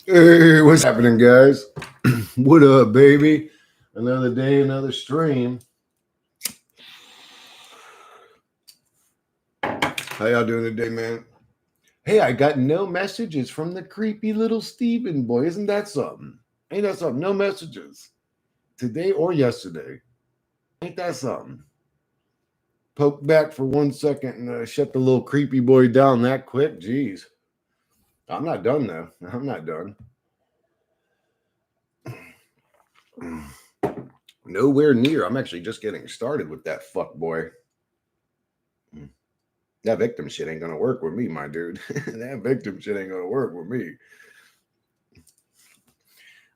Hey, what's happening, guys? What up, baby? Another day, another stream. How y'all doing today, man? Hey, I got no messages from the creepy little Steven boy. Isn't that something? Ain't that something? No messages today or yesterday. Ain't that something? Poke back for 1 second and shut the little creepy boy down that quick. Jeez. I'm not done, though. I'm not done. Nowhere near. I'm actually just getting started with that fuck boy. That victim shit ain't gonna work with me, my dude. That victim shit ain't gonna work with me.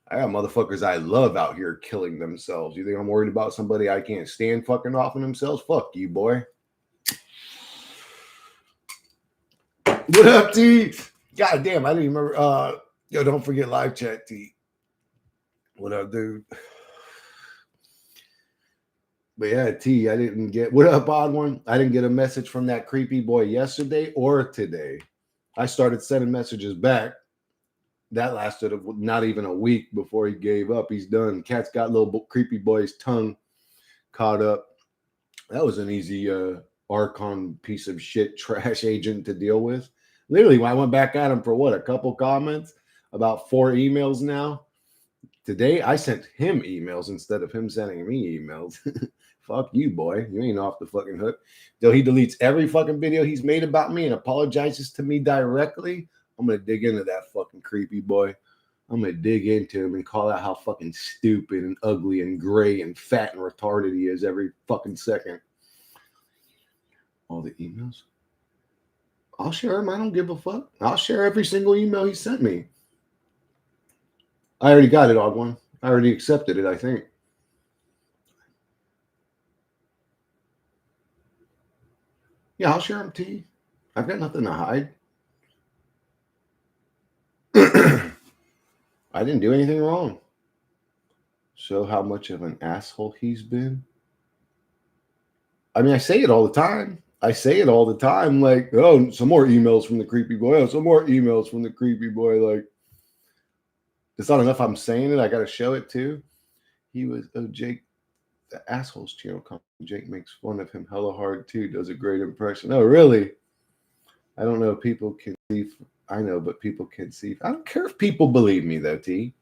I got motherfuckers I love out here killing themselves. You think I'm worried about somebody I can't stand fucking off on themselves? Fuck you, boy. What up, T? God damn, I didn't remember. Yo, don't forget live chat, T. What up, dude? But yeah, T, I didn't get. What up, odd one? I didn't get a message from that creepy boy yesterday or today. I started sending messages back. That lasted not even a week before he gave up. He's done. Cat's got little creepy boy's tongue caught up. That was an easy Archon piece of shit trash agent to deal with. Literally, when I went back at him for what, a couple comments, about 4 emails now. Today, I sent him emails instead of him sending me emails. Fuck you, boy. You ain't off the fucking hook. Though he deletes every fucking video he's made about me and apologizes to me directly, I'm going to dig into that fucking creepy boy. I'm going to dig into him and call out how fucking stupid and ugly and gray and fat and retarded he is every fucking second. All the emails? I'll share them. I don't give a fuck. I'll share every single email he sent me. I already got it, odd one. I already accepted it, I think. Yeah, I'll share them, T. I've got nothing to hide. I didn't do anything wrong. Show how much of an asshole he's been. I mean, I say it all the time. Like, oh, some more emails from the creepy boy. Oh, some more emails from the creepy boy. Like, it's not enough I'm saying it. I got to show it too. He was, Jake, the assholes channel. Jake makes fun of him hella hard too. Does a great impression. Oh, really? I don't know if people can see. I know, but people can see. I don't care if people believe me, though, T.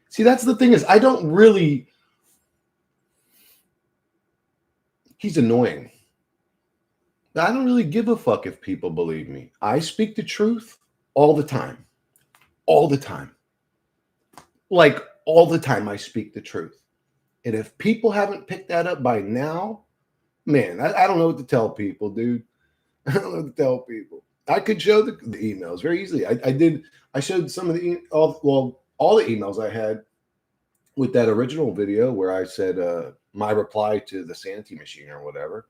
See, that's the thing is, I don't really. He's annoying. I don't really give a fuck if people believe me. I speak the truth all the time. All the time. Like, all the time I speak the truth. And if people haven't picked that up by now, man, I don't know what to tell people, dude. I don't know what to tell people. I could show the emails very easily. I showed some of all the emails I had with that original video where I said my reply to the sanity machine or whatever.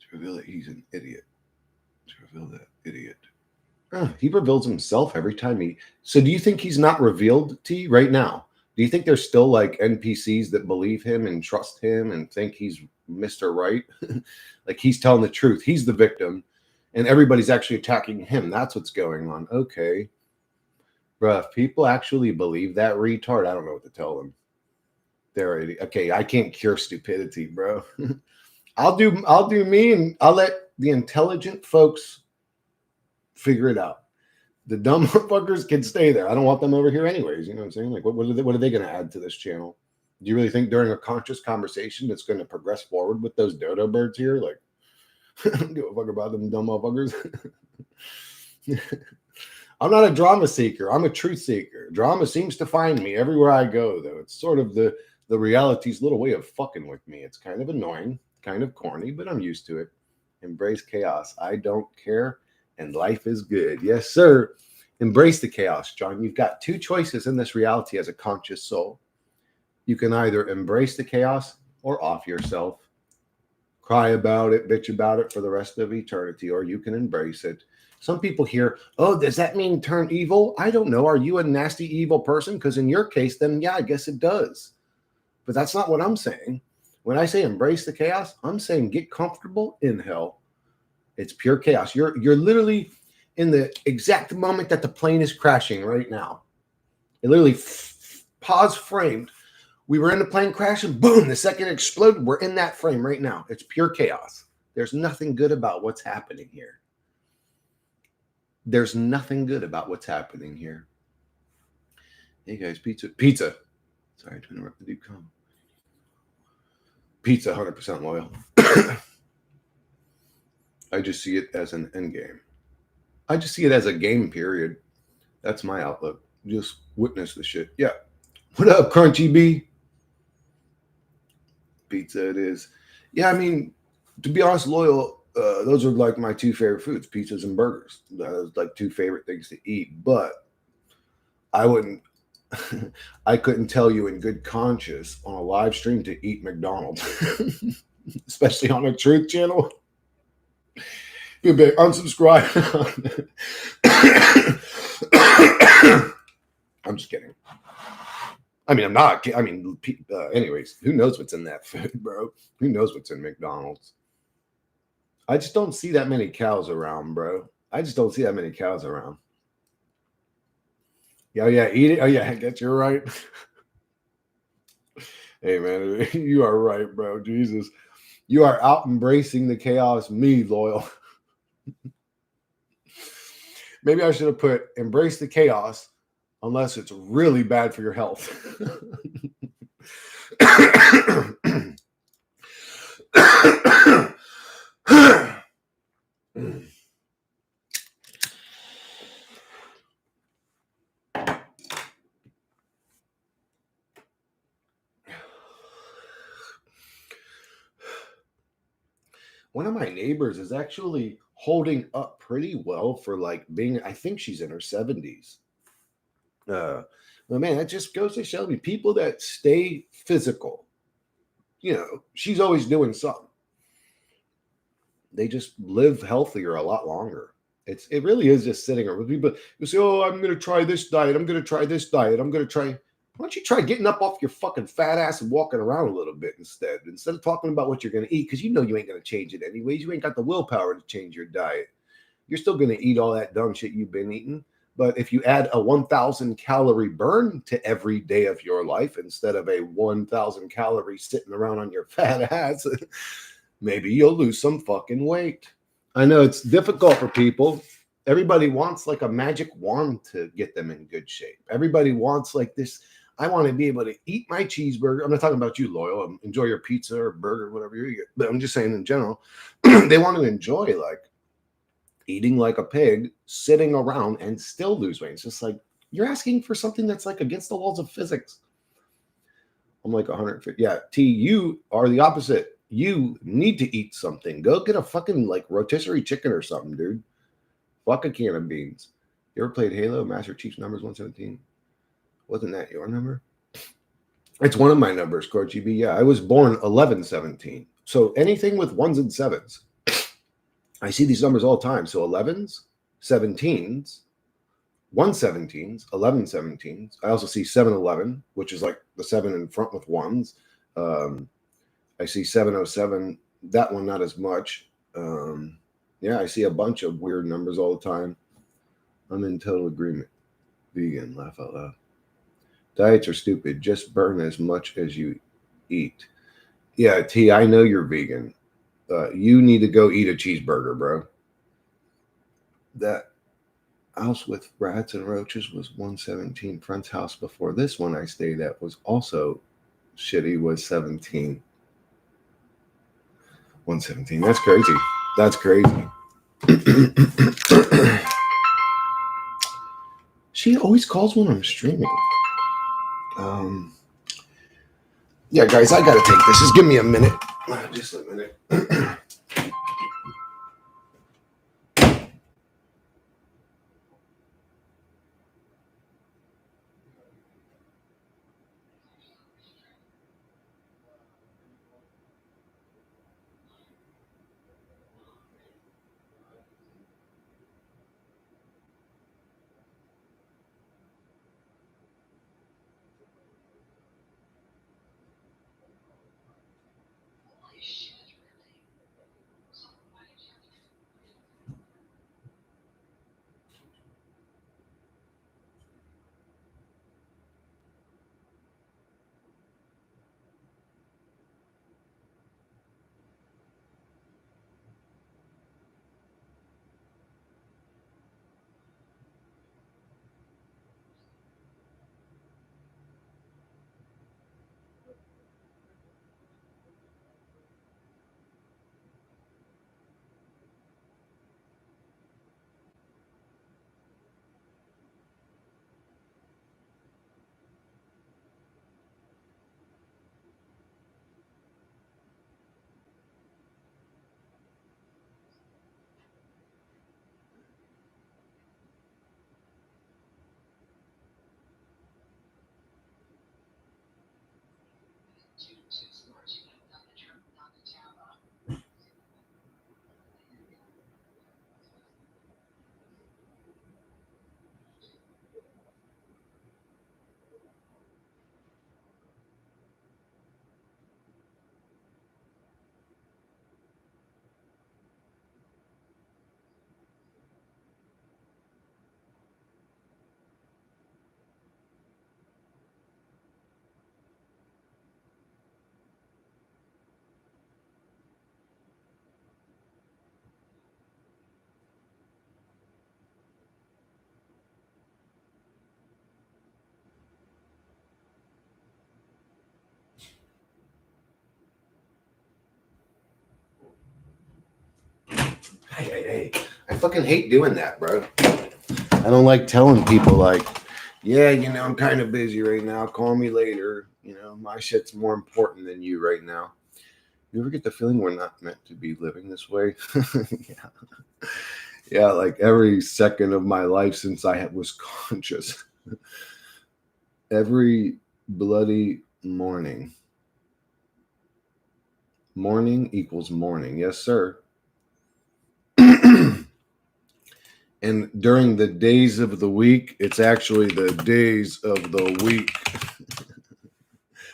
To reveal that he's an idiot. To reveal that idiot. He reveals himself every time he. So do you think he's not revealed, T, right now? Do you think there's still like NPCs that believe him and trust him and think he's Mr. Right? Like he's telling the truth. He's the victim and everybody's actually attacking him. That's what's going on. Okay. Bruh, if people actually believe that retard, I don't know what to tell them. They're okay. I can't cure stupidity, bro. I'll do me and I'll let the intelligent folks figure it out. The dumb motherfuckers can stay there. I don't want them over here anyways. You know what I'm saying? Like, what are they going to add to this channel? Do you really think during a conscious conversation it's going to progress forward with those dodo birds here? Like, I don't give a fuck about them dumb motherfuckers. I'm not a drama seeker. I'm a truth seeker. Drama seems to find me everywhere I go, though. It's sort of the reality's little way of fucking with me. It's kind of annoying, kind of corny, but I'm used to it. Embrace chaos. I don't care. And life is good. Yes, sir. Embrace the chaos, John. You've got 2 choices in this reality as a conscious soul. You can either embrace the chaos or off yourself, cry about it, bitch about it for the rest of eternity, or you can embrace it. Some people hear, oh, does that mean turn evil? I don't know. Are you a nasty, evil person? Because in your case, then yeah, I guess it does. But that's not what I'm saying. When I say embrace the chaos, I'm saying get comfortable in hell. It's pure chaos. You're literally, in the exact moment that the plane is crashing right now. It literally pause framed. We were in the plane crashing, boom, the second it exploded, we're in that frame right now. It's pure chaos. There's nothing good about what's happening here. There's nothing good about what's happening here. Hey guys, pizza. Sorry to interrupt the deep comment. Pizza 100% loyal. I just see it as an end game. I just see it as a game, period. That's my outlook. Just witness the shit. Yeah. What up, Crunchy B? Pizza it is. Yeah, I mean, to be honest, loyal, those are like my two favorite foods, pizzas and burgers. Those like two favorite things to eat. But I wouldn't, I couldn't tell you in good conscience on a live stream to eat McDonald's, especially on a truth channel. You better unsubscribe. I'm just kidding. I mean, I'm not. I mean, anyways, who knows what's in that food, bro? Who knows what's in McDonald's? I just don't see that many cows around, bro. I just don't see that many cows around. Oh yeah, eat it. Oh yeah, I guess you're right. Hey man, you are right, bro. Jesus, you are out embracing the chaos. Me, loyal. Maybe I should have put embrace the chaos, unless it's really bad for your health. One of my neighbors is actually holding up pretty well for like being, I think she's in her 70s. Well, man, that just goes to show me people that stay physical, she's always doing something. They just live healthier a lot longer. It really is just sitting around with people who say, "Oh, I'm going to try this diet. I'm going to try this diet. I'm going to try." Why don't you try getting up off your fucking fat ass and walking around a little bit instead of talking about what you're going to eat, because you know you ain't going to change it anyways. You ain't got the willpower to change your diet. You're still going to eat all that dumb shit you've been eating. But if you add a 1,000 calorie burn to every day of your life instead of a 1,000 calories sitting around on your fat ass, maybe you'll lose some fucking weight. I know it's difficult for people. Everybody wants like a magic wand to get them in good shape. Everybody wants like this. I want to be able to eat my cheeseburger. I'm not talking about you, loyal. Enjoy your pizza or burger, whatever you get. But I'm just saying in general, they want to enjoy like eating like a pig, sitting around and still lose weight. It's just like you're asking for something that's like against the laws of physics. I'm like 150. Yeah, T, you are the opposite. You need to eat something. Go get a fucking like rotisserie chicken or something, dude. Fuck a can of beans. You ever played Halo? Master Chief's numbers 117. Wasn't that your number? It's one of my numbers, Core GB. Yeah, I was born 1117. So anything with ones and sevens. I see these numbers all the time. So 11s, 17s, 117s, 1117s. I also see 711, which is like the 7 in front with ones. I see 707. That one, not as much. Yeah, I see a bunch of weird numbers all the time. I'm in total agreement. Vegan, laugh out loud. Diets are stupid. Just burn as much as you eat. Yeah, T, I know you're vegan. You need to go eat a cheeseburger, bro. That house with rats and roaches was 117. Friend's house before this one I stayed at was also shitty, was 17. 117. That's crazy. That's crazy. She always calls when I'm streaming. Yeah, guys, I gotta take this. Just give me a minute. Just a minute. Hey. I fucking hate doing that, bro. I don't like telling people, like, yeah, I'm kind of busy right now. Call me later. My shit's more important than you right now. You ever get the feeling we're not meant to be living this way? Yeah. Yeah, like every second of my life since I was conscious, every bloody morning. Morning equals morning. Yes, sir. And during the days of the week, it's actually the days of the week.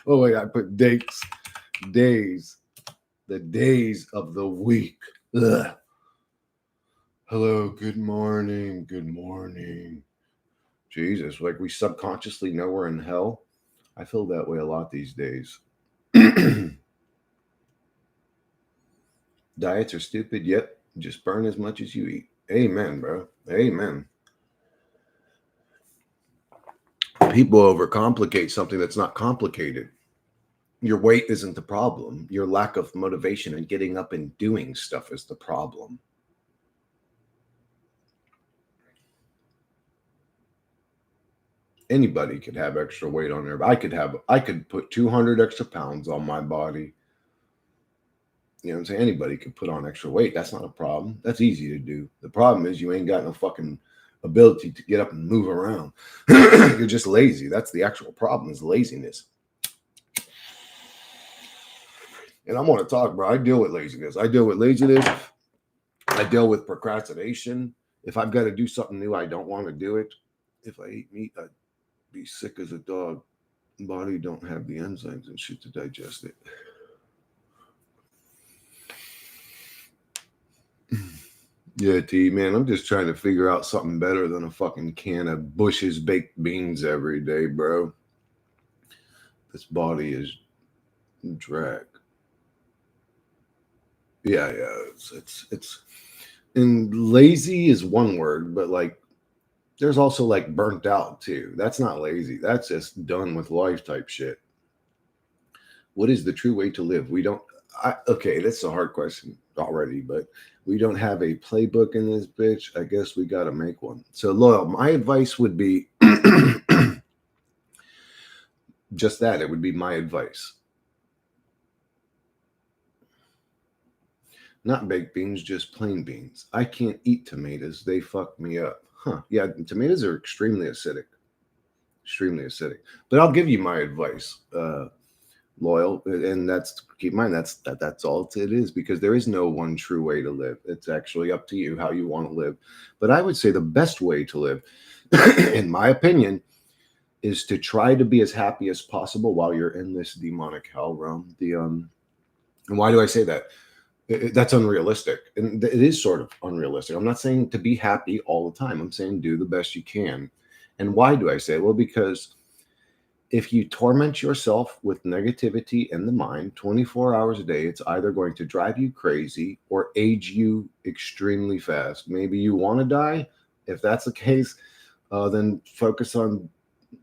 Oh, wait, I put dates. Days. The days of the week. Ugh. Hello, good morning. Good morning. Jesus, like we subconsciously know we're in hell. I feel that way a lot these days. Diets are stupid. Yep. Just burn as much as you eat. Amen, bro. Amen. People overcomplicate something that's not complicated. Your weight isn't the problem. Your lack of motivation and getting up and doing stuff is the problem. Anybody could have extra weight on there. I could put 200 extra pounds on my body. You know what I'm saying? Anybody could put on extra weight. That's not a problem. That's easy to do. The problem is you ain't got no fucking ability to get up and move around. You're just lazy. That's the actual problem, is laziness. And I want to talk, bro. I deal with laziness. I deal with procrastination. If I've got to do something new, I don't want to do it. If I eat meat, I'd be sick as a dog. Body don't have the enzymes and shit to digest it. Yeah, T, man, I'm just trying to figure out something better than a fucking can of Bush's baked beans every day, bro. This body is drag. Yeah. It's and lazy is one word, but like there's also like burnt out too. That's not lazy. That's just done with life type shit. What is the true way to live? We don't. Okay, that's a hard question already, but we don't have a playbook in this bitch. I guess we got to make one. So, Loyal, my advice would be just that. It would be my advice. Not baked beans, just plain beans. I can't eat tomatoes. They fuck me up. Huh. Yeah, tomatoes are extremely acidic. Extremely acidic. But I'll give you my advice. Loyal, and that's, keep in mind, that's all it is, because there is no one true way to live. It's actually up to you how you want to live. But I would say the best way to live, in my opinion, is to try to be as happy as possible while you're in this demonic hell realm. And why do I say that? That's unrealistic, and it is sort of unrealistic. I'm not saying to be happy all the time. I'm saying do the best you can. And why do I say it? Well, because if you torment yourself with negativity in the mind 24 hours a day, it's either going to drive you crazy or age you extremely fast. Maybe you want to die. If that's the case, then focus on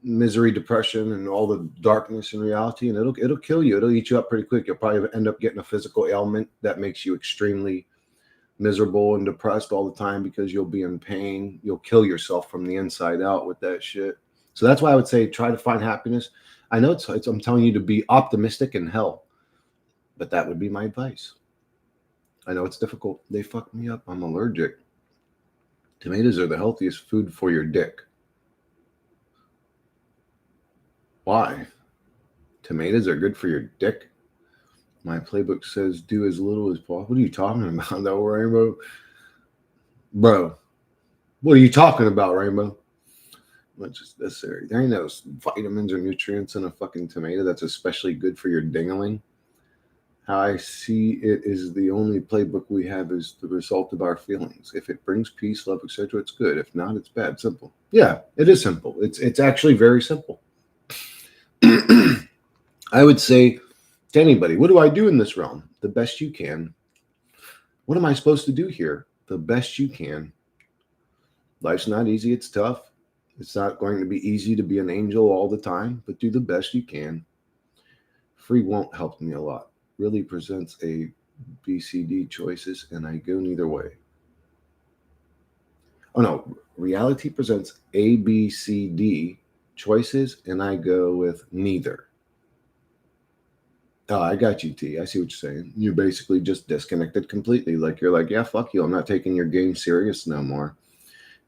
misery, depression, and all the darkness in reality, and it'll kill you. It'll eat you up pretty quick. You'll probably end up getting a physical ailment that makes you extremely miserable and depressed all the time because you'll be in pain. You'll kill yourself from the inside out with that shit. So that's why I would say try to find happiness. I know I'm telling you to be optimistic in hell, but that would be my advice. I know it's difficult. They fuck me up. I'm allergic. Tomatoes are the healthiest food for your dick. Why? Tomatoes are good for your dick? My playbook says do as little as possible. What are you talking about, though, Rainbow? Bro, what are you talking about, Rainbow? Much is necessary. There ain't no vitamins or nutrients in a fucking tomato that's especially good for your dingling. How I see it is the only playbook we have is the result of our feelings. If it brings peace, love, etc., it's good. If not, it's bad. Simple. Yeah, it is simple. It's actually very simple. I would say to anybody, what do I do in this realm? The best you can. What am I supposed to do here? The best you can. Life's not easy. It's tough. It's not going to be easy to be an angel all the time, but do the best you can. Free won't help me a lot. Really presents a BCD choices, and I go neither way. Oh no, reality presents A, B, C, D choices, and I go with neither. Oh, I got you, T. I see what you're saying. You basically just disconnected completely. Like you're like, yeah, fuck you. I'm not taking your game serious no more.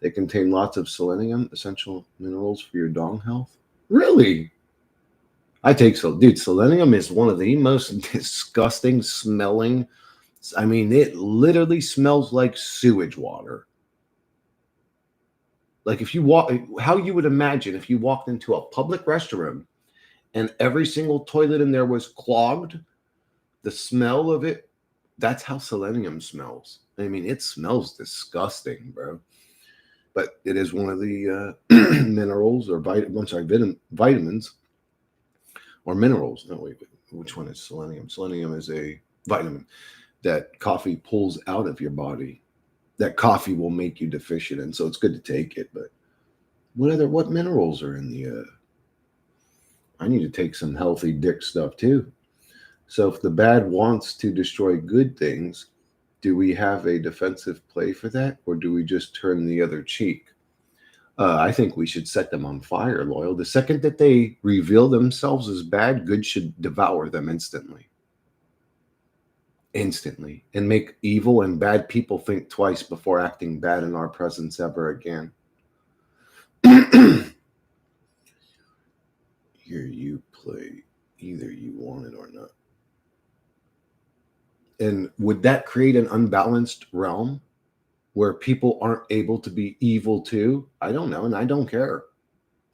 They contain lots of selenium, essential minerals for your dong health. Really? I take so, dude. Selenium is one of the most disgusting smelling. I mean, it literally smells like sewage water. Like if you walk, how you would imagine if you walked into a public restroom and every single toilet in there was clogged, the smell of it, that's how selenium smells. I mean, it smells disgusting, bro. But it is one of the minerals or vitamins or minerals. No, wait, which one is selenium? Selenium is a vitamin that coffee pulls out of your body. That coffee will make you deficient in, so it's good to take it. But what minerals are in the? I need to take some healthy dick stuff too. So if the bad wants to destroy good things, do we have a defensive play for that, or do we just turn the other cheek? I think we should set them on fire, Loyal. The second that they reveal themselves as bad, good should devour them instantly. Instantly. And make evil and bad people think twice before acting bad in our presence ever again. Here you play, either you want it or not. And would that create an unbalanced realm where people aren't able to be evil too? I don't know, and I don't care.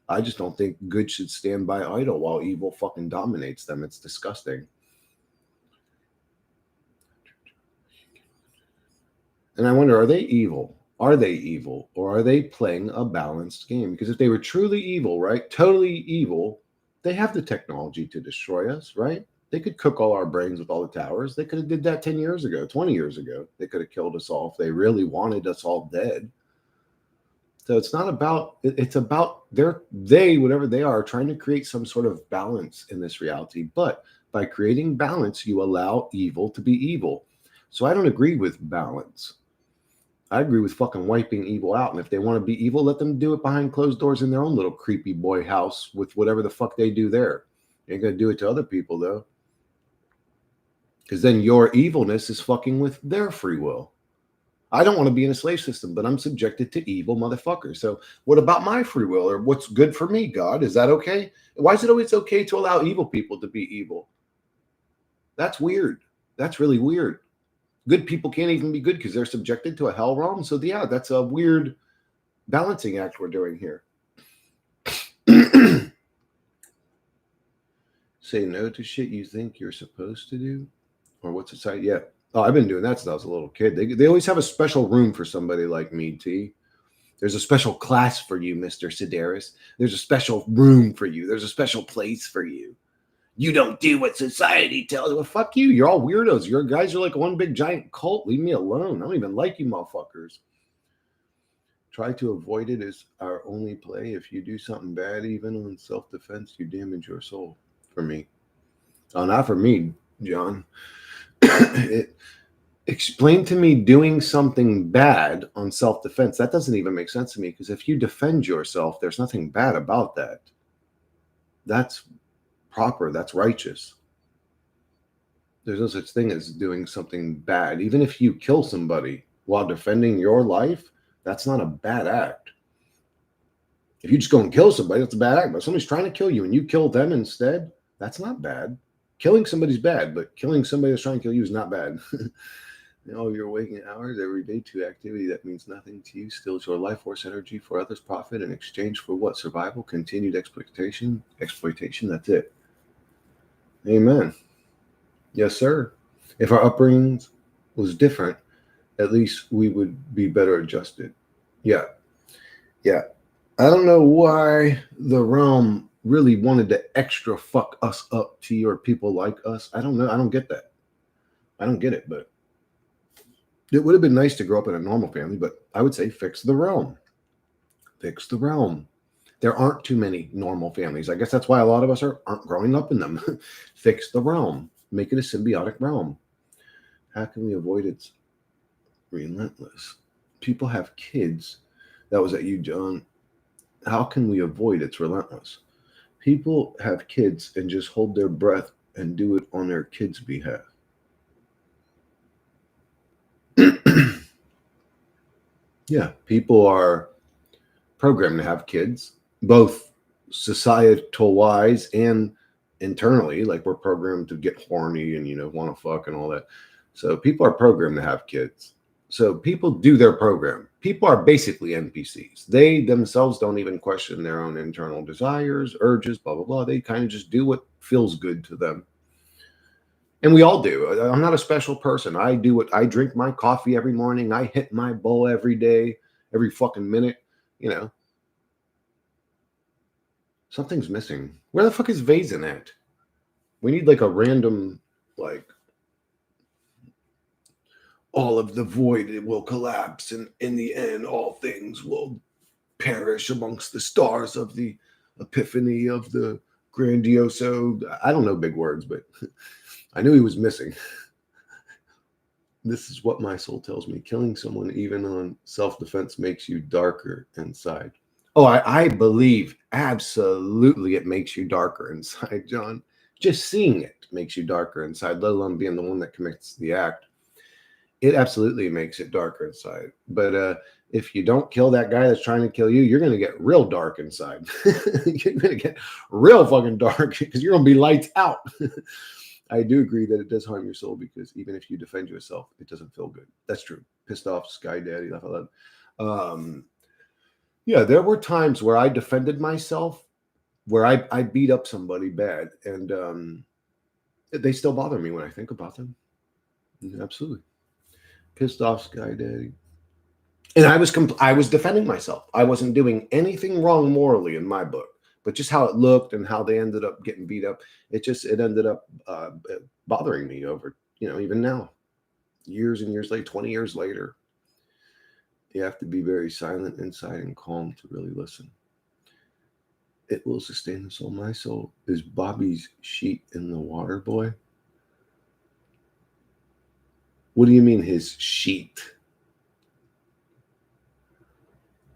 I just don't think good should stand by idle while evil fucking dominates them. It's disgusting. And I wonder, are they evil? Are they evil? Or are they playing a balanced game? Because if they were truly evil, right? Totally evil, they have the technology to destroy us, right? They could cook all our brains with all the towers. They could have did that 10 years ago, 20 years ago. They could have killed us all if they really wanted us all dead. So it's not about, it's about they, whatever they are, trying to create some sort of balance in this reality. But by creating balance, you allow evil to be evil. So I don't agree with balance. I agree with fucking wiping evil out. And if they want to be evil, let them do it behind closed doors in their own little creepy boy house with whatever the fuck they do there. You ain't gonna do it to other people though. Because then your evilness is fucking with their free will. I don't want to be in a slave system, but I'm subjected to evil motherfuckers. So what about my free will, or what's good for me, God? Is that okay? Why is it always okay to allow evil people to be evil? That's weird. That's really weird. Good people can't even be good because they're subjected to a hell realm. So yeah, that's a weird balancing act we're doing here. Say no to shit you think you're supposed to do, or what's it say? Yeah. Oh, I've been doing that since I was a little kid. They always have a special room for somebody like me, T. There's a special class for you, Mr. Sedaris. There's a special room for you. There's a special place for you. You don't do what society tells you. Well, fuck you. You're all weirdos. Your guys are like one big giant cult. Leave me alone. I don't even like you motherfuckers. Try to avoid it as our only play. If you do something bad, even on self-defense, you damage your soul. For me. Oh, not for me, John. Explain to me doing something bad on self-defense. That doesn't even make sense to me, because if you defend yourself, there's nothing bad about that. That's proper. That's righteous. There's no such thing as doing something bad. Even if you kill somebody while defending your life, that's not a bad act. If you just go and kill somebody, that's a bad act. But if somebody's trying to kill you and you kill them instead, that's not bad. Killing somebody's bad, but killing somebody that's trying to kill you is not bad. All your waking hours every day to activity that means nothing to you steals your life force energy for others' profit in exchange for what? Survival, continued exploitation. That's it. Amen. Yes, sir. If our upbringing was different, at least we would be better adjusted. Yeah. I don't know why the realm really wanted to extra fuck us up, T, or people like us. I don't know. I don't get that. I don't get it, but it would have been nice to grow up in a normal family, but I would say fix the realm. Fix the realm. There aren't too many normal families. I guess that's why a lot of us aren't growing up in them. Fix the realm. Make it a symbiotic realm. How can we avoid its relentless? People have kids. That was at you, John. How can we avoid its relentless? People have kids and just hold their breath and do it on their kids' behalf. Yeah, people are programmed to have kids, both societal wise and internally. Like we're programmed to get horny and want to fuck and all that. So people are programmed to have kids. So people do their program. People are basically NPCs. They themselves don't even question their own internal desires, urges, blah blah blah. They kind of just do what feels good to them. And we all do. I'm not a special person. I do what I drink my coffee every morning. I hit my bowl every day, every fucking minute. You know, something's missing. Where the fuck is Vazen at? We need like a random, like, all of the void it will collapse, and in the end, all things will perish amongst the stars of the epiphany of the grandioso. I don't know big words, but I knew he was missing. This is what my soul tells me. Killing someone, even on self-defense, makes you darker inside. Oh, I believe absolutely it makes you darker inside, John. Just seeing it makes you darker inside, let alone being the one that commits the act. It absolutely makes it darker inside. But if you don't kill that guy that's trying to kill you, you're going to get real dark inside. You're going to get real fucking dark because you're going to be lights out. I do agree that it does harm your soul because even if you defend yourself, it doesn't feel good. That's true. Pissed off, Sky Daddy, laugh out loud. Yeah, there were times where I defended myself, where I beat up somebody bad, and they still bother me when I think about them. Absolutely. Pissed off, Sky Daddy. And I was defending myself. I wasn't doing anything wrong morally in my book, but just how it looked and how they ended up getting beat up, it ended up bothering me over, even now, years and years later, 20 years later. You have to be very silent inside and calm to really listen. It will sustain the soul. My soul is Bobby's sheet in the water, boy. What do you mean his sheet?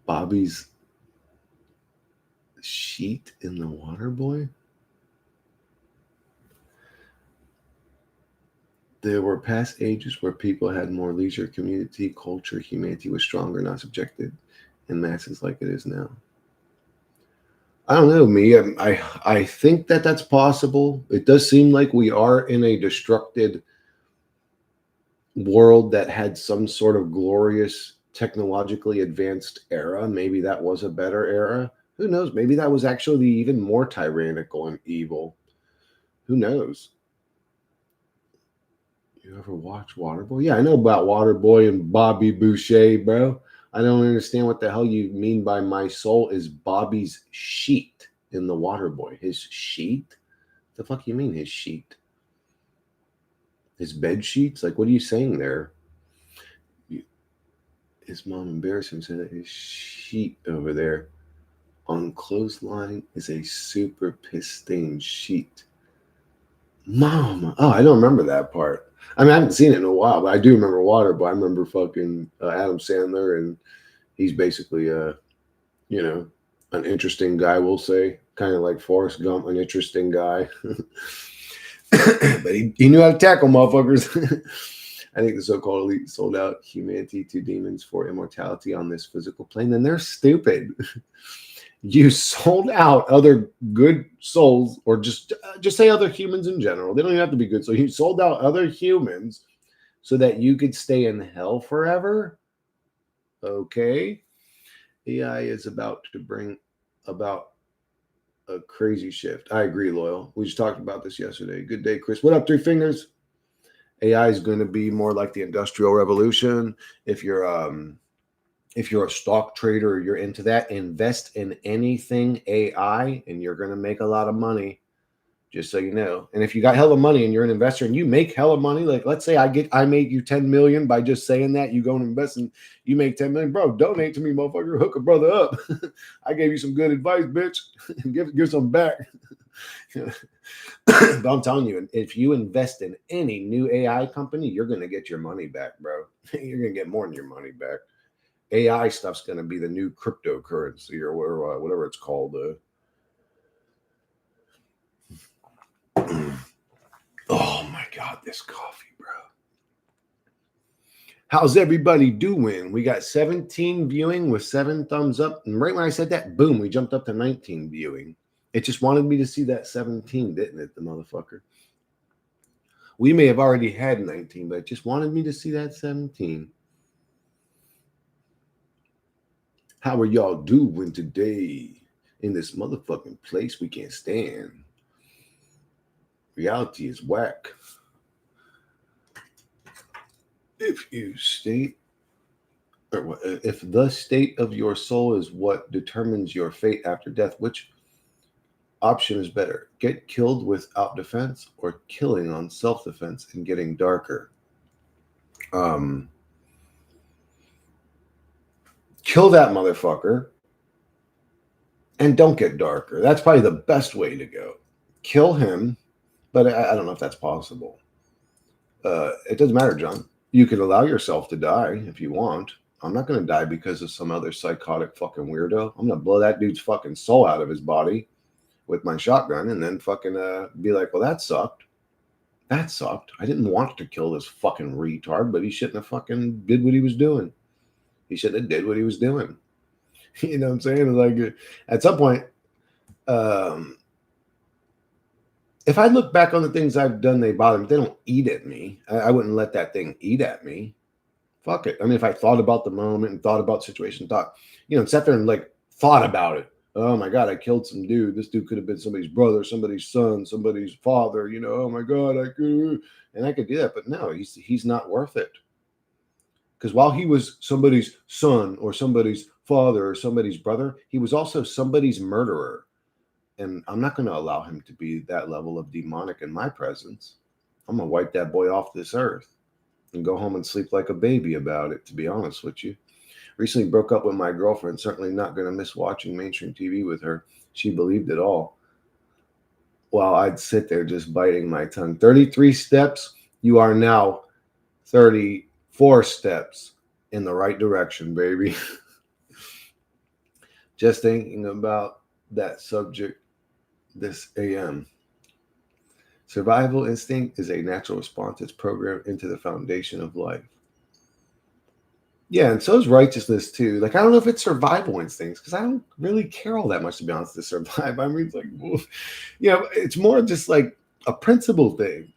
Bobby's sheet in the water, boy? There were past ages where people had more leisure, community, culture, humanity was stronger, not subjected in masses like it is now. I don't know, me. I think that that's possible. It does seem like we are in a destructed world that had some sort of glorious, technologically advanced era. Maybe that was a better era. Who knows? Maybe that was actually even more tyrannical and evil. Who knows? You ever watch Waterboy? Yeah, I know about Waterboy and Bobby Boucher, bro. I don't understand what the hell you mean by my soul is Bobby's sheet in the Waterboy. His sheet? The fuck you mean his sheet? His bed sheets? Like, what are you saying there? His mom embarrassed him, said that his sheet over there on clothesline is a super piss-stained sheet. Mom. Oh, I don't remember that part. I mean, I haven't seen it in a while, but I do remember Waterboy. I remember fucking Adam Sandler, and he's basically an interesting guy, we'll say. Kind of like Forrest Gump, an interesting guy. But he knew how to tackle motherfuckers. I think the so-called elite sold out humanity to demons for immortality on this physical plane. Then they're stupid. You sold out other good souls, or just say other humans in general. They don't even have to be good. So you sold out other humans so that you could stay in hell forever. Okay. AI is about to bring about a crazy shift. I agree, Loyal. We just talked about this yesterday. Good day, Chris. What up, Three Fingers? AI is going to be more like the Industrial Revolution. If you're a stock trader or you're into that, invest in anything AI and you're going to make a lot of money, just so you know. And if you got hella money and you're an investor and you make hella money, like let's say I made you 10 million by just saying that, you go and invest and you make 10 million, bro, donate to me, motherfucker, hook a brother up. I gave you some good advice, bitch. give some back. But I'm telling you, if you invest in any new AI company, you're going to get your money back, bro. You're going to get more than your money back. AI stuff's going to be the new cryptocurrency or whatever it's called. Oh my God, this coffee, bro. How's everybody doing? We got 17 viewing with 7 thumbs up. And right when I said that, boom, we jumped up to 19 viewing. It just wanted me to see that 17, didn't it, the motherfucker? We may have already had 19, but it just wanted me to see that 17. How are y'all doing today in this motherfucking place we can't stand? Reality is whack. If the state of your soul is what determines your fate after death, which option is better? Get killed without defense or killing on self-defense and getting darker? Kill that motherfucker and don't get darker. That's probably the best way to go. Kill him, but I don't know if that's possible. It doesn't matter, John. You can allow yourself to die if you want. I'm not going to die because of some other psychotic fucking weirdo. I'm going to blow that dude's fucking soul out of his body with my shotgun and then fucking be like, well, that sucked. That sucked. I didn't want to kill this fucking retard, but he shouldn't have fucking did what he was doing. He shouldn't have did what he was doing. You know what I'm saying? Like at some point, if I look back on the things I've done, they bother me. They don't eat at me. I wouldn't let that thing eat at me. Fuck it. I mean, if I thought about the moment and thought about the situation, sat there and like thought about it. Oh my God, I killed some dude. This dude could have been somebody's brother, somebody's son, somebody's father. Oh my God, I could do that. But no, he's not worth it. Because while he was somebody's son or somebody's father or somebody's brother, he was also somebody's murderer. And I'm not going to allow him to be that level of demonic in my presence. I'm going to wipe that boy off this earth and go home and sleep like a baby about it, to be honest with you. Recently broke up with my girlfriend. Certainly not going to miss watching mainstream TV with her. She believed it all. While I'd sit there just biting my tongue. 33 steps. You are now 34 steps in the right direction, baby. Just thinking about that subject this AM. Survival instinct is a natural response. It's programmed into the foundation of life. Yeah, and so is righteousness too. Like, I don't know if it's survival instincts because I don't really care all that much, to be honest, to survive. I mean, it's like, it's more just like a principle thing.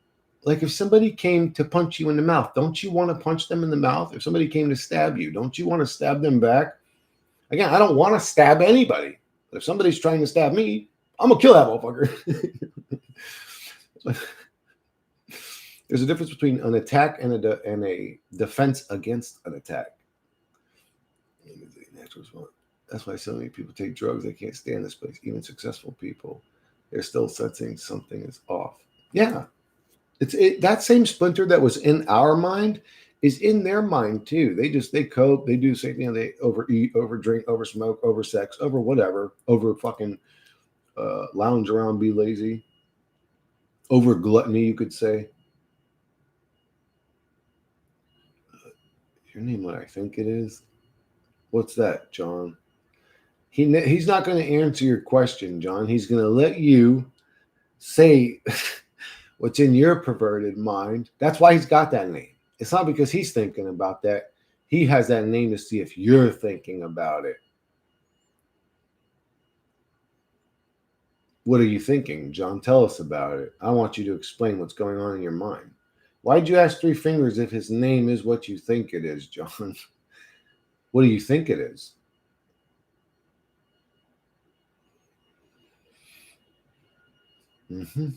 Like if somebody came to punch you in the mouth, don't you want to punch them in the mouth? If somebody came to stab you, don't you want to stab them back? Again, I don't want to stab anybody. But if somebody's trying to stab me, I'm going to kill that motherfucker. There's a difference between an attack and a defense against an attack. That's why so many people take drugs. They can't stand this place. Even successful people, they're still sensing something is off. Yeah. That same splinter that was in our mind is in their mind too. They cope. They do the same thing. They overeat, overdrink, oversmoke, oversex, over whatever, over fucking lounge around, be lazy, over gluttony, you could say. Your name, what I think it is. What's that, John? He's not going to answer your question, John. He's going to let you say what's in your perverted mind. That's why he's got that name. It's not because he's thinking about that. He has that name to see if you're thinking about it. What are you thinking, John? Tell us about it. I want you to explain what's going on in your mind. Why'd you ask Three Fingers if his name is what you think it is, John? What do you think it is? Mm-hmm.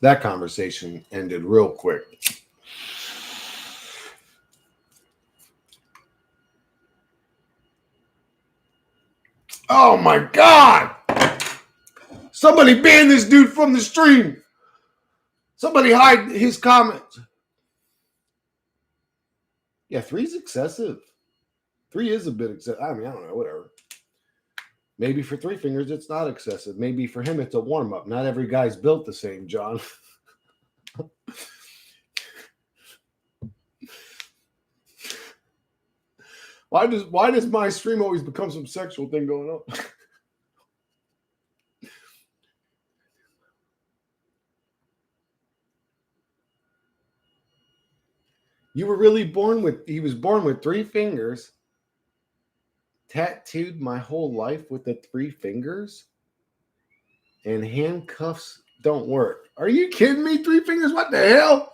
That conversation ended real quick. Oh my God! Somebody ban this dude from the stream. Somebody hide his comments. Yeah, 3's excessive. 3 is a bit excessive. I mean, I don't know, whatever. Maybe for 3 fingers, it's not excessive. Maybe for him, it's a warm up. Not every guy's built the same, John. Why does my stream always become some sexual thing going on? You were really he was born with 3 fingers, tattooed my whole life with the 3 fingers, and handcuffs don't work. Are you kidding me? 3 fingers? What the hell?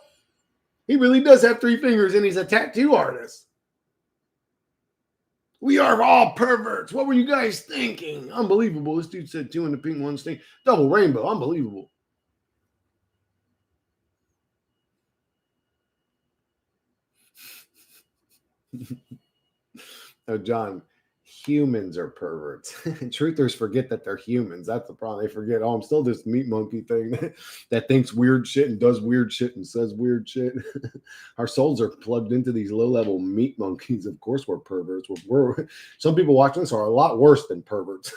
He really does have 3 fingers, and he's a tattoo artist. We are all perverts. What were you guys thinking? Unbelievable. This dude said 2 in the pink, 1 sting. Double rainbow. Unbelievable. Oh, John, humans are perverts. Truthers forget that they're humans. That's the problem. They forget, oh, I'm still this meat monkey thing that thinks weird shit and does weird shit and says weird shit. Our souls are plugged into these low-level meat monkeys. Of course we're perverts. Some people watching this are a lot worse than perverts.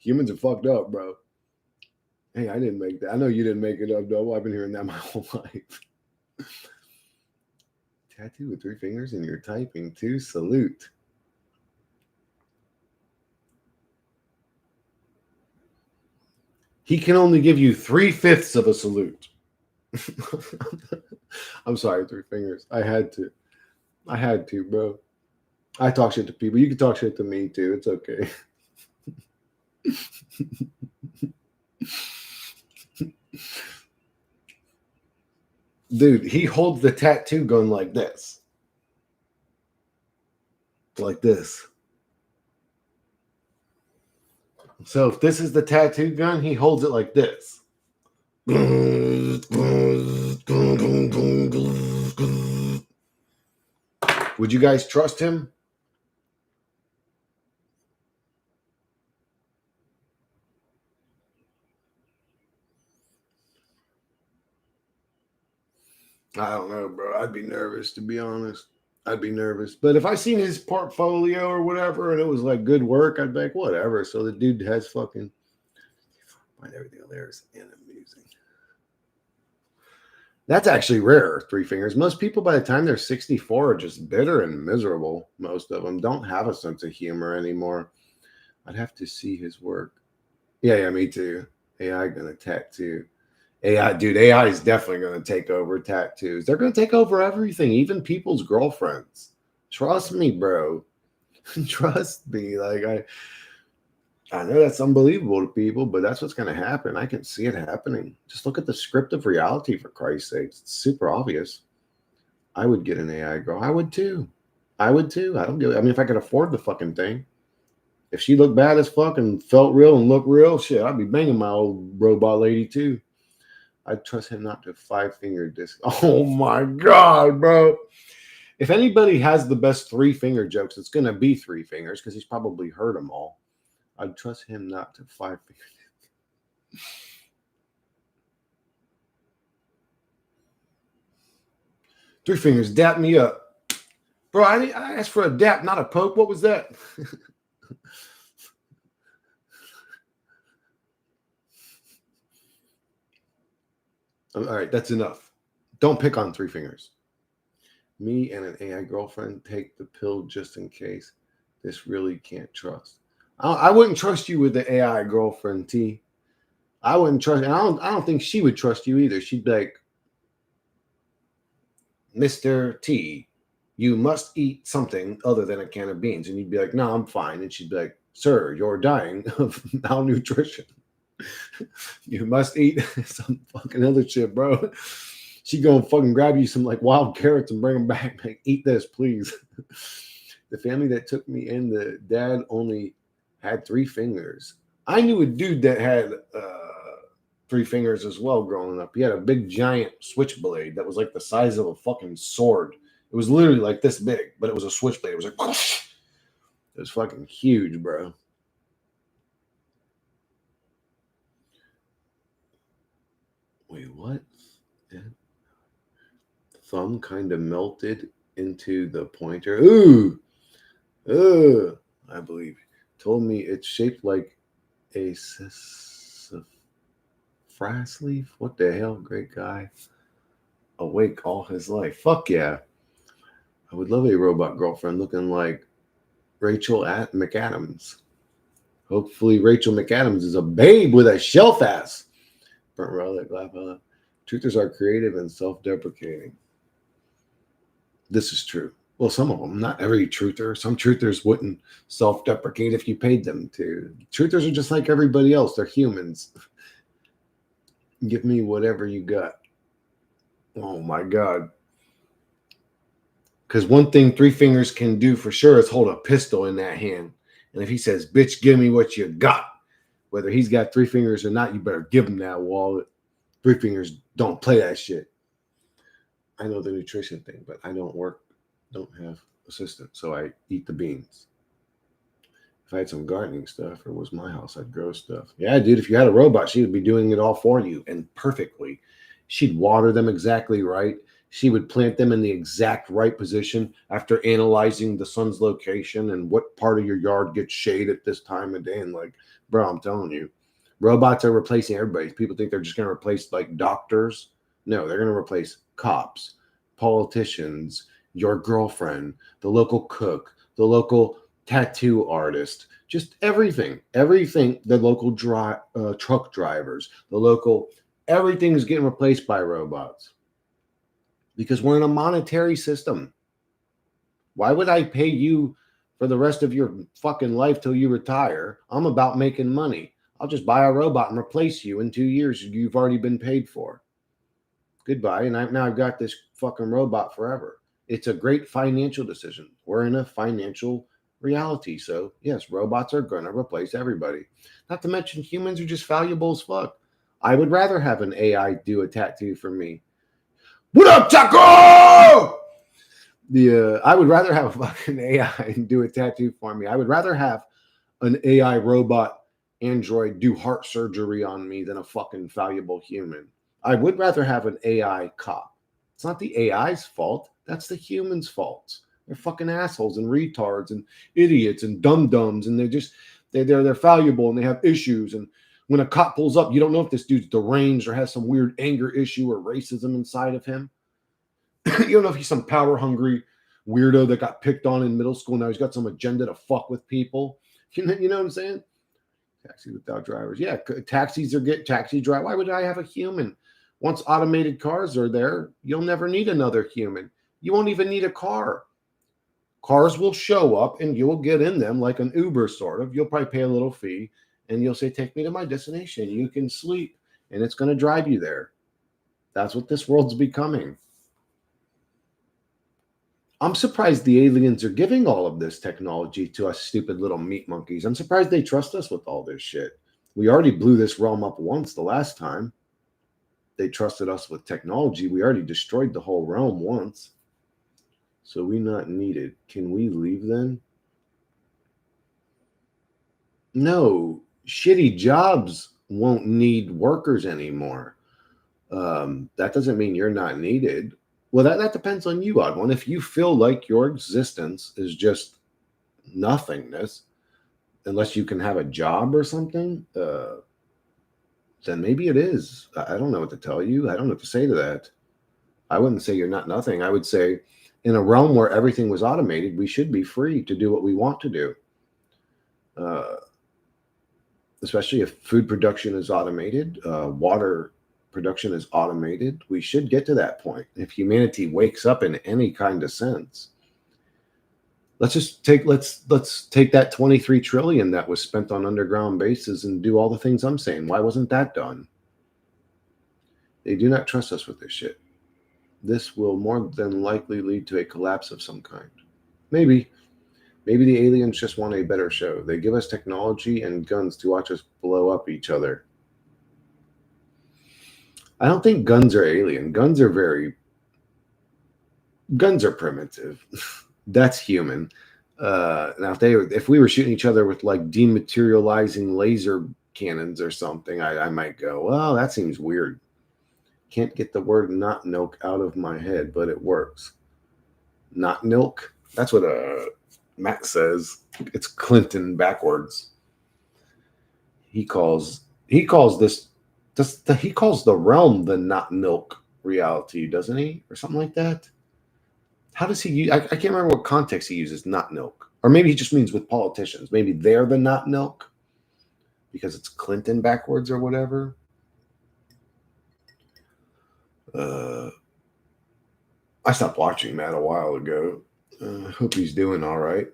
Humans are fucked up, bro. Hey, I didn't make that. I know you didn't make it up, though. I've been hearing that my whole life. Tattoo with 3 fingers and you're typing too. Salute. He can only give you 3/5 of a salute. I'm sorry, 3 fingers. I had to, bro. I talk shit to people. You can talk shit to me too. It's okay. Dude, he holds the tattoo gun like this. Like this. So if this is the tattoo gun, he holds it like this. Would you guys trust him? I don't know, bro. I'd be nervous, to be honest. I'd be nervous. But if I seen his portfolio or whatever and it was like good work, I'd be like, whatever. So the dude has fucking find everything hilarious and amusing. That's actually rare, 3 fingers. Most people by the time they're 64 are just bitter and miserable. Most of them don't have a sense of humor anymore. I'd have to see his work. Yeah, me too. AI gonna tattoo. AI, dude, AI is definitely going to take over tattoos. They're going to take over everything, even people's girlfriends. Trust me, bro. Trust me. Like I know that's unbelievable to people, but that's what's going to happen. I can see it happening. Just look at the script of reality, for Christ's sake. It's super obvious. I would get an AI girl. I would too. I don't give. I mean, if I could afford the fucking thing. If she looked bad as fuck and felt real and looked real, shit, I'd be banging my old robot lady too. I'd trust him not to 5-finger disc. Oh my God, bro. If anybody has the best 3-finger jokes, it's going to be 3 fingers because he's probably heard them all. I'd trust him not to 5-finger. 3 fingers, dap me up. Bro, I asked for a dap, not a poke. What was that? All right, that's enough. Don't pick on 3 fingers. Me and an AI girlfriend take the pill just in case. This really can't trust. I wouldn't trust you with the AI girlfriend, T. I wouldn't trust. And I don't think she would trust you either. She'd be like, Mr. T, you must eat something other than a can of beans. And you'd be like, no, I'm fine. And she'd be like, sir, you're dying of malnutrition. You must eat some fucking other shit, bro. She gonna fucking grab you some like wild carrots and bring them back. Like, eat this, please. The family that took me in, the dad only had 3 fingers. I knew a dude that had 3 fingers as well growing up. He had a big giant switchblade that was like the size of a fucking sword. It was literally like this big, but it was a switchblade. It was like, whoosh. It was fucking huge, bro. Wait, what? Yeah. thumb kind of melted into the pointer. Ooh, I believe. Told me it's shaped like a sassafras leaf. What the hell? Great guy. Awake all his life. Fuck yeah. I would love a robot girlfriend looking like Rachel at McAdams. Hopefully, Rachel McAdams is a babe with a shelf ass. Burnt relic, blah, blah. Truthers are creative and self deprecating. This is true. Well, some of them, not every truther. Some truthers wouldn't self deprecate if you paid them to. Truthers are just like everybody else, they're humans. Give me whatever you got. Oh my God. Because one thing Three Fingers can do for sure is hold a pistol in that hand. And if he says, bitch, give me what you got, whether he's got 3 fingers or not, you better give him that wallet. 3 Fingers don't play that shit. I know the nutrition thing, but I don't have assistant, so I eat the beans. If I had some gardening stuff, or it was my house, I'd grow stuff. Yeah, dude, if you had a robot, she would be doing it all for you and perfectly. She'd water them exactly right. She would plant them in the exact right position after analyzing the sun's location and what part of your yard gets shade at this time of day. And like, bro, I'm telling you, robots are replacing everybody. People think they're just going to replace like doctors. No, they're going to replace cops, politicians, your girlfriend, the local cook, the local tattoo artist, just everything, the local truck drivers, the local, everything is getting replaced by robots because we're in a monetary system. Why would I pay you for the rest of your fucking life till you retire? I'm about making money. I'll just buy a robot and replace you in 2 years. You've already been paid for. Goodbye. And now I've got this fucking robot forever. It's a great financial decision. We're in a financial reality. So, yes, robots are going to replace everybody. Not to mention humans are just valuable as fuck. I would rather have an AI do a tattoo for me. What up, Taco? I would rather have a fucking AI do a tattoo for me. I would rather have an AI robot android do heart surgery on me than a fucking valuable human. I would rather have an AI cop. It's not the AI's fault. That's the human's fault. They're fucking assholes and retards and idiots and dum-dums, and they're valuable and they have issues. And when a cop pulls up, you don't know if this dude's deranged or has some weird anger issue or racism inside of him. You don't know if he's some power-hungry weirdo that got picked on in middle school. Now he's got some agenda to fuck with people. You know what I'm saying? Taxi without drivers. Yeah, taxis are get taxi drive. Why would I have a human? Once automated cars are there, you'll never need another human. You won't even need a car. Cars will show up and you will get in them like an Uber sort of. You'll probably pay a little fee and you'll say, take me to my destination. You can sleep and it's going to drive you there. That's what this world's becoming. I'm surprised the aliens are giving all of this technology to us stupid little meat monkeys. I'm surprised they trust us with all this shit. We already blew this realm up once the last time. They trusted us with technology. We already destroyed the whole realm once. So we not needed. Can we leave then? No. Shitty jobs won't need workers anymore. That doesn't mean you're not needed. Well, that depends on you, odd one. If you feel like your existence is just nothingness, unless you can have a job or something, then maybe it is. I don't know what to tell you. I don't know what to say to that. I wouldn't say you're not nothing. I would say in a realm where everything was automated, we should be free to do what we want to do. Especially if food production is automated, water production is automated, we should get to that point if humanity wakes up in any kind of sense. Let's take that 23 trillion that was spent on underground bases and do all the things I'm saying. Why wasn't that done? They do not trust us with this shit. This will more than likely lead to a collapse of some kind. Maybe the aliens just want a better show. They give us technology and guns to watch us blow up each other. I don't think guns are alien. Guns are primitive. That's human. Now, if we were shooting each other with like dematerializing laser cannons or something, I might go, well, that seems weird. Can't get the word not milk out of my head, but it works. Not milk? That's what Matt says. It's Clinton backwards. He calls he calls the realm the not milk reality, doesn't he? Or something like that. How does he use I can't remember what context he uses not milk. Or maybe he just means with politicians. Maybe they're the not milk because it's Clinton backwards or whatever. Uh I stopped watching Matt a while ago. Hope he's doing all right.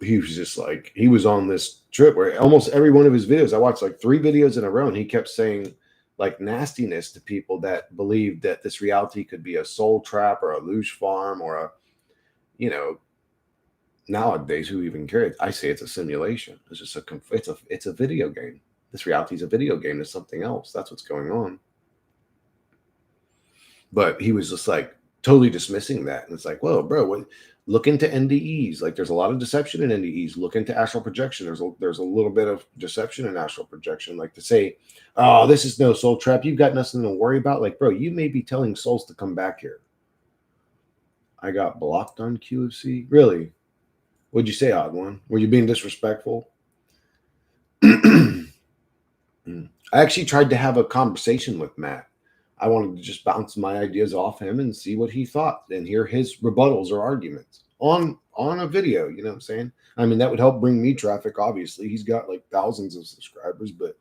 He was just like he was on this trip where almost every one of his videos I watched like 3 videos in a row, and he kept saying like nastiness to people that believed that this reality could be a soul trap or a luge farm or a you know nowadays who even cares? I say it's a simulation. It's just it's a video game. This reality is a video game. There's something else. That's what's going on. But he was just like totally dismissing that. And it's like, whoa, bro, look into NDEs. Like there's a lot of deception in NDEs. Look into astral projection. There's a little bit of deception in astral projection. Like to say, oh, this is no soul trap. You've got nothing to worry about. Like, bro, you may be telling souls to come back here. I got blocked on QFC. Really? What'd you say, odd one? Were you being disrespectful? I actually tried to have a conversation with Matt. I wanted to just bounce my ideas off him and see what he thought and hear his rebuttals or arguments on a video. You know what I'm saying? I mean, that would help bring me traffic. Obviously, he's got like thousands of subscribers, but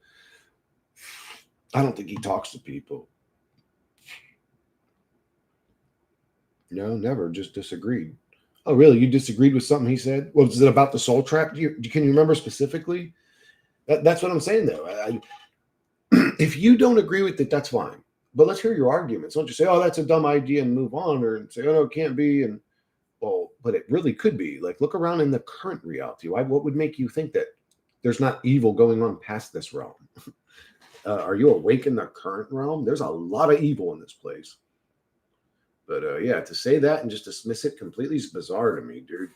I don't think he talks to people. No, never. Just disagreed. Oh, really? You disagreed with something he said? What was it about the soul trap? Can you remember specifically? That's what I'm saying, though. If you don't agree with it, that's fine. But let's hear your arguments. Don't just say, "Oh, that's a dumb idea," and move on, or say, "Oh, no, it can't be." And well, but it really could be. Like, look around in the current reality. What would make you think that there's not evil going on past this realm? Are you awake in the current realm? There's a lot of evil in this place. But yeah, to say that and just dismiss it completely is bizarre to me, dude.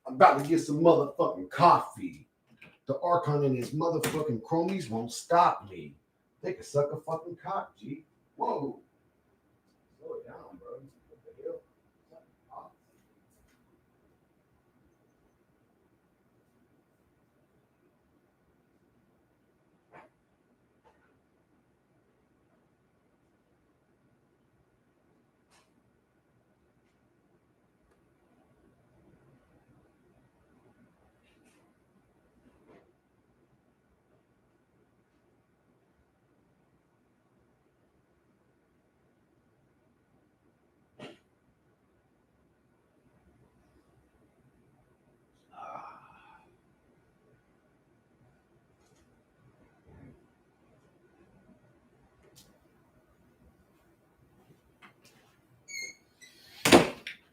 I'm about to get some motherfucking coffee. The Archon and his motherfucking chromies won't stop me. They can suck a fucking cock, G. Whoa. Slow it down, bro. What the hell?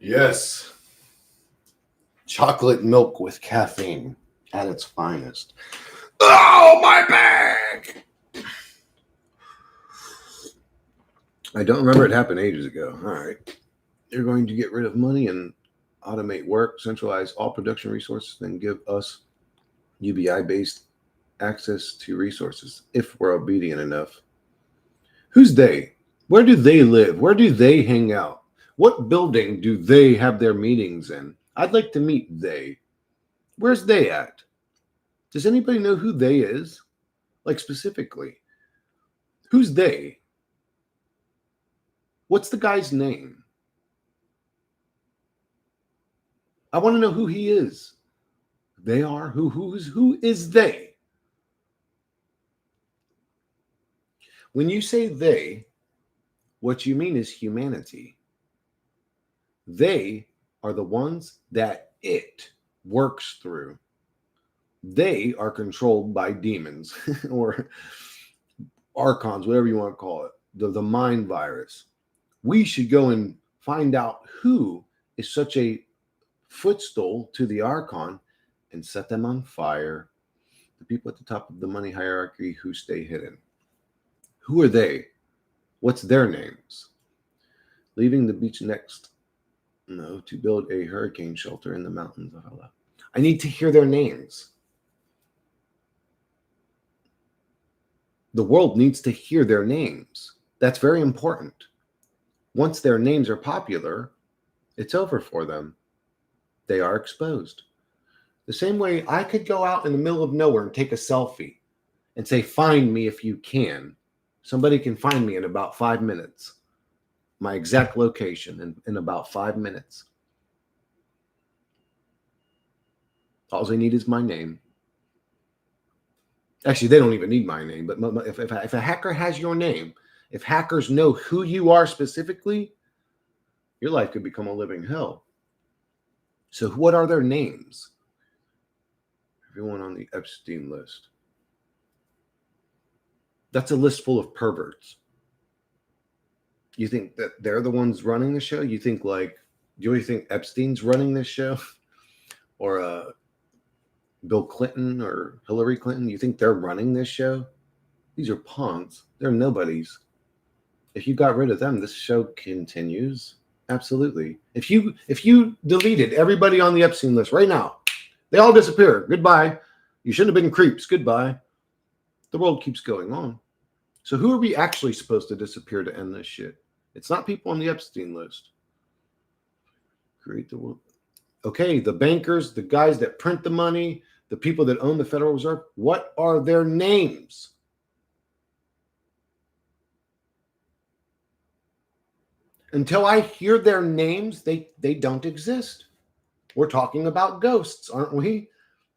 Yes. Chocolate milk with caffeine at its finest. Oh, my back! I don't remember. It happened ages ago. All right. You're going to get rid of money and automate work, centralize all production resources, then give us UBI based access to resources if we're obedient enough. Who's they? Where do they live? Where do they hang out? What building do they have their meetings in? I'd like to meet they. Where's they at? Does anybody know who they is? Like specifically, who's they? What's the guy's name? I want to know who he is. They are who is they? When you say they, what you mean is humanity. They are the ones that it works through. They are controlled by demons or archons, whatever you want to call it, the mind virus. We should go and find out who is such a footstool to the archon and set them on fire. The people at the top of the money hierarchy who stay hidden. Who are they? What's their names? Leaving the beach next. No, to build a hurricane shelter in the mountains of Allah. I need to hear their names. The world needs to hear their names. That's very important. Once their names are popular, it's over for them. They are exposed. The same way I could go out in the middle of nowhere and take a selfie and say, find me if you can. Somebody can find me in about 5 minutes. My exact location in about 5 minutes. All they need is my name. Actually, they don't even need my name. But if a hacker has your name, if hackers know who you are specifically, your life could become a living hell. So what are their names? Everyone on the Epstein list. That's a list full of perverts. You think that they're the ones running the show? You think do you really think Epstein's running this show? Or Bill Clinton or Hillary Clinton? You think they're running this show? These are pawns. They're nobodies. If you got rid of them, this show continues. Absolutely. If you deleted everybody on the Epstein list right now, they all disappear. Goodbye. You shouldn't have been creeps. Goodbye. The world keeps going on. So who are we actually supposed to disappear to end this shit? It's not people on the Epstein list. Create the world. Okay, the bankers, the guys that print the money, the people that own the Federal Reserve, what are their names? Until I hear their names, they don't exist. We're talking about ghosts, aren't we?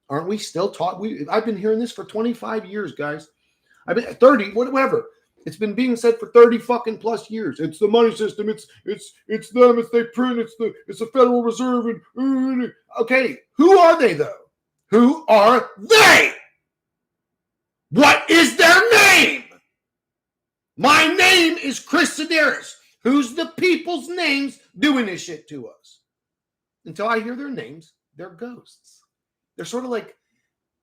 Aren't we still talking? I've been hearing this for 25 years, guys. I've been 30, whatever. It's been being said for 30 fucking plus years. It's the money system. It's them. It's they print. It's the Federal Reserve. And okay, who are they though? Who are they? What is their name? My name is Chris Sedaris. Who's the people's names doing this shit to us? Until I hear their names, they're ghosts. They're sort of like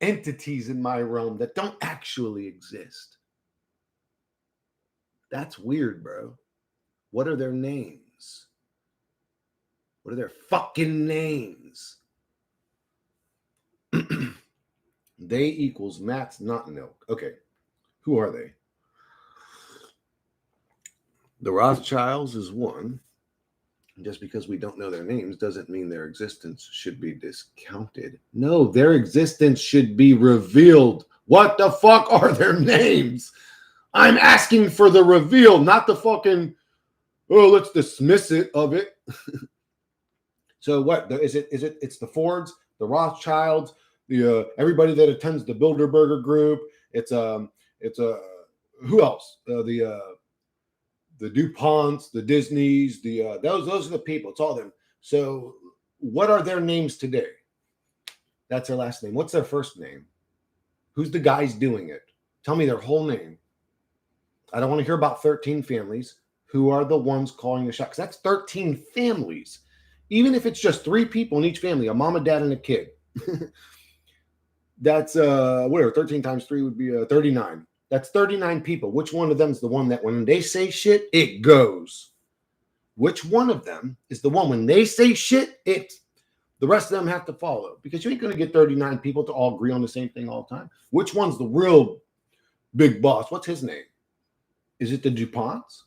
entities in my realm that don't actually exist. That's weird, bro. What are their names? What are their fucking names? They equals Matt's not milk. Okay. Who are they? The Rothschilds is one. Just because we don't know their names doesn't mean their existence should be discounted. No, their existence should be revealed. What the fuck are their names? I'm asking for the reveal, not the fucking, oh, let's dismiss it of it. So what is it? It's the Fords, the Rothschilds, the everybody that attends the Bilderberger group. It's who else? The DuPonts, the Disneys, those are the people. It's all them. So what are their names today? That's their last name. What's their first name? Who's the guys doing it? Tell me their whole name. I don't want to hear about 13 families. Who are the ones calling the shots? That's 13 families. Even if it's just 3 people in each family, a mom, a dad, and a kid. That's whatever, 13 times 3 would be 39. That's 39 people. Which one of them is the one that when they say shit, it goes? Which one of them is the one when they say shit, the rest of them have to follow? Because you ain't going to get 39 people to all agree on the same thing all the time. Which one's the real big boss? What's his name? Is it the DuPonts?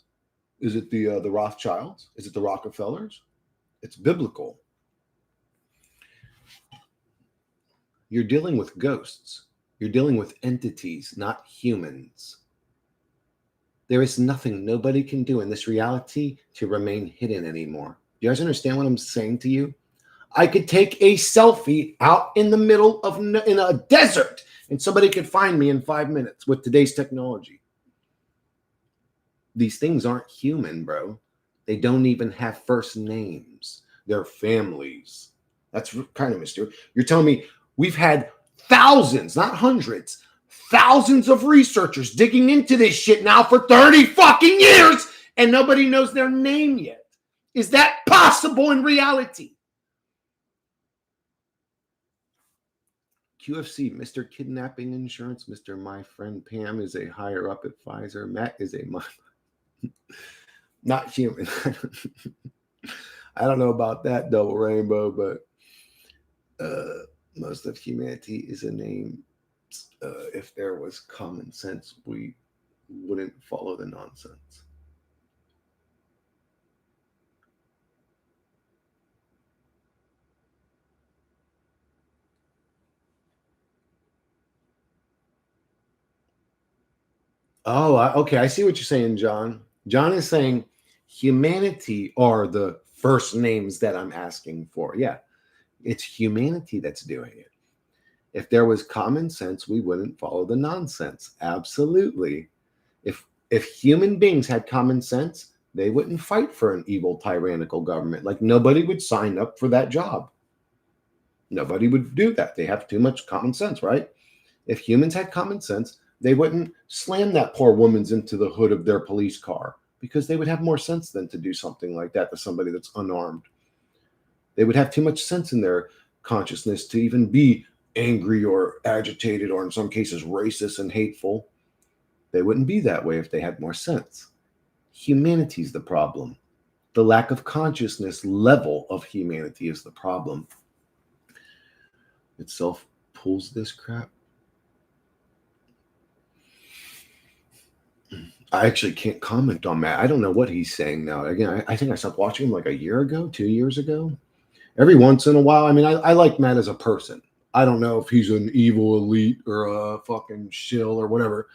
Is it the Rothschilds? Is it the Rockefellers? It's biblical. You're dealing with ghosts. You're dealing with entities, not humans. There is nothing nobody can do in this reality to remain hidden anymore. You guys understand what I'm saying to you? I could take a selfie out in the middle of in a desert and somebody could find me in 5 minutes with today's technology. These things aren't human, bro. They don't even have first names. They're families. That's kind of mysterious. You're telling me we've had thousands, not hundreds, thousands of researchers digging into this shit now for 30 fucking years and nobody knows their name yet. Is that possible in reality? QFC, Mr. Kidnapping Insurance, Mr. My Friend Pam is a higher up at Pfizer. Matt is a not human. I don't know about that double rainbow, but most of humanity is a name. If there was common sense, we wouldn't follow the nonsense. Oh, okay. I see what you're saying, John. John is saying humanity are the first names that I'm asking for. Yeah, it's humanity that's doing it. If there was common sense, we wouldn't follow the nonsense. Absolutely. If human beings had common sense, they wouldn't fight for an evil tyrannical government. Like nobody would sign up for that job. Nobody would do that. They have too much common sense, right? If humans had common sense, they wouldn't slam that poor woman's into the hood of their police car because they would have more sense than to do something like that to somebody that's unarmed. They would have too much sense in their consciousness to even be angry or agitated or in some cases racist and hateful. They wouldn't be that way if they had more sense. Humanity's the problem. The lack of consciousness level of humanity is the problem. Itself pulls this crap. I actually can't comment on Matt. I don't know what he's saying now. Again, I think I stopped watching him like a year ago, 2 years ago. Every once in a while, I mean, I like Matt as a person. I don't know if he's an evil elite or a fucking shill or whatever,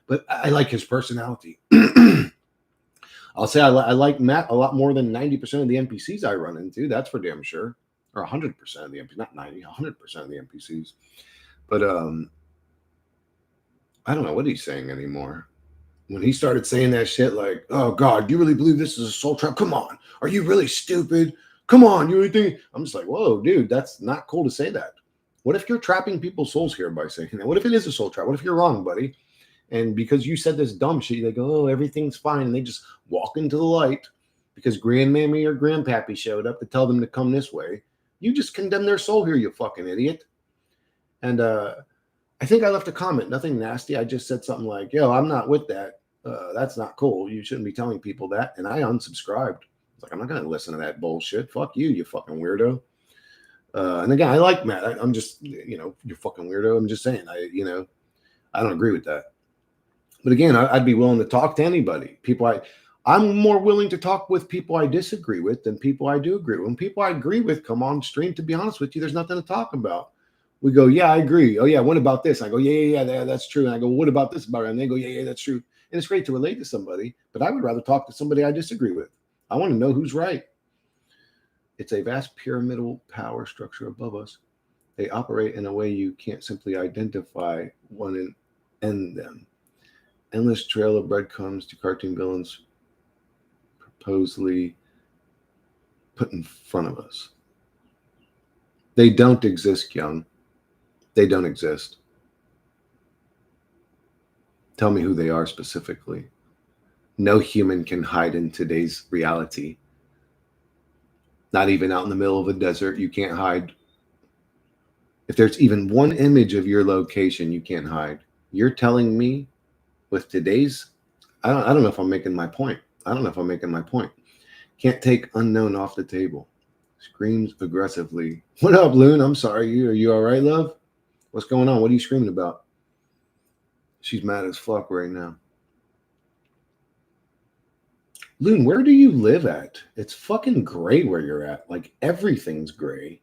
but I like his personality. I'll say I like Matt a lot more than 90% of the NPCs I run into. That's for damn sure. Or 100% of the NPCs, not 90, 100% of the NPCs. But I don't know what he's saying anymore. When he started saying that shit like, oh God, do you really believe this is a soul trap? Come on. Are you really stupid? Come on. You really think? I'm just like, whoa, dude, that's not cool to say that. What if you're trapping people's souls here by saying that? What if it is a soul trap? What if you're wrong, buddy? And because you said this dumb shit, they go, oh, everything's fine. And they just walk into the light because grandmammy or grandpappy showed up to tell them to come this way. You just condemn their soul here, you fucking idiot. And I think I left a comment, nothing nasty. I just said something like, yo, I'm not with that. That's not cool. You shouldn't be telling people that. And I unsubscribed. It's like, I'm not going to listen to that bullshit. Fuck you, you fucking weirdo. And again, I like Matt. I'm just, you're fucking weirdo. I'm just saying, I don't agree with that. But again, I'd be willing to talk to anybody. I'm more willing to talk with people I disagree with than people I do agree with. When people I agree with come on stream, to be honest with you, there's nothing to talk about. We go, yeah, I agree. Oh, yeah, what about this? I go, yeah, that's true. And I go, what about this about it? And they go, yeah, that's true. And it's great to relate to somebody, but I would rather talk to somebody I disagree with. I want to know who's right. It's a vast pyramidal power structure above us. They operate in a way you can't simply identify one and end them. Endless trail of breadcrumbs to cartoon villains purposely put in front of us. They don't exist, Young. They don't exist. Tell me who they are specifically. No human can hide in today's reality. Not even out in the middle of a desert, you can't hide. If there's even one image of your location, you can't hide. You're telling me with today's, I don't know if I'm making my point. Can't take unknown off the table. Screams aggressively. What up, Loon? I'm sorry. Are you all right, love? What's going on? What are you screaming about? She's mad as fuck right now. Loon, where do you live at? It's fucking gray where you're at. Like everything's gray.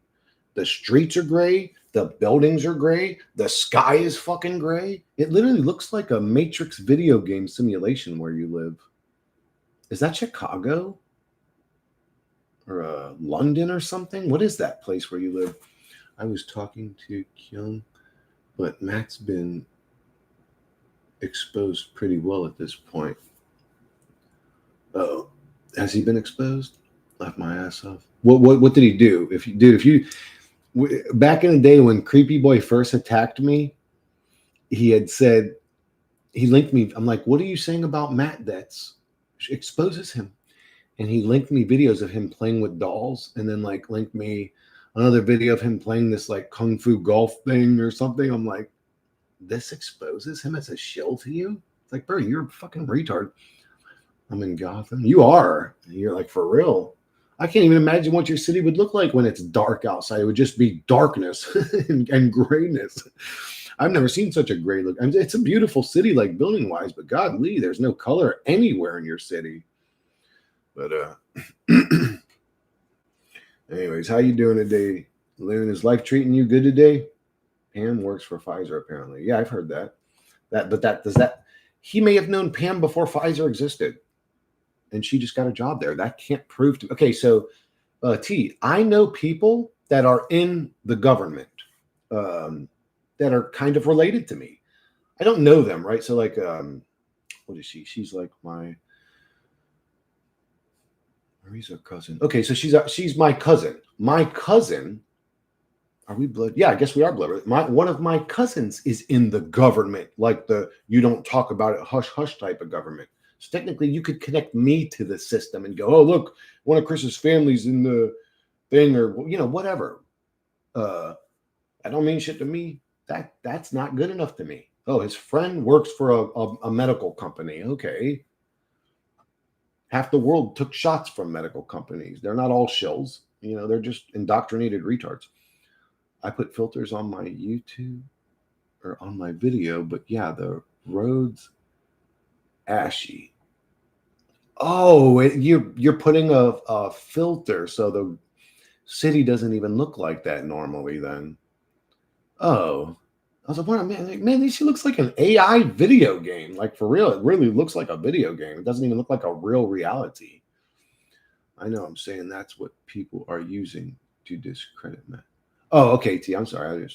The streets are gray. The buildings are gray. The sky is fucking gray. It literally looks like a Matrix video game simulation where you live. Is that Chicago? Or London or something? What is that place where you live? I was talking to Kyung, but Matt's been exposed pretty well at this point. Oh, has he been exposed? Laughed my ass off. What did he do? If you back in the day when Creepy Boy first attacked me, he had said, he linked me. I'm like, what are you saying about Matt that's exposes him? And he linked me videos of him playing with dolls, and then like linked me another video of him playing this like kung fu golf thing or something. I'm like, this exposes him as a shill to you? It's like, bro, you're a fucking retard. I'm in Gotham. You are. You're like, for real. I can't even imagine what your city would look like when it's dark outside. It would just be darkness and grayness. I've never seen such a great look. I mean, it's a beautiful city, like building wise, but God, Lee, there's no color anywhere in your city. But anyways, how you doing today, Loon? Is life treating you good today? Pam works for Pfizer, apparently. Yeah, I've heard that. He may have known Pam before Pfizer existed, and she just got a job there. That can't prove to. Okay, so T, I know people that are in the government that are kind of related to me. I don't know them, right? So like, what is she? She's like my. Marie's her cousin. Okay, so she's my cousin. My cousin. Are we blood? Yeah, I guess we are blood. One of my cousins is in the government, like the you don't talk about it, hush hush type of government. So technically, you could connect me to the system and go, oh look, one of Chris's family's in the thing, or whatever. I don't mean shit to me. That's not good enough to me. Oh, his friend works for a medical company. Okay. Half the world took shots from medical companies. They're not all shills. They're just indoctrinated retards. I put filters on my YouTube or on my video, but yeah, the road's ashy. Oh, you're putting a filter, so the city doesn't even look like that normally then. Oh, I was like, man, she looks like an AI video game. Like for real, it really looks like a video game. It doesn't even look like a real reality. I know I'm saying that's what people are using to discredit me. Oh, okay, T. I'm sorry.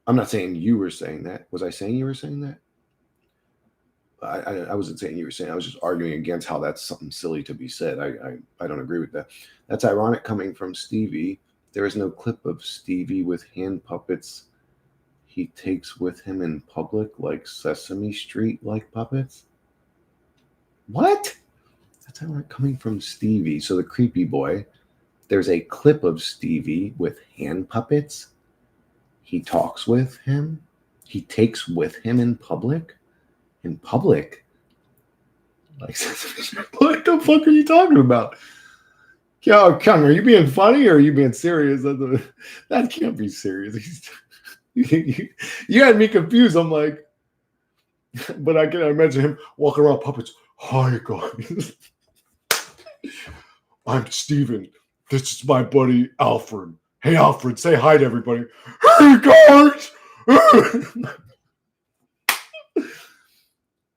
I'm not saying you were saying that. Was I saying you were saying that? I wasn't saying you were saying. I was just arguing against how that's something silly to be said. I don't agree with that. That's ironic coming from Stevie. There is no clip of Stevie with hand puppets he takes with him in public, like Sesame Street like puppets. What? That's ironic coming from Stevie. So the creepy boy. There's a clip of Stevie with hand puppets. He talks with him. He takes with him in public. In public? Like, what the fuck are you talking about? Kung, are you being funny or are you being serious? That can't be serious. You had me confused. I'm like, but I can imagine him walking around puppets. Hi, guys. I'm Steven. This is my buddy, Alfred. Hey, Alfred, say hi to everybody. Hey, guys!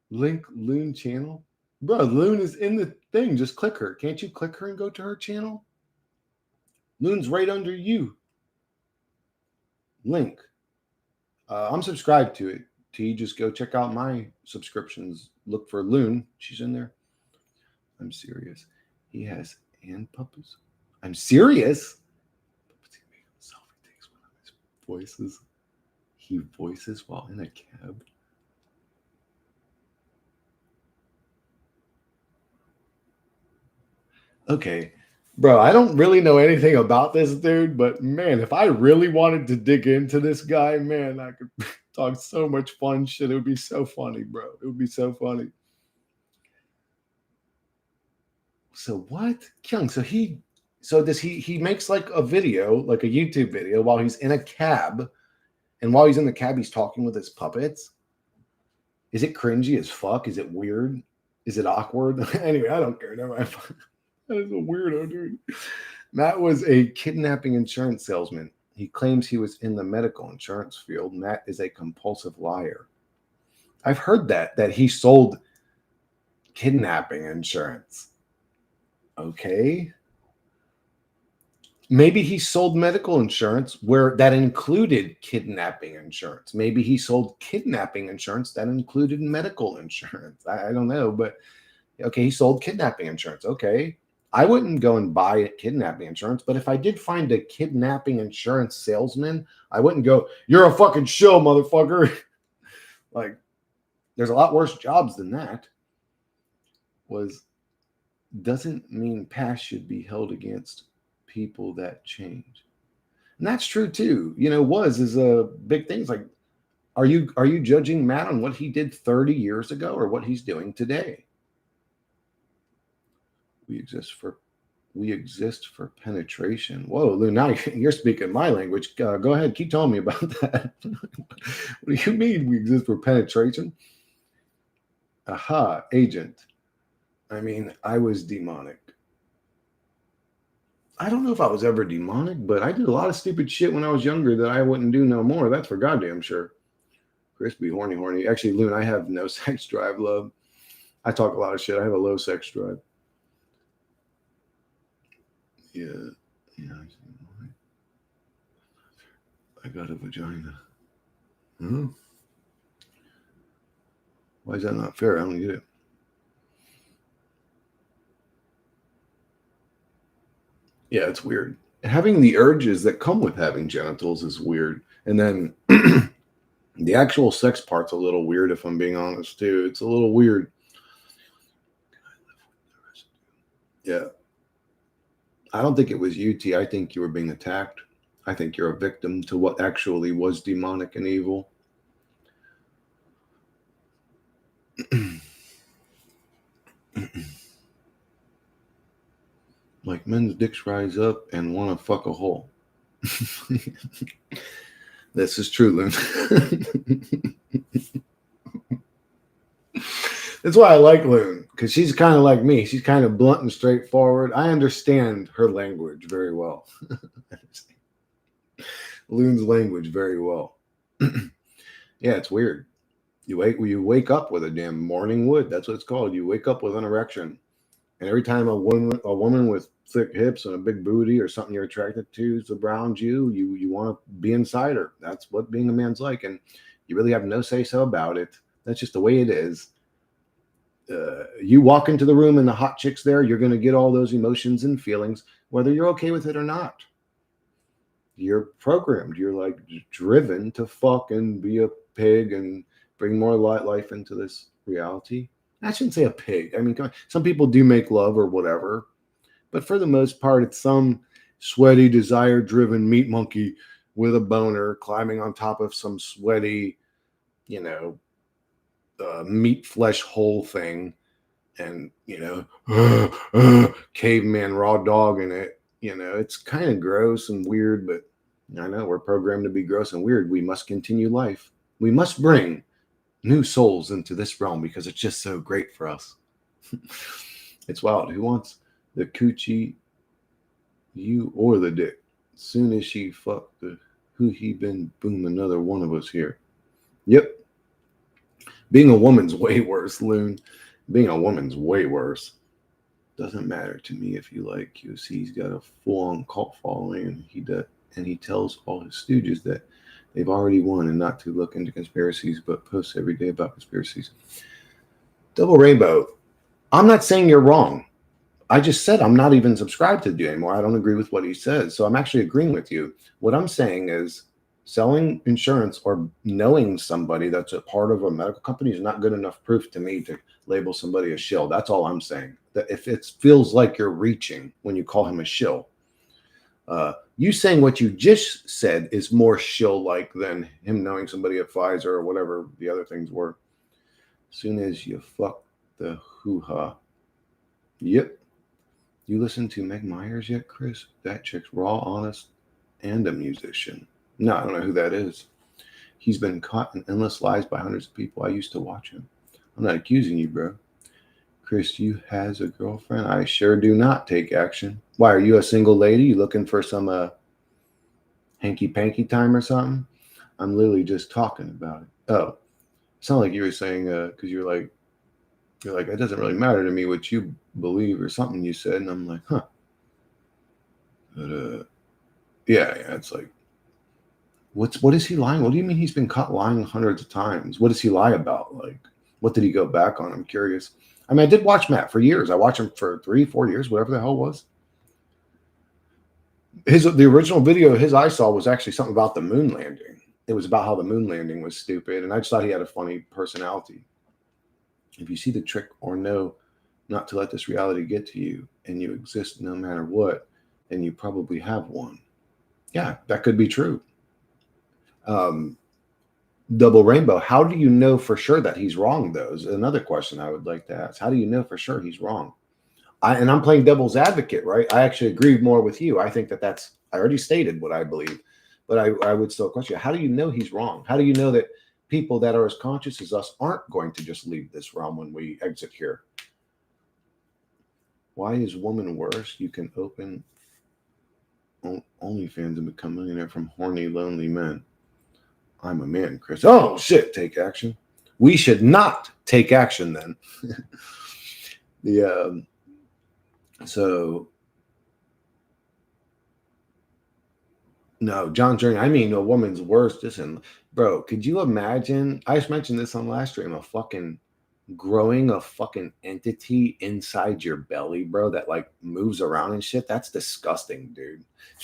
Link Loon channel? Bro, Loon is in the thing. Just click her. Can't you click her and go to her channel? Loon's right under you. Link. I'm subscribed to it. T, just go check out my subscriptions. Look for Loon. She's in there. I'm serious. He has hand puppets. I'm serious. He takes one of his voices. He voices while in a cab. Okay, bro, I don't really know anything about this dude, but man, if I really wanted to dig into this guy, man, I could talk so much fun shit. It would be so funny, bro. It would be so funny. So what? Kyung, he makes like a video, like a YouTube video while he's in a cab, and while he's in the cab, he's talking with his puppets. Is it cringy as fuck? Is it weird? Is it awkward? Anyway, I don't care. Never mind. That is a weirdo, dude. Matt was a kidnapping insurance salesman. He claims he was in the medical insurance field. Matt is a compulsive liar. I've heard that he sold kidnapping insurance. Okay. Maybe he sold medical insurance where that included kidnapping insurance. Maybe he sold kidnapping insurance that included medical insurance. I don't know, but okay, he sold kidnapping insurance. Okay. I wouldn't go and buy kidnapping insurance, but if I did find a kidnapping insurance salesman, I wouldn't go, you're a fucking shill, motherfucker. Like, there's a lot worse jobs than that. Doesn't mean past should be held against people that change. And that's true too. Is a big thing. It's like, are you judging Matt on what he did 30 years ago or what he's doing today? We exist for We exist for penetration. Whoa, Lou, now you're speaking my language. Go ahead, keep telling me about that. What do you mean we exist for penetration? Aha, agent. I mean, I was demonic. I don't know if I was ever demonic, but I did a lot of stupid shit when I was younger that I wouldn't do no more. That's for goddamn sure. Crispy, horny. Actually, Loon, I have no sex drive, love. I talk a lot of shit. I have a low sex drive. Yeah. Yeah. I got a vagina. Hmm? Why is that not fair? I don't get it. Yeah, it's weird. Having the urges that come with having genitals is weird. And then the actual sex part's a little weird, if I'm being honest, too. It's a little weird. Yeah. I don't think it was you, T. I think you were being attacked. I think you're a victim to what actually was demonic and evil. Like men's dicks rise up and want to fuck a hole. This is true, Loon. That's why I like Loon, because she's kind of like me. She's kind of blunt and straightforward. I understand her language very well. Loon's language very well. Yeah, it's weird. You wake up with a damn morning wood. That's what it's called. You wake up with an erection. And every time a woman with thick hips and a big booty or something you're attracted to is around you want to be inside her. That's what being a man's like, and you really have no say so about it. That's just the way it is. You walk into the room and the hot chick's there, you're going to get all those emotions and feelings, whether you're okay with it or not. You're programmed. You're like driven to fuck and be a pig and bring more life into this reality. I shouldn't say a pig. I mean, some people do make love or whatever, but for the most part, it's some sweaty, desire-driven meat monkey with a boner climbing on top of some sweaty, you know, meat flesh hole thing, and caveman raw dog in it. It's kind of gross and weird, but I know we're programmed to be gross and weird. We must continue life. We must bring new souls into this realm because it's just so great for us. It's wild. Who wants the coochie, you or the dick? Soon as she fucked the who he been, boom, another one of us here. Yep. Being a woman's way worse, Loon. Being a woman's way worse. Doesn't matter to me if you like QC. He's got a full-on cult following, and he tells all his stooges that they've already won and not to look into conspiracies, but posts every day about conspiracies. Double Rainbow. I'm not saying you're wrong. I just said I'm not even subscribed to do anymore. I don't agree with what he says. So I'm actually agreeing with you. What I'm saying is selling insurance or knowing somebody that's a part of a medical company is not good enough proof to me to label somebody a shill. That's all I'm saying. That if it feels like you're reaching when you call him a shill. You saying what you just said is more shill-like than him knowing somebody at Pfizer or whatever the other things were. As soon as you fuck the hoo-ha. Yep. You listen to Meg Myers yet, Chris? That chick's raw, honest, and a musician. No, I don't know who that is. He's been caught in endless lies by hundreds of people. I used to watch him. I'm not accusing you, bro. Chris, you has a girlfriend? I sure do not take action. Why, are you a single lady? You looking for some hanky-panky time or something? I'm literally just talking about it. Oh, it sounded like you were saying, because you're like, it doesn't really matter to me what you believe or something you said. And I'm like, huh. But, yeah, it's like, what is he lying? What do you mean he's been caught lying hundreds of times? What does he lie about? Like, what did he go back on? I'm curious. I mean, I did watch Matt for years. I watched him for 3-4 years, whatever the hell it was. The original video his I saw was actually something about the moon landing. It was about how the moon landing was stupid, and I just thought he had a funny personality. If you see the trick or know not to let this reality get to you, and you exist no matter what, then you probably have one. Yeah, that could be true. Double Rainbow, how do you know for sure that he's wrong, though, is another question I would like to ask. How do you know for sure he's wrong? I'm playing devil's advocate, right? I actually agree more with you. I think I already stated what I believe, but I would still question, how do you know he's wrong? How do you know that people that are as conscious as us aren't going to just leave this realm when we exit here? Why is woman worse? You can open OnlyFans and become a millionaire from horny, lonely men. I'm a man, Chris. Oh, shit. Take action. We should not take action then. So, no, John Journey, I mean, a woman's worse. Listen, bro, could you imagine? I just mentioned this on last stream, growing a fucking entity inside your belly, bro, that like moves around and shit. That's disgusting, dude.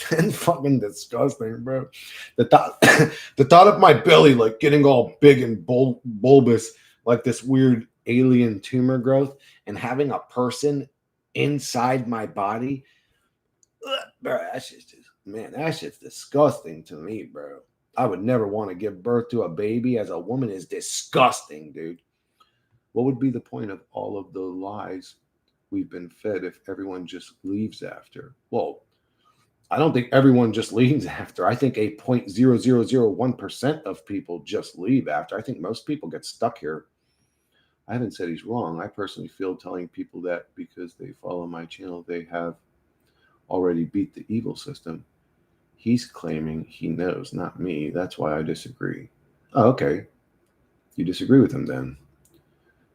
That's fucking disgusting, bro. The thought the thought of my belly like getting all big and bulbous, like this weird alien tumor growth, and having a person inside my body, bro, that shit's disgusting to me, bro. I would never want to give birth to a baby as a woman. Is disgusting, dude. What would be the point of all of the lies we've been fed if everyone just leaves after? Well, I don't think everyone just leaves after. I think a 0.0001% of people just leave after. I think most people get stuck here. I haven't said he's wrong. I personally feel telling people that because they follow my channel, they have already beat the evil system. He's claiming he knows, not me. That's why I disagree. Oh, okay. You disagree with him then.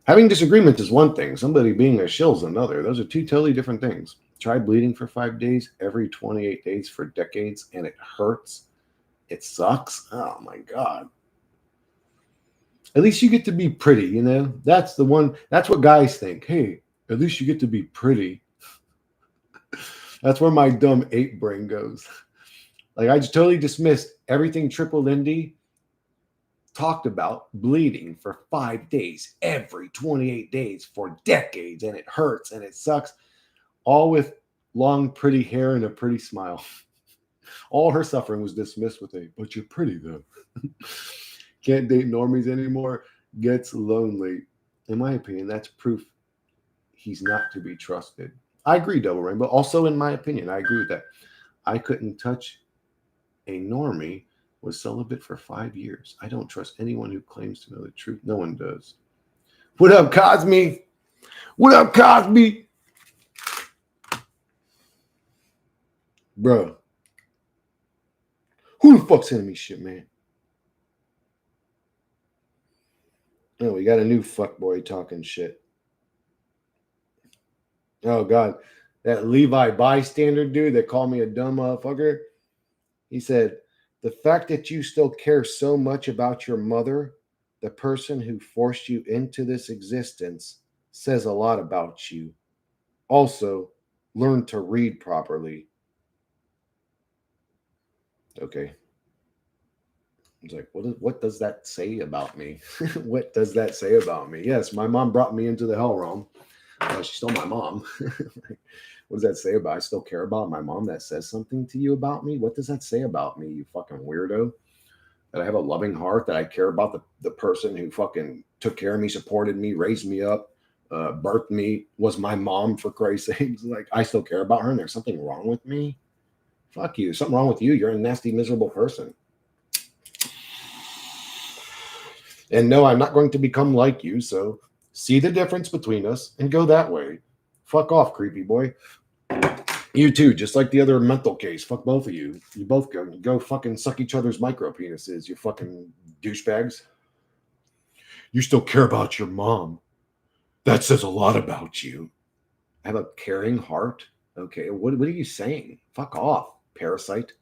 Having disagreement is one thing. Somebody being a shill is another. Those are two totally different things. Try bleeding for 5 days, every 28 days for decades, and it hurts. It sucks. Oh my God. At least you get to be pretty, you know? That's the one. That's what guys think. Hey, at least you get to be pretty. That's where my dumb ape brain goes. Like, I just totally dismissed everything Triple Lindy talked about, bleeding for 5 days, every 28 days for decades, and it hurts and it sucks, all with long, pretty hair and a pretty smile. All her suffering was dismissed with but you're pretty though. Can't date normies anymore, gets lonely. In my opinion, that's proof he's not to be trusted. I agree, Double Rainbow. Also, in my opinion, I agree with that. I couldn't touch a normie, was celibate for 5 years. I don't trust anyone who claims to know the truth. No one does. What up, Cosme? What up, Cosme? Bro. Who the fuck's sending me shit, man? Oh, we got a new fuckboy talking shit. Oh, God. That Levi bystander dude that called me a dumb motherfucker. He said, the fact that you still care so much about your mother, the person who forced you into this existence, says a lot about you. Also, learn to read properly. Okay. I was like, what does that say about me? What does that say about me? Yes, my mom brought me into the hell realm. She's still my mom. What does that say about? I still care about my mom. That says something to you about me. What does that say about me, you fucking weirdo? That I have a loving heart, that I care about the person who fucking took care of me, supported me, raised me up, birthed me, was my mom, for Christ's sakes. Like, I still care about her, and there's something wrong with me. Fuck you. Something wrong with you. You're a nasty, miserable person. And no, I'm not going to become like you. So see the difference between us and go that way. Fuck off, creepy boy. You too, just like the other mental case. Fuck both of you. You both go fucking suck each other's micro penises, you fucking douchebags. You still care about your mom. That says a lot about you. I have a caring heart. Okay, what are you saying? Fuck off, parasite.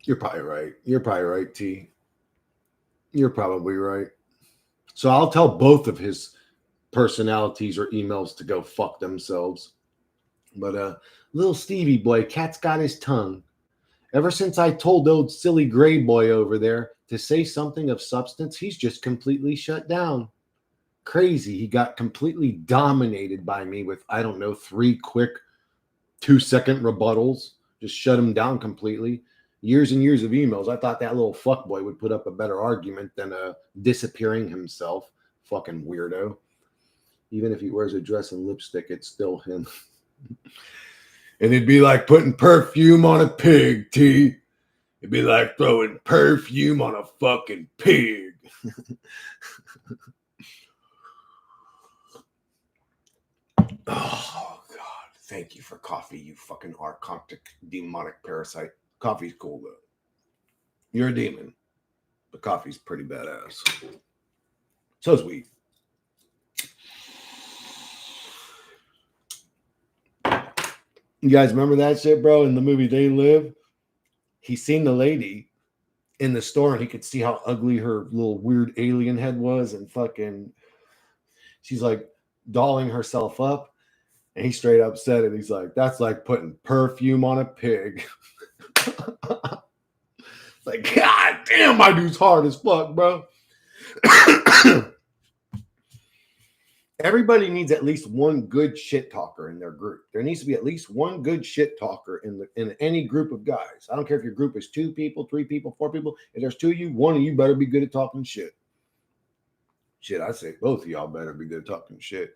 You're probably right. You're probably right, T. You're probably right. So I'll tell both of his personalities or emails to go fuck themselves. But little Stevie boy, cat's got his tongue. Ever since I told old silly gray boy over there to say something of substance, he's just completely shut down. Crazy. He got completely dominated by me with, I don't know, 3 quick 2-second rebuttals. Just shut him down completely. years and years of emails. I thought that little fuckboy would put up a better argument than disappearing himself. Fucking weirdo. Even if he wears a dress and lipstick, it's still him. And it'd be like putting perfume on a pig, T. It'd be like throwing perfume on a fucking pig. Oh, God. Thank you for coffee, you fucking archontic demonic parasite. Coffee's cool, though. You're a demon. But coffee's pretty badass. So's weed. You guys remember that shit, bro? In the movie They Live, he seen the lady in the store and he could see how ugly her little weird alien head was, and fucking she's like dolling herself up, and he straight up said it. He's like, that's like putting perfume on a pig. Like, God damn, my dude's hard as fuck, bro. Everybody needs at least one good shit talker in their group. There needs to be at least one good shit talker in any group of guys. I don't care if your group is 2 people, 3 people, 4 people. If there's 2 of you, one of you better be good at talking shit. Shit, I say both of y'all better be good at talking shit.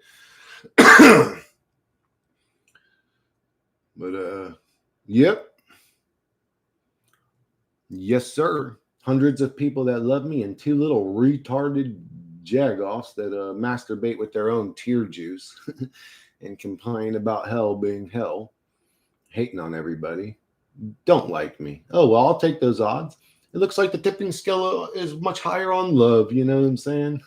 But yep. Yes, sir. Hundreds of people that love me and 2 little retarded jagoffs that masturbate with their own tear juice and complain about hell being hell, hating on everybody, don't like me. Oh, well, I'll take those odds. It looks like the tipping scale is much higher on love. You know what I'm saying?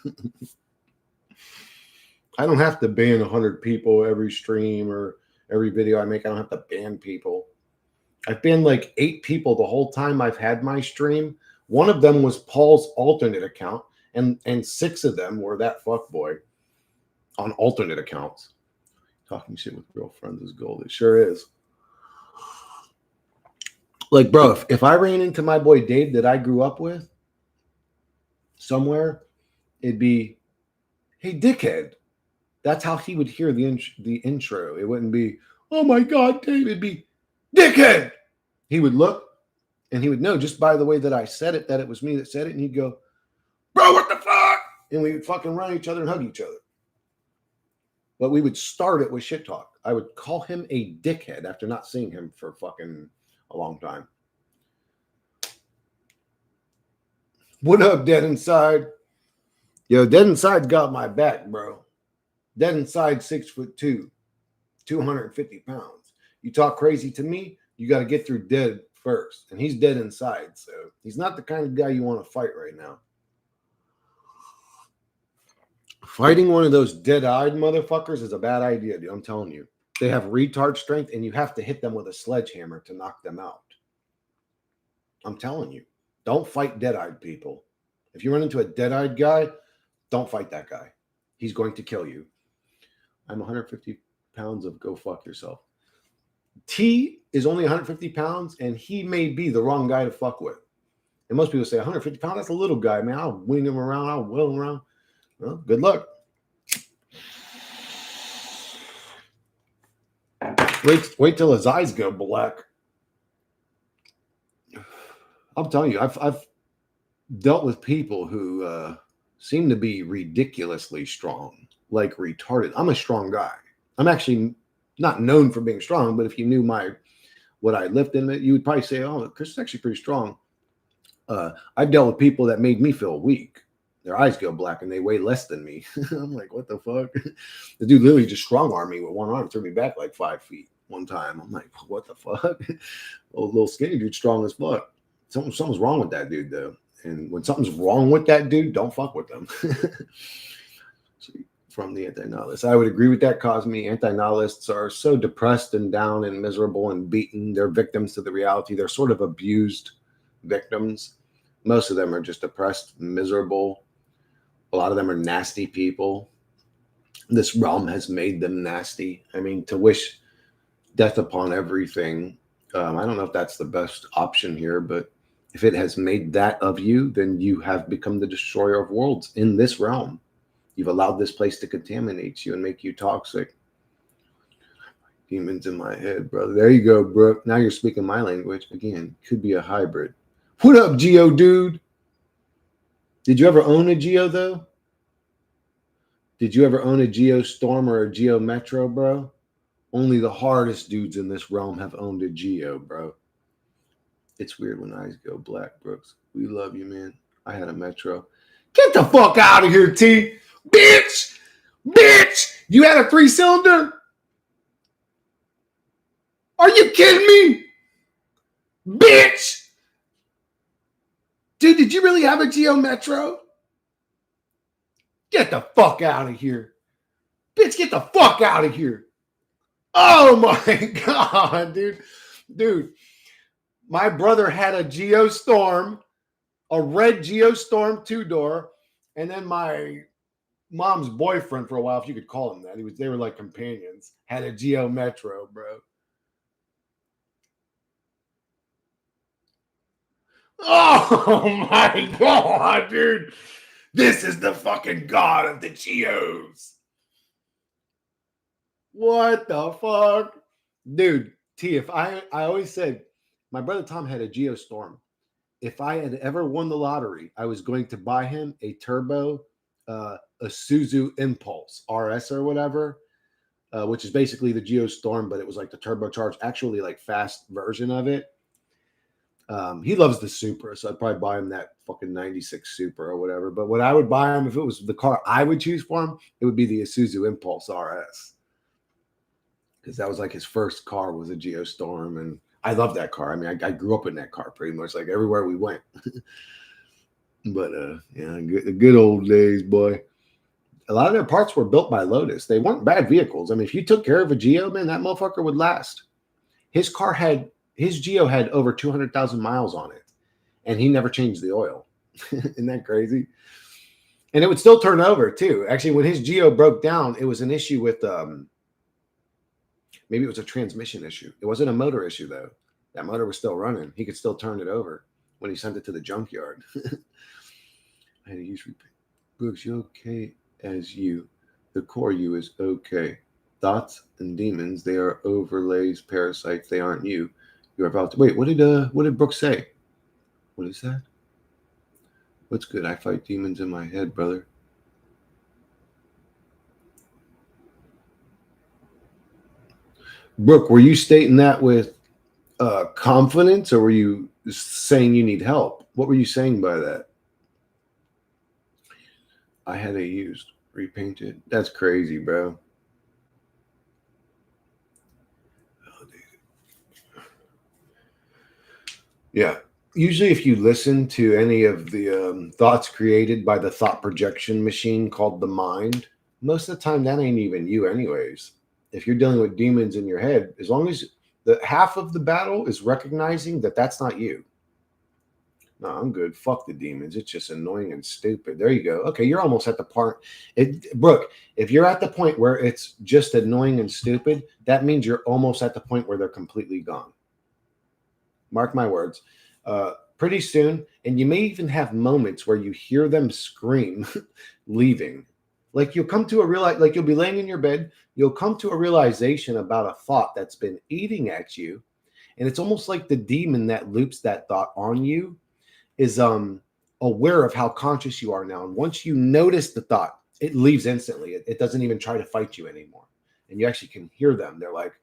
I don't have to ban 100 people every stream or every video I make. I don't have to ban people. I've banned like 8 people the whole time I've had my stream. One of them was Paul's alternate account. And 6 of them were that fuckboy on alternate accounts. Talking shit with girlfriends is gold. It sure is. Like, bro, if I ran into my boy Dave that I grew up with somewhere, it'd be, hey, dickhead. That's how he would hear the intro. It wouldn't be, oh my God, Dave. It'd be, dickhead. He would look and he would know just by the way that I said it, that it was me that said it. And he'd go, bro, what the fuck? And we would fucking run each other and hug each other. But we would start it with shit talk. I would call him a dickhead after not seeing him for fucking a long time. What up, Dead Inside? Yo, Dead Inside got my back, bro. Dead Inside 6'2", 250 pounds. You talk crazy to me, you got to get through Dead first. And he's dead inside, so he's not the kind of guy you want to fight right now. Fighting one of those dead-eyed motherfuckers is a bad idea, dude. I'm telling you. They have retard strength, and you have to hit them with a sledgehammer to knock them out. I'm telling you. Don't fight dead-eyed people. If you run into a dead-eyed guy, don't fight that guy. He's going to kill you. I'm 150 pounds of go fuck yourself. T is only 150 pounds, and he may be the wrong guy to fuck with. And most people say, 150 pounds, that's a little guy, man. I'll wing him around. I'll wheel him around. Well, good luck. Wait till his eyes go black. I'm telling you, I've dealt with people who seem to be ridiculously strong, like retarded. I'm a strong guy. I'm actually not known for being strong, but if you knew what I lift in it, you would probably say, oh, Chris is actually pretty strong. I've dealt with people that made me feel weak. Their eyes go black and they weigh less than me. I'm like, what the fuck? The dude literally just strong-armed me with one arm, threw me back like 5 feet one time. I'm like, what the fuck? Little skinny dude, strong as fuck. Something's wrong with that dude, though. And when something's wrong with that dude, don't fuck with them. So, from the anti-nihilists, I would agree with that, Cosme. Anti-nihilists are so depressed and down and miserable and beaten. They're victims to the reality. They're sort of abused victims. Most of them are just depressed, miserable. A lot of them are nasty people. This realm has made them nasty. I mean, to wish death upon everything, I don't know if that's the best option here, but if it has made that of you, then you have become the destroyer of worlds in this realm. You've allowed this place to contaminate you and make you toxic. Demons in my head, brother. There you go, Brooke. Now you're speaking my language. Again, could be a hybrid. What up, Geo dude? Did you ever own a Geo, though? Did you ever own a Geo Storm or a Geo Metro, bro? Only the hardest dudes in this realm have owned a Geo, bro. It's weird when eyes go black, Brooks. We love you, man. I had a Metro. Get the fuck out of here, T. Bitch! Bitch! You had a 3-cylinder? Are you kidding me? Bitch! Dude, did you really have a Geo Metro? Get the fuck out of here. Bitch, get the fuck out of here. Oh my God, dude. Dude, my brother had a Geostorm, a red Geostorm 2-door, and then my mom's boyfriend for a while, if you could call him that, they were like companions, had a Geo Metro, bro. Oh my God, dude. This is the fucking god of the Geos. What the fuck? Dude, T, if I always said my brother Tom had a Geostorm. If I had ever won the lottery, I was going to buy him a turbo, a Suzu Impulse RS or whatever, which is basically the Geostorm, but it was like the turbocharged, actually like fast version of it. He loves the Supra, so I'd probably buy him that fucking 96 Supra or whatever. But what I would buy him, if it was the car I would choose for him, it would be the Isuzu Impulse RS. Because that was like his first car was a Geostorm. And I love that car. I mean, I grew up in that car pretty much, like everywhere we went. But yeah, the good old days, boy. A lot of their parts were built by Lotus. They weren't bad vehicles. I mean, if you took care of a Geo, man, that motherfucker would last. His Geo had over 200,000 miles on it, and he never changed the oil. Isn't that crazy? And it would still turn over too. Actually, when his Geo broke down, it was an issue with maybe it was a transmission issue. It wasn't a motor issue though. That motor was still running. He could still turn it over when he sent it to the junkyard. I had to use repaint. Brooks, you okay as you? The core you is okay. Thoughts and demons, they are overlays, parasites. They aren't you. You're about to wait. What did Brooks say? What is that? What's good? I fight demons in my head, brother. Brooke, were you stating that with confidence, or were you saying you need help? What were you saying by that? I had it used, repainted. That's crazy, bro. Yeah. Usually, if you listen to any of the thoughts created by the thought projection machine called the mind, most of the time that ain't even you, anyways. If you're dealing with demons in your head, as long as the half of the battle is recognizing that that's not you. No, I'm good. Fuck the demons. It's just annoying and stupid. There you go. Okay, you're almost at the part. Brooke, if you're at the point where it's just annoying and stupid, that means you're almost at the point where they're completely gone. Mark my words. Pretty soon, and you may even have moments where you hear them scream, leaving. Like you'll come to a like you'll be laying in your bed, you'll come to a realization about a thought that's been eating at you, and it's almost like the demon that loops that thought on you is aware of how conscious you are now. And once you notice the thought, it leaves instantly. It doesn't even try to fight you anymore. And you actually can hear them. They're like,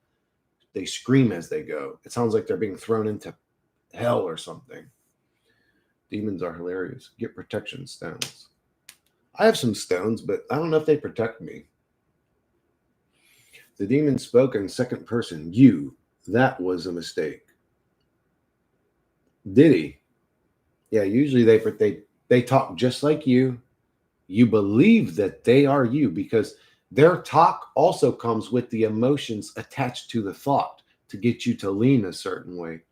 they scream as they go. It sounds like they're being thrown into hell or something. Demons are hilarious. Get protection stones. I have some stones, but I don't know if they protect me. The demon spoke in second person. You. That was a mistake. Did he? Yeah, usually they talk just like you. You believe that they are you because their talk also comes with the emotions attached to the thought to get you to lean a certain way.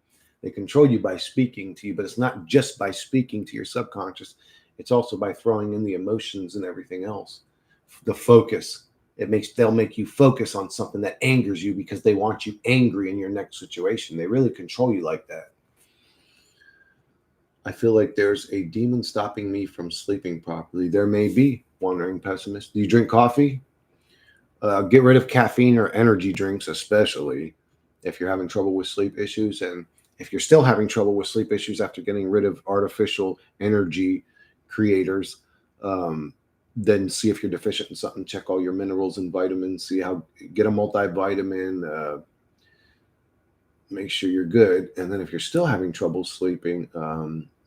They control you by speaking to you, but it's not just by speaking to your subconscious. It's also by throwing in the emotions and everything else. The focus. They'll make you focus on something that angers you because they want you angry in your next situation. They really control you like that. I feel like there's a demon stopping me from sleeping properly. There may be, wandering pessimist. Do you drink coffee? Get rid of caffeine or energy drinks, especially if you're having trouble with sleep issues. And if you're still having trouble with sleep issues after getting rid of artificial energy creators, um, then see if you're deficient in something. Check all your minerals and vitamins. See how get a multivitamin. Make sure you're good. And then if you're still having trouble sleeping,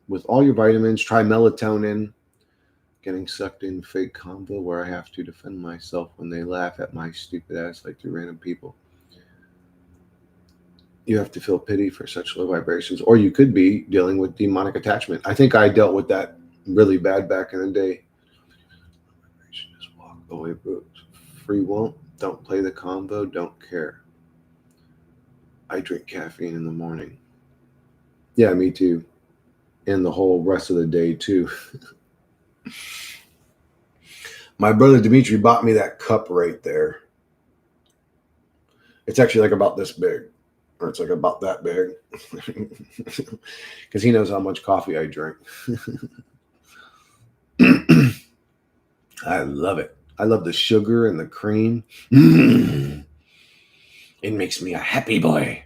with all your vitamins, try melatonin. Getting sucked in fake combo where I have to defend myself when they laugh at my stupid ass like two random people. You have to feel pity for such low vibrations, or you could be dealing with demonic attachment. I think I dealt with that really bad back in the day. Just walk away, books. Free won't. Don't play the combo. Don't care. I drink caffeine in the morning. Yeah, me too. And the whole rest of the day too. My brother Dimitri bought me that cup right there. It's actually like about this big, or it's like about that big, because he knows how much coffee I drink. I love it. I love the sugar and the cream. It makes me a happy boy.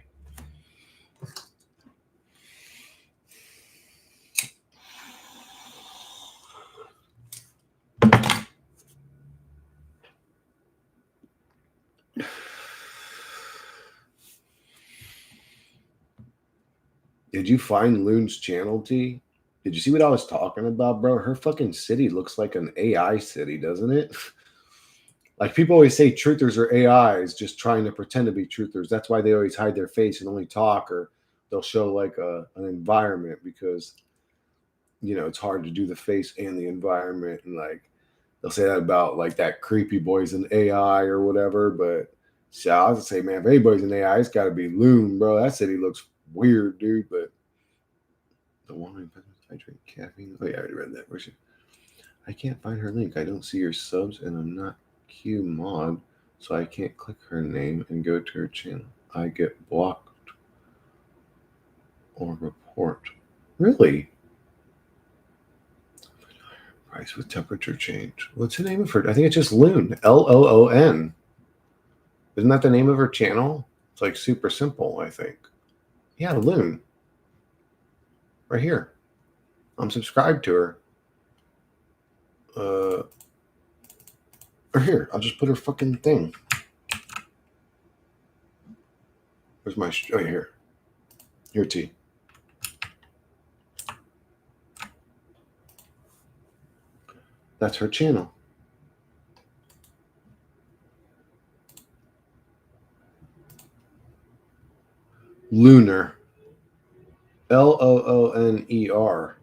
Did you find Loon's channel, T? Did you see what I was talking about, bro? Her fucking city looks like an AI city, doesn't it? Like people always say truthers are AIs just trying to pretend to be truthers. That's why they always hide their face and only talk, or they'll show like an environment because, it's hard to do the face and the environment. And like they'll say that about like that creepy boy's an AI or whatever. But so I was gonna say, man, if anybody's an AI, it's got to be Loon, bro. That city looks weird, dude. But the one I drink caffeine. Oh yeah, I already read that. Where's she? I can't find her link. I don't see your subs, and I'm not Q mod, so I can't click her name and go to her channel. I get blocked or report. Really? Price with temperature change. What's the name of her? I think it's just Loon. Loon. Isn't that the name of her channel? It's like super simple, I think. Yeah, Loon. Right here. I'm subscribed to her. Or here, I'll just put her fucking thing. Where's my? Oh, here. Here, T. That's her channel. Lunar. Looner.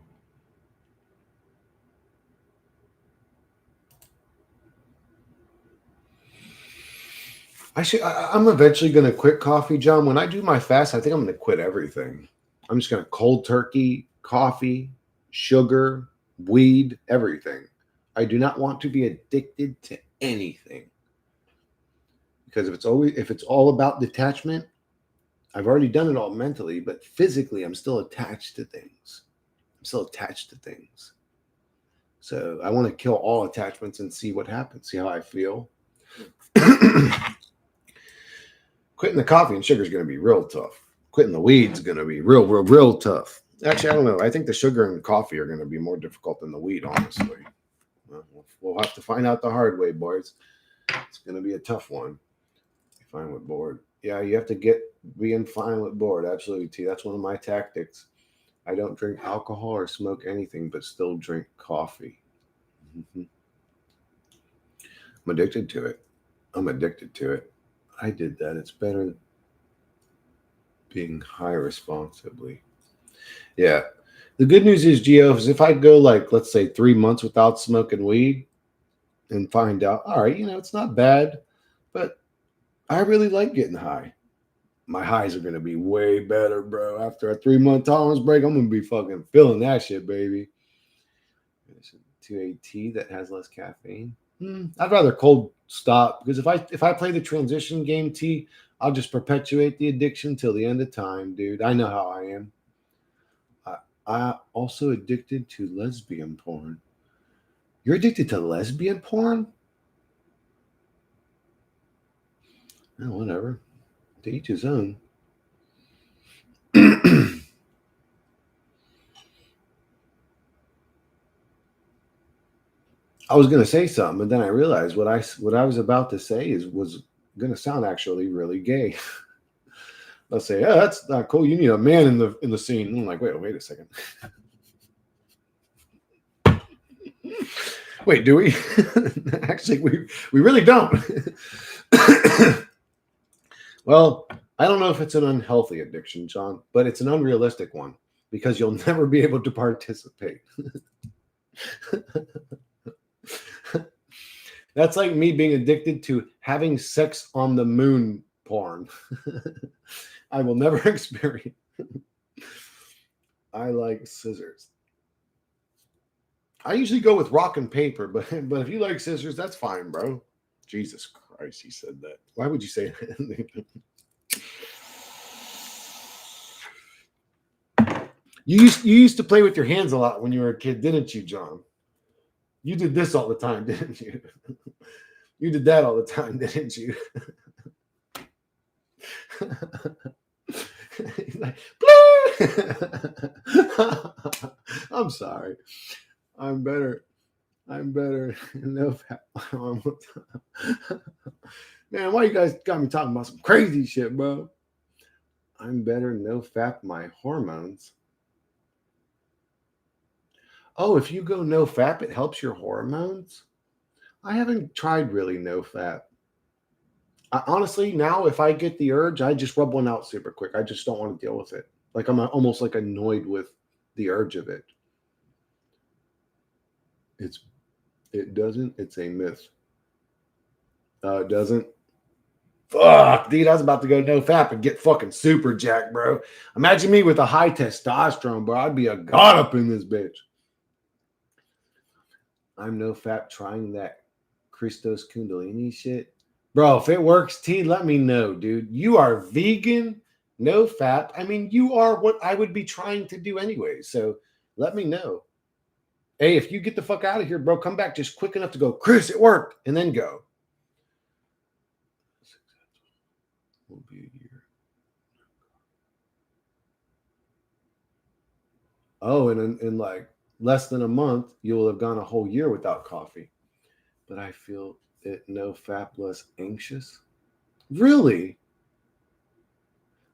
I'm eventually going to quit coffee, John. When I do my fast, I think I'm going to quit everything. I'm just going to cold turkey, coffee, sugar, weed, everything. I do not want to be addicted to anything. Because if it's all about detachment, I've already done it all mentally, but physically I'm still attached to things. So I want to kill all attachments and see what happens, see how I feel. Quitting the coffee and sugar is going to be real tough. Quitting the weed is going to be real tough. Actually, I don't know. I think the sugar and coffee are going to be more difficult than the weed, honestly. We'll have to find out the hard way, boys. It's going to be a tough one. Fine with bored. Yeah, you have to being fine with bored. Absolutely, T. That's one of my tactics. I don't drink alcohol or smoke anything, but still drink coffee. Mm-hmm. I'm addicted to it. I did that. It's better being high responsibly. Yeah. The good news is, Gio, is if I go like, let's say 3 months without smoking weed and find out, all right, it's not bad, but I really like getting high. My highs are going to be way better, bro. After a 3-month tolerance break, I'm going to be fucking feeling that shit, baby. 2AT that has less caffeine. I'd rather cold stop, because if I play the transition game, T, I'll just perpetuate the addiction till the end of time, dude. I know how I am. I also addicted to lesbian porn. You're addicted to lesbian porn? Oh, whatever. To each his own. I was gonna say something, but then I realized what I was about to say was gonna sound actually really gay. Let's say, yeah, that's not cool. You need a man in the scene. And I'm like, wait a second. Wait, do we? Actually, we really don't. Well, I don't know if it's an unhealthy addiction, John, but it's an unrealistic one because you'll never be able to participate. That's like me being addicted to having sex on the moon porn. I will never experience. I like scissors. I usually go with rock and paper, but if you like scissors, that's fine, bro. Jesus Christ, he said that. Why would you say that? You used to play with your hands a lot when you were a kid, didn't you, John? You did this all the time, didn't you? You did that all the time, didn't you? Like, I'm sorry. I'm better. No fap. Man, why you guys got me talking about some crazy shit, bro? I'm better. No fap. My hormones. Oh, if you go no fap, it helps your hormones. I haven't tried really no fap. Honestly, now if I get the urge, I just rub one out super quick. I just don't want to deal with it. Like I'm almost like annoyed with the urge of it. It doesn't. It's a myth. It doesn't. Fuck, dude, I was about to go no fap and get fucking super jacked, bro. Imagine me with a high testosterone, bro. I'd be a god up in this bitch. I'm no fap trying that Christos Kundalini shit. Bro, if it works, T, let me know, dude. You are vegan, no fap. I mean, you are what I would be trying to do anyway. So let me know. Hey, if you get the fuck out of here, bro, come back just quick enough to go, Chris, it worked, and then go. Will be a year. Oh, and in like less than a month, you will have gone a whole year without coffee. But I feel it no fap less anxious. Really?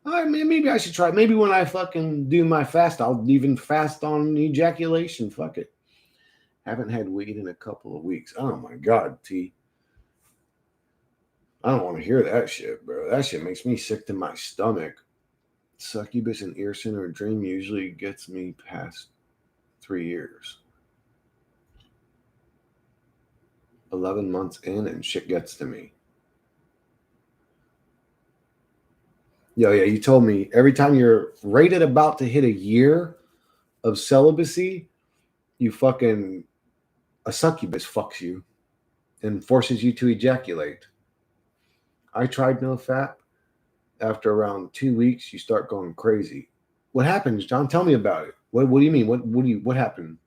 I mean, maybe I should try. Maybe when I fucking do my fast, I'll even fast on ejaculation. Fuck it. Haven't had weed in a couple of weeks. Oh my god, T. I don't want to hear that shit, bro. That shit makes me sick to my stomach. Succubus and Earson or dream usually gets me past 3 years. 11 months in and shit gets to me. Yo, yeah, you told me every time you're rated about to hit a year of celibacy, you fucking a succubus fucks you and forces you to ejaculate. I tried no fap. After around 2 weeks, you start going crazy. What happens, John? Tell me about it. What do you mean? What happened?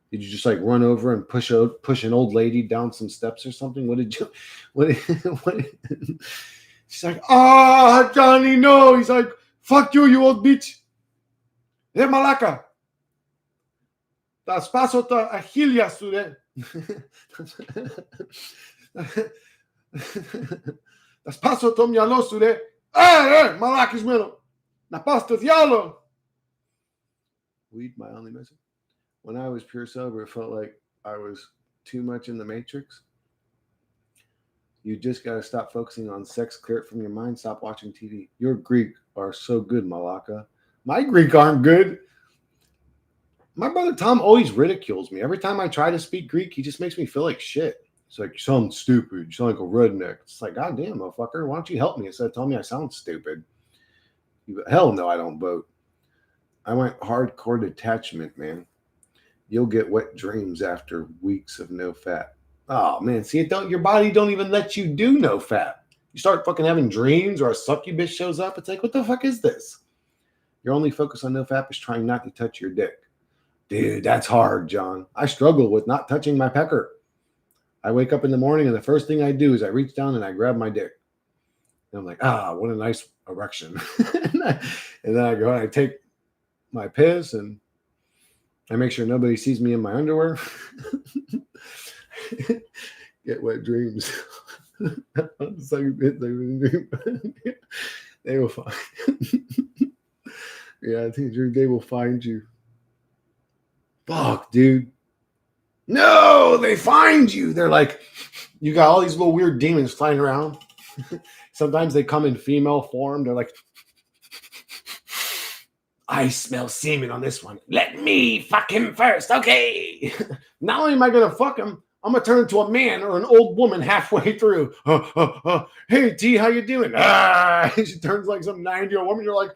Did you just like run over and push an old lady down some steps or something? What did you? What? What she's like, ah, Johnny, no. He's like, fuck you, you old bitch. Hey, malaka. Das paso to ahilia sude. Das paso to mialo sude. Hey, malakis milo. Na pasto dialo. Weed, my only message. When I was pure sober, it felt like I was too much in the matrix. You just got to stop focusing on sex, clear it from your mind, stop watching TV. Your Greek are so good, Malaka. My Greek aren't good. My brother Tom always ridicules me. Every time I try to speak Greek, he just makes me feel like shit. It's like, you sound stupid. You sound like a redneck. It's like, God damn, motherfucker. Why don't you help me instead of telling me I sound stupid? Hell no, I don't vote. I went hardcore detachment, man. You'll get wet dreams after weeks of no fat. Oh man, see it don't your body don't even let you do no fat. You start fucking having dreams or a succubus shows up. It's like, what the fuck is this? Your only focus on no fap is trying not to touch your dick. Dude, that's hard, John. I struggle with not touching my pecker. I wake up in the morning and the first thing I do is I reach down and I grab my dick. And I'm like, what a nice erection. And then I go and I take my piss and I make sure nobody sees me in my underwear. Get wet dreams. They will find. Yeah, I think they will find you. Fuck, dude. No, they find you. They're like, you got all these little weird demons flying around. Sometimes they come in female form. They're like, I smell semen on this one. Let me fuck him first. Okay. Not only am I going to fuck him, I'm going to turn into a man or an old woman halfway through. Hey, T, how you doing? She turns like some 90-year-old woman. You're like,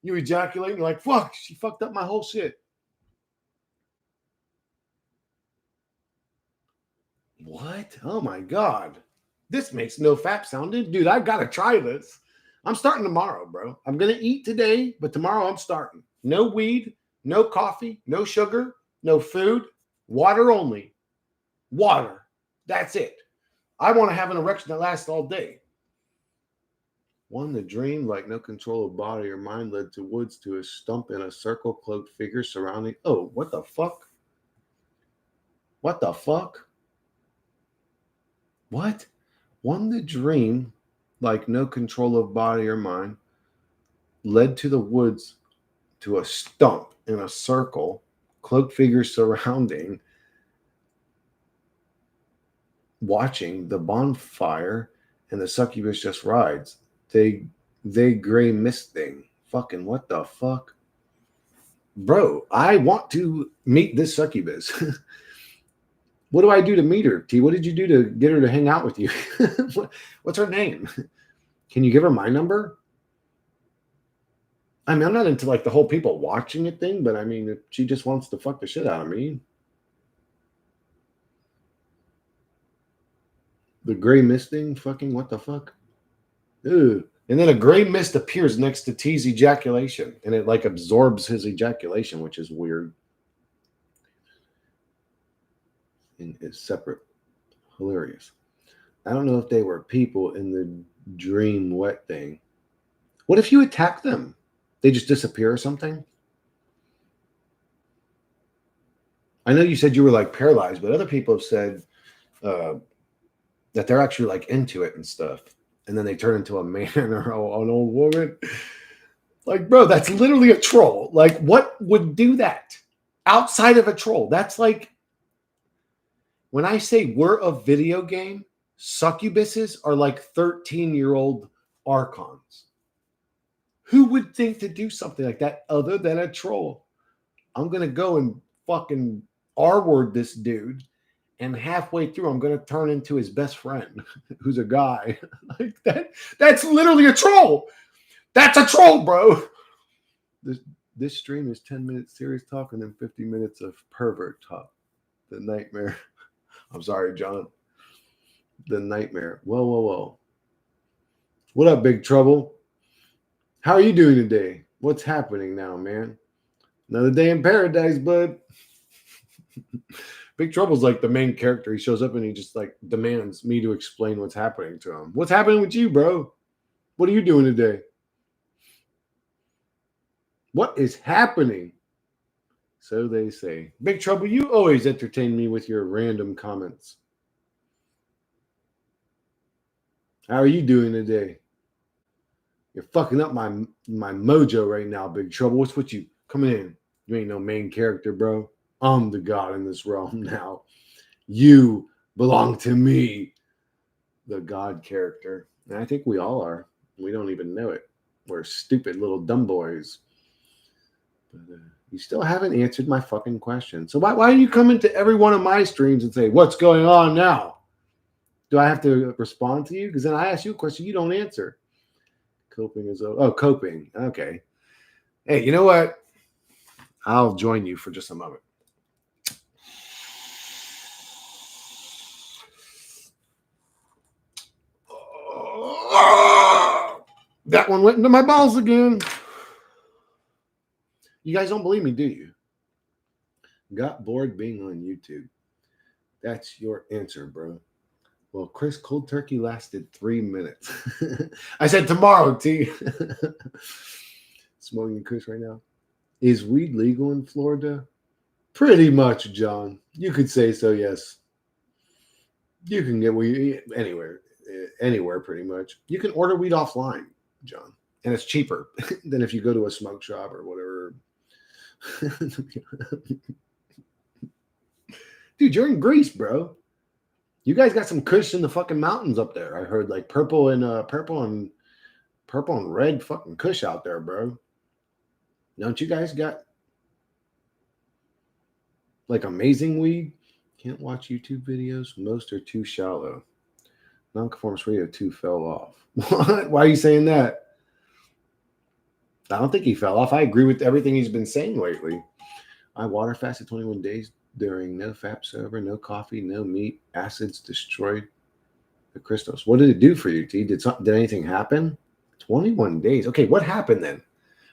You ejaculate. And you're like, fuck, she fucked up my whole shit. What? Oh, my God. This makes no fap sound. Dude, I got to try this. I'm starting tomorrow, bro. I'm going to eat today, but tomorrow I'm starting. No weed, no coffee, no sugar, no food, water only. Water. That's it. I want to have an erection that lasts all day. One, the dream, like no control of body or mind, led to woods to a stump in a circle, cloaked figure surrounding. Oh, what the fuck? What the fuck? What? One, the dream, like no control of body or mind, led to the woods to a stump in a circle, cloaked figures surrounding, watching the bonfire, and the succubus just rides. They gray mist thing. Fucking what the fuck? Bro, I want to meet this succubus. What do I do to meet her? T, what did you do to get her to hang out with you? What's her name? Can you give her my number? I mean, I'm not into like the whole people watching it thing, but I mean, if she just wants to fuck the shit out of me. The gray mist thing? Fucking what the fuck? Ew. And then a gray mist appears next to T's ejaculation, and it like absorbs his ejaculation, which is weird. And it's separate. Hilarious. I don't know if they were people in the dream wet thing. What if you attack them? They just disappear or something? I know you said you were like paralyzed, but other people have said that they're actually like into it and stuff. And then they turn into a man or an old woman. Like, bro, that's literally a troll. Like, what would do that outside of a troll? That's like, when I say we're a video game, succubuses are like 13-year-old archons. Who would think to do something like that other than a troll? I'm going to go and fucking R-word this dude. And halfway through, I'm going to turn into his best friend, who's a guy. Like that. That's literally a troll. That's a troll, bro. This stream is 10 minutes serious talk and then 50 minutes of pervert talk. The nightmare. I'm sorry, John. The nightmare. Whoa. What up, Big Trouble? How are you doing today? What's happening now, man? Another day in paradise, bud. Big Trouble's like the main character. He shows up and he just like demands me to explain what's happening to him. What's happening with you, bro? What are you doing today? What is happening? So they say. Big Trouble, you always entertain me with your random comments. How are you doing today? You're fucking up my mojo right now, Big Trouble. What's with you? Coming in. You ain't no main character, bro. I'm the god in this realm now. You belong to me, the god character. And I think we all are. We don't even know it. We're stupid little dumb boys. But you still haven't answered my fucking question. So why do you come into every one of my streams and say, what's going on now? Do I have to respond to you? Because then I ask you a question you don't answer. Coping is coping. Okay. Hey, you know what? I'll join you for just a moment. That one went into my balls again. You guys don't believe me, do you? Got bored being on YouTube. That's your answer, bro. Well, Chris, cold turkey lasted 3 minutes. I said tomorrow, T. Smoking Chris right now. Is weed legal in Florida? Pretty much, John. You could say so, yes. You can get weed anywhere pretty much. You can order weed offline, John. And it's cheaper than if you go to a smoke shop or whatever. Dude, you're in Greece, bro. You guys got some kush in the fucking mountains up there. I heard like purple and red fucking kush out there, bro. Don't you guys got like amazing weed? Can't watch YouTube videos. Most are too shallow. Nonconformist Radio 2 fell off. What? Why are you saying that? I don't think he fell off. I agree with everything he's been saying lately. I water fasted 21 days during no fat sober, no coffee, no meat. Acids destroyed the crystals. What did it do for you, T? Did anything happen? 21 days. Okay, what happened then?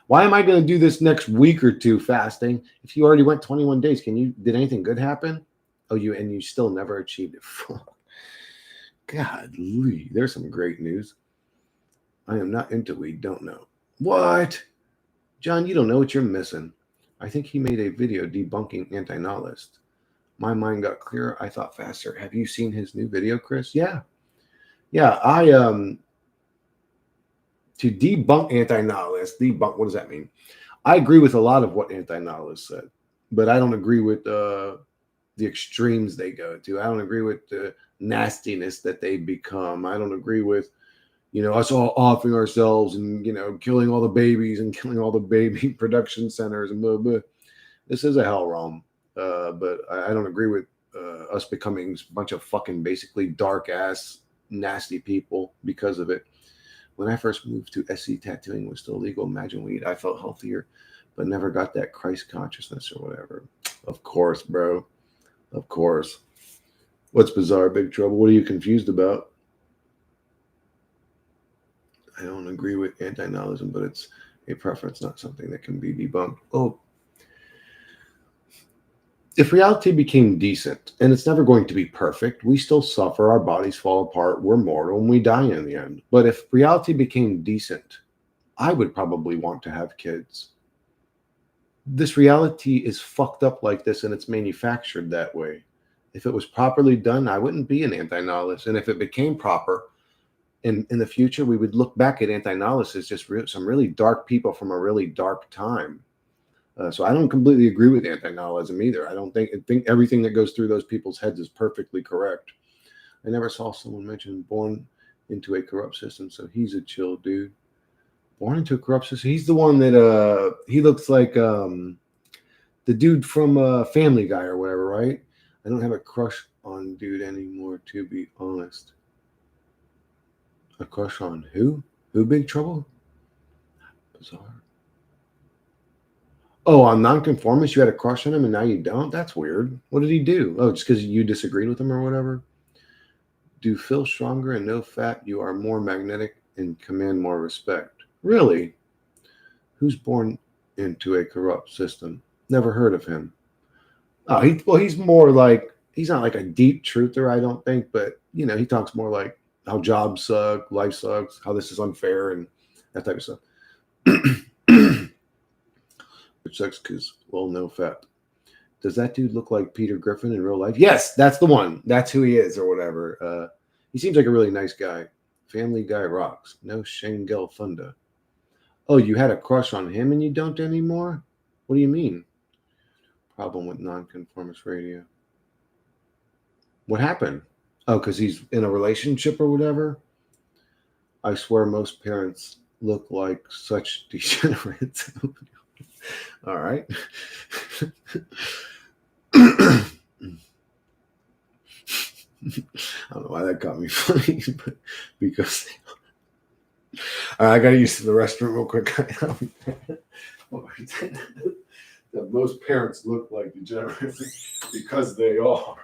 Why am I going to do this next week or two fasting if you already went 21 days? Did anything good happen? Oh, you still never achieved it. Godly, there's some great news. I am not into weed, don't know. What? John, you don't know what you're missing. I think he made a video debunking anti-nihilist. My mind got clearer. I thought faster. Have you seen his new video, Chris? Yeah. I to debunk anti-nihilists, what does that mean? I agree with a lot of what anti-nihilists said, but I don't agree with the extremes they go to. I don't agree with the nastiness that they become. I don't agree with, us all offing ourselves and, killing all the babies and killing all the baby production centers and blah, blah. This is a hell realm. But I don't agree with us becoming a bunch of fucking basically dark ass, nasty people because of it. When I first moved to SC, tattooing was still legal. Imagine weed. I felt healthier, but never got that Christ consciousness or whatever. Of course, bro. Of course. What's bizarre, Big Trouble? What are you confused about? I don't agree with anti-nihilism, but it's a preference, not something that can be debunked. Oh, if reality became decent, and it's never going to be perfect, we still suffer, our bodies fall apart, we're mortal, and we die in the end. But if reality became decent, I would probably want to have kids. This reality is fucked up like this, and it's manufactured that way. If it was properly done, I wouldn't be an anti-nihilist. And if it became proper, in the future, we would look back at anti-nihilists as just some really dark people from a really dark time. So I don't completely agree with anti-nihilism either. I think everything that goes through those people's heads is perfectly correct. I never saw someone mention born into a corrupt system, so he's a chill dude. Born into a corrupt system. He's the one that he looks like the dude from Family Guy or whatever, right? I don't have a crush on dude anymore, to be honest. A crush on who? Who, Big Trouble? Bizarre. Oh, on Nonconformist, you had a crush on him and now you don't? That's weird. What did he do? Oh, just because you disagreed with him or whatever? Do feel stronger and no fat, you are more magnetic and command more respect. Really? Who's born into a corrupt system? Never heard of him. Oh, he's more like, he's not like a deep truther, I don't think, but he talks more like how jobs suck, life sucks, how this is unfair, and that type of stuff. Which sucks because, well, no fat. Does that dude look like Peter Griffin in real life? Yes, that's the one. That's who he is or whatever. He seems like a really nice guy. Family Guy rocks. No Shane Gelfunda. Oh, you had a crush on him and you don't anymore? What do you mean? Problem with Nonconformist Radio. What happened? Oh, because he's in a relationship or whatever? I swear most parents look like such degenerates. All right. I don't know why that got me funny, but because I got to use the restroom real quick. That most parents look like degenerates because they are.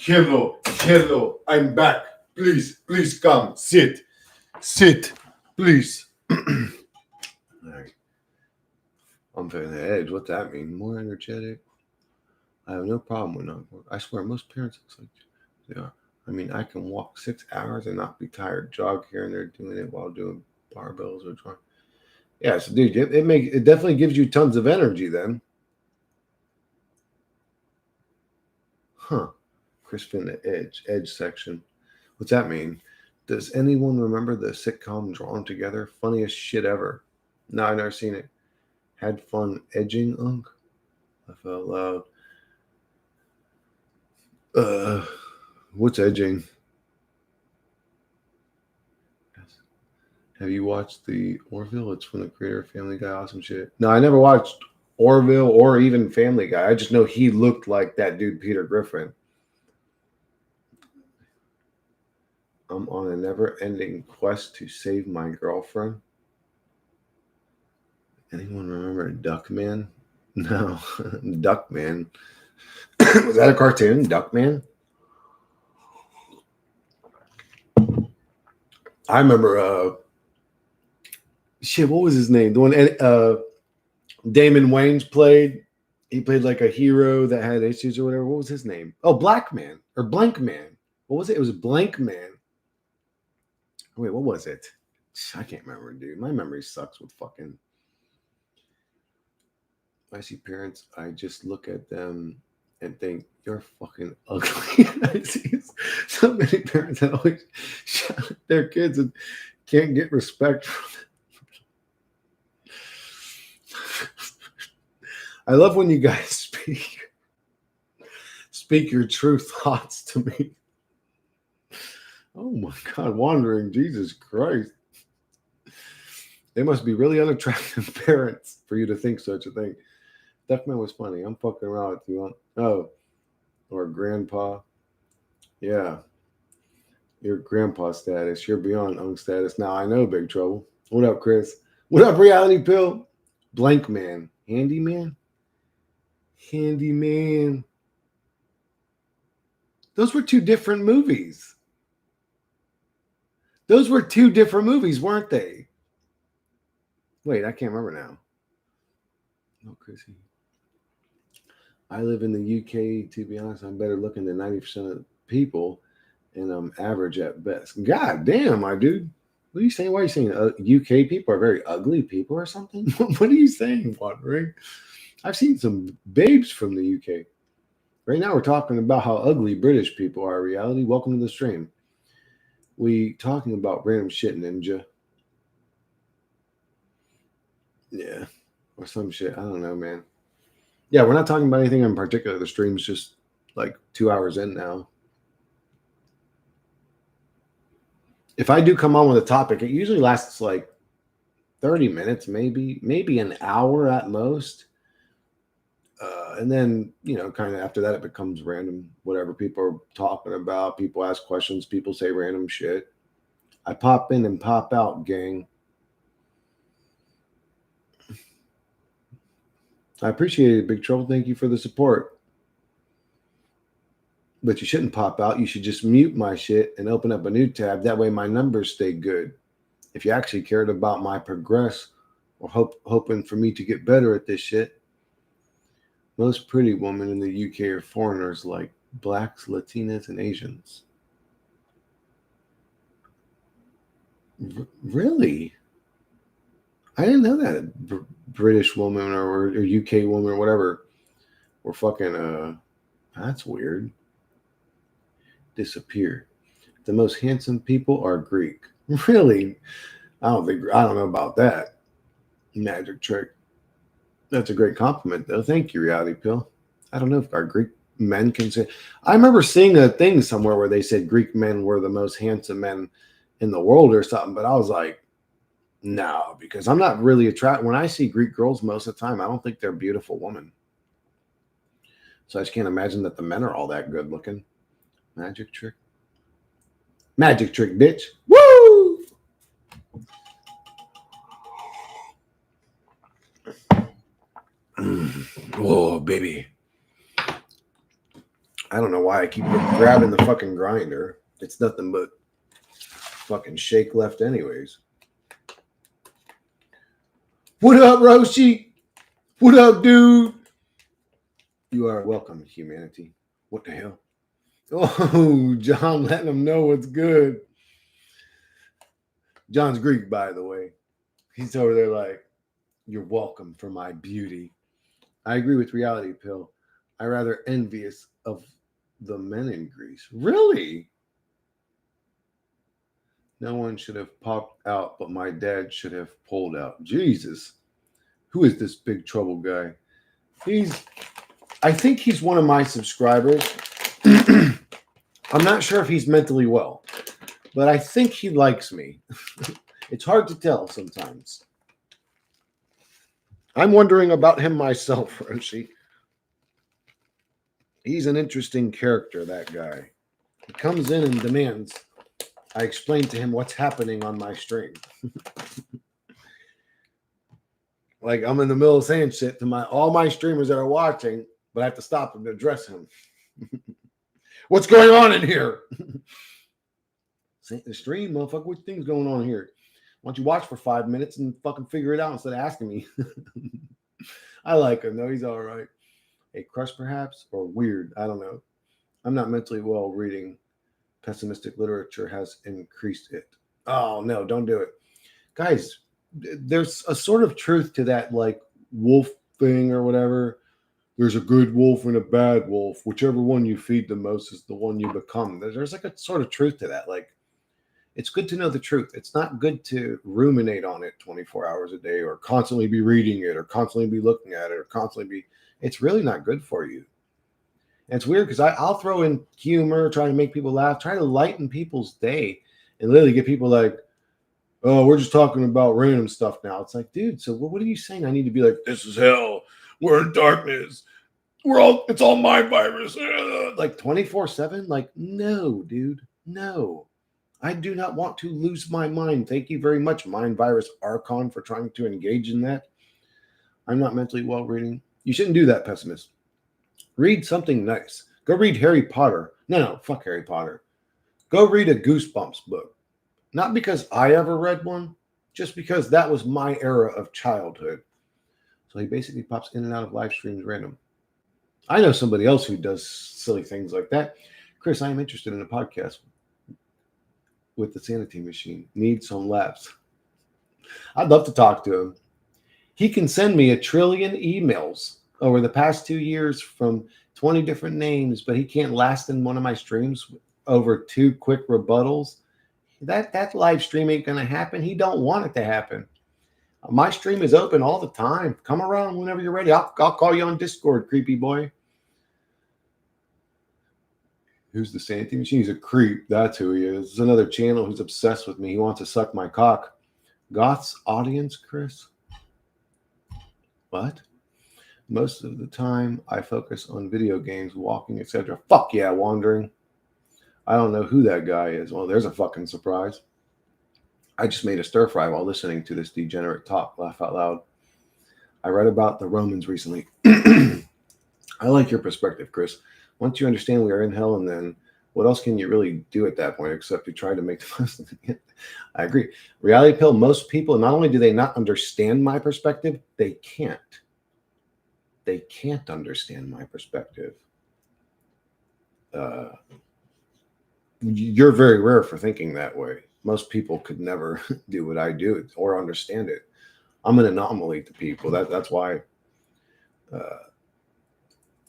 Hello, hello, I'm back. Please, please come. Sit. Sit, please. All right. I'm feeling the edge. What's that mean? More energetic? I have no problem with not work. I swear, most parents looks like they are. I mean, I can walk 6 hours and not be tired. Jog here and there, doing it while doing barbells or drawing. Yeah, so dude, it definitely gives you tons of energy then. Huh. Crispin the edge section. What's that mean? Does anyone remember the sitcom Drawn Together? Funniest shit ever. No, I've never seen it. Had fun edging, Unk? I felt loud. Uh, what's edging? Have you watched the Orville? It's from the creator of Family Guy. Awesome shit. No, I never watched Orville or even Family Guy. I just know he looked like that dude, Peter Griffin. I'm on a never-ending quest to save my girlfriend. Anyone remember Duckman? No, Duckman. Was that a cartoon, Duckman? I remember. Shit, what was his name? The one Damon Wayans played. He played like a hero that had issues or whatever. What was his name? Oh, Black Man or Blank Man. What was it? It was Blank Man. Wait, what was it? I can't remember, dude. My memory sucks with fucking. I see parents, I just look at them and think, you're fucking ugly. I see so many parents that always shout at their kids and can't get respect from them. I love when you guys speak your true thoughts to me. Oh my God, wandering, Jesus Christ. They must be really unattractive parents for you to think such a thing. Duckman was funny. I'm fucking around with you. Oh, or grandpa. Yeah. Your grandpa status. You're beyond unk status. Now I know, Big Trouble. What up, Chris? What up, Reality Pill? Blank Man. Handyman? Handyman. Those were two different movies. Those were two different movies, weren't they? Wait, I can't remember now. No, Chrissy. I live in the UK. To be honest, I'm better looking than 90% of people, and I'm average at best. God damn, my dude. What are you saying? Why are you saying UK people are very ugly people or something? What are you saying, Wandering? I've seen some babes from the UK. Right now, we're talking about how ugly British people are. Reality. Welcome to the stream. We talking about random shit, Ninja. Yeah, or some shit. I don't know, man. Yeah, we're not talking about anything in particular. The stream's just like 2 hours in now. If I do come on with a topic, it usually lasts like 30 minutes, maybe an hour at most. And then, kind of after that, it becomes random, whatever people are talking about. People ask questions, people say random shit. I pop in and pop out, gang. I appreciate it, Big Trouble. Thank you for the support. But you shouldn't pop out. You should just mute my shit and open up a new tab. That way my numbers stay good. If you actually cared about my progress or hoping for me to get better at this shit. Most pretty women in the UK are foreigners like blacks, Latinas, and Asians. Really? I didn't know that a British woman or UK woman or whatever were fucking, that's weird. Disappear. The most handsome people are Greek. Really? I don't know about that. Magic trick. That's a great compliment, though. Thank you, Reality Pill. I don't know if our Greek men can say. I remember seeing a thing somewhere where they said Greek men were the most handsome men in the world or something, but I was like, no, because I'm not really attracted. When I see Greek girls, most of the time, I don't think they're beautiful women. So I just can't imagine that the men are all that good looking. Magic trick. Magic trick, bitch. Woo! Oh, baby. I don't know why I keep grabbing the fucking grinder. It's nothing but fucking shake left, anyways. What up, Roshi? What up, dude? You are welcome, humanity. What the hell? Oh, John letting them know what's good. John's Greek, by the way. He's over there like, you're welcome for my beauty. I agree with Reality Pill. I rather envious of the men in Greece. Really? No one should have popped out, but my dad should have pulled out. Jesus. Who is this big trouble guy? I think he's one of my subscribers. I'm not sure if he's mentally well, but I think he likes me. It's hard to tell sometimes. I'm wondering about him myself, Roshi. He's an interesting character, that guy. He comes in and demands I explain to him what's happening on my stream. Like I'm in the middle of saying shit to all my streamers that are watching, but I have to stop and address him. What's going on in here? The stream, motherfucker. What thing's going on here? Why don't you watch for 5 minutes and fucking figure it out instead of asking me? I like him, though. He's all right. A crush, perhaps, or weird. I don't know. I'm not mentally well. Reading pessimistic literature has increased it. Oh, no, don't do it. Guys, there's a sort of truth to that, like, wolf thing or whatever. There's a good wolf and a bad wolf. Whichever one you feed the most is the one you become. There's like a sort of truth to that. Like, it's good to know the truth. It's not good to ruminate on it 24 hours a day or constantly be reading it or constantly be looking at it or constantly be. It's really not good for you. And it's weird because I'll throw in humor, try to make people laugh, try to lighten people's day and literally get people like, oh, we're just talking about random stuff now. It's like, dude, so what are you saying? I need to be like, this is hell. We're in darkness. It's all mind virus. Like 24/7? Like, no, dude, no. I do not want to lose my mind. Thank you very much, Mind Virus Archon, for trying to engage in that. I'm not mentally well reading. You shouldn't do that, pessimist. Read something nice. Go read Harry Potter. No, fuck Harry Potter. Go read a Goosebumps book. Not because I ever read one, just because that was my era of childhood. So he basically pops in and out of live streams random. I know somebody else who does silly things like that. Chris, I am interested in a podcast with the sanity machine. Need some laughs. I'd love to talk to him. He can send me 1 trillion emails over the past 2 years from 20 different names, but he can't last in one of my streams over 2 quick rebuttals. That live stream ain't gonna happen. He don't want it to happen. My stream is open all the time. Come around whenever you're ready. I'll call you on Discord, creepy boy. Who's the sanity machine? He's a creep. That's who he is. There's another channel who's obsessed with me. He wants to suck my cock. Goth's audience, Chris? What? Most of the time, I focus on video games, walking, etc. Fuck yeah, wandering. I don't know who that guy is. Well, there's a fucking surprise. I just made a stir fry while listening to this degenerate talk. Laugh out loud. I read about the Romans recently. I like your perspective, Chris. Once you understand we are in hell, and then what else can you really do at that point except to try to make the most of it? I agree. Reality Pill, most people, not only do they not understand my perspective, they can't. They can't understand my perspective. You're very rare for thinking that way. Most people could never do what I do or understand it. I'm an anomaly to people. That's why.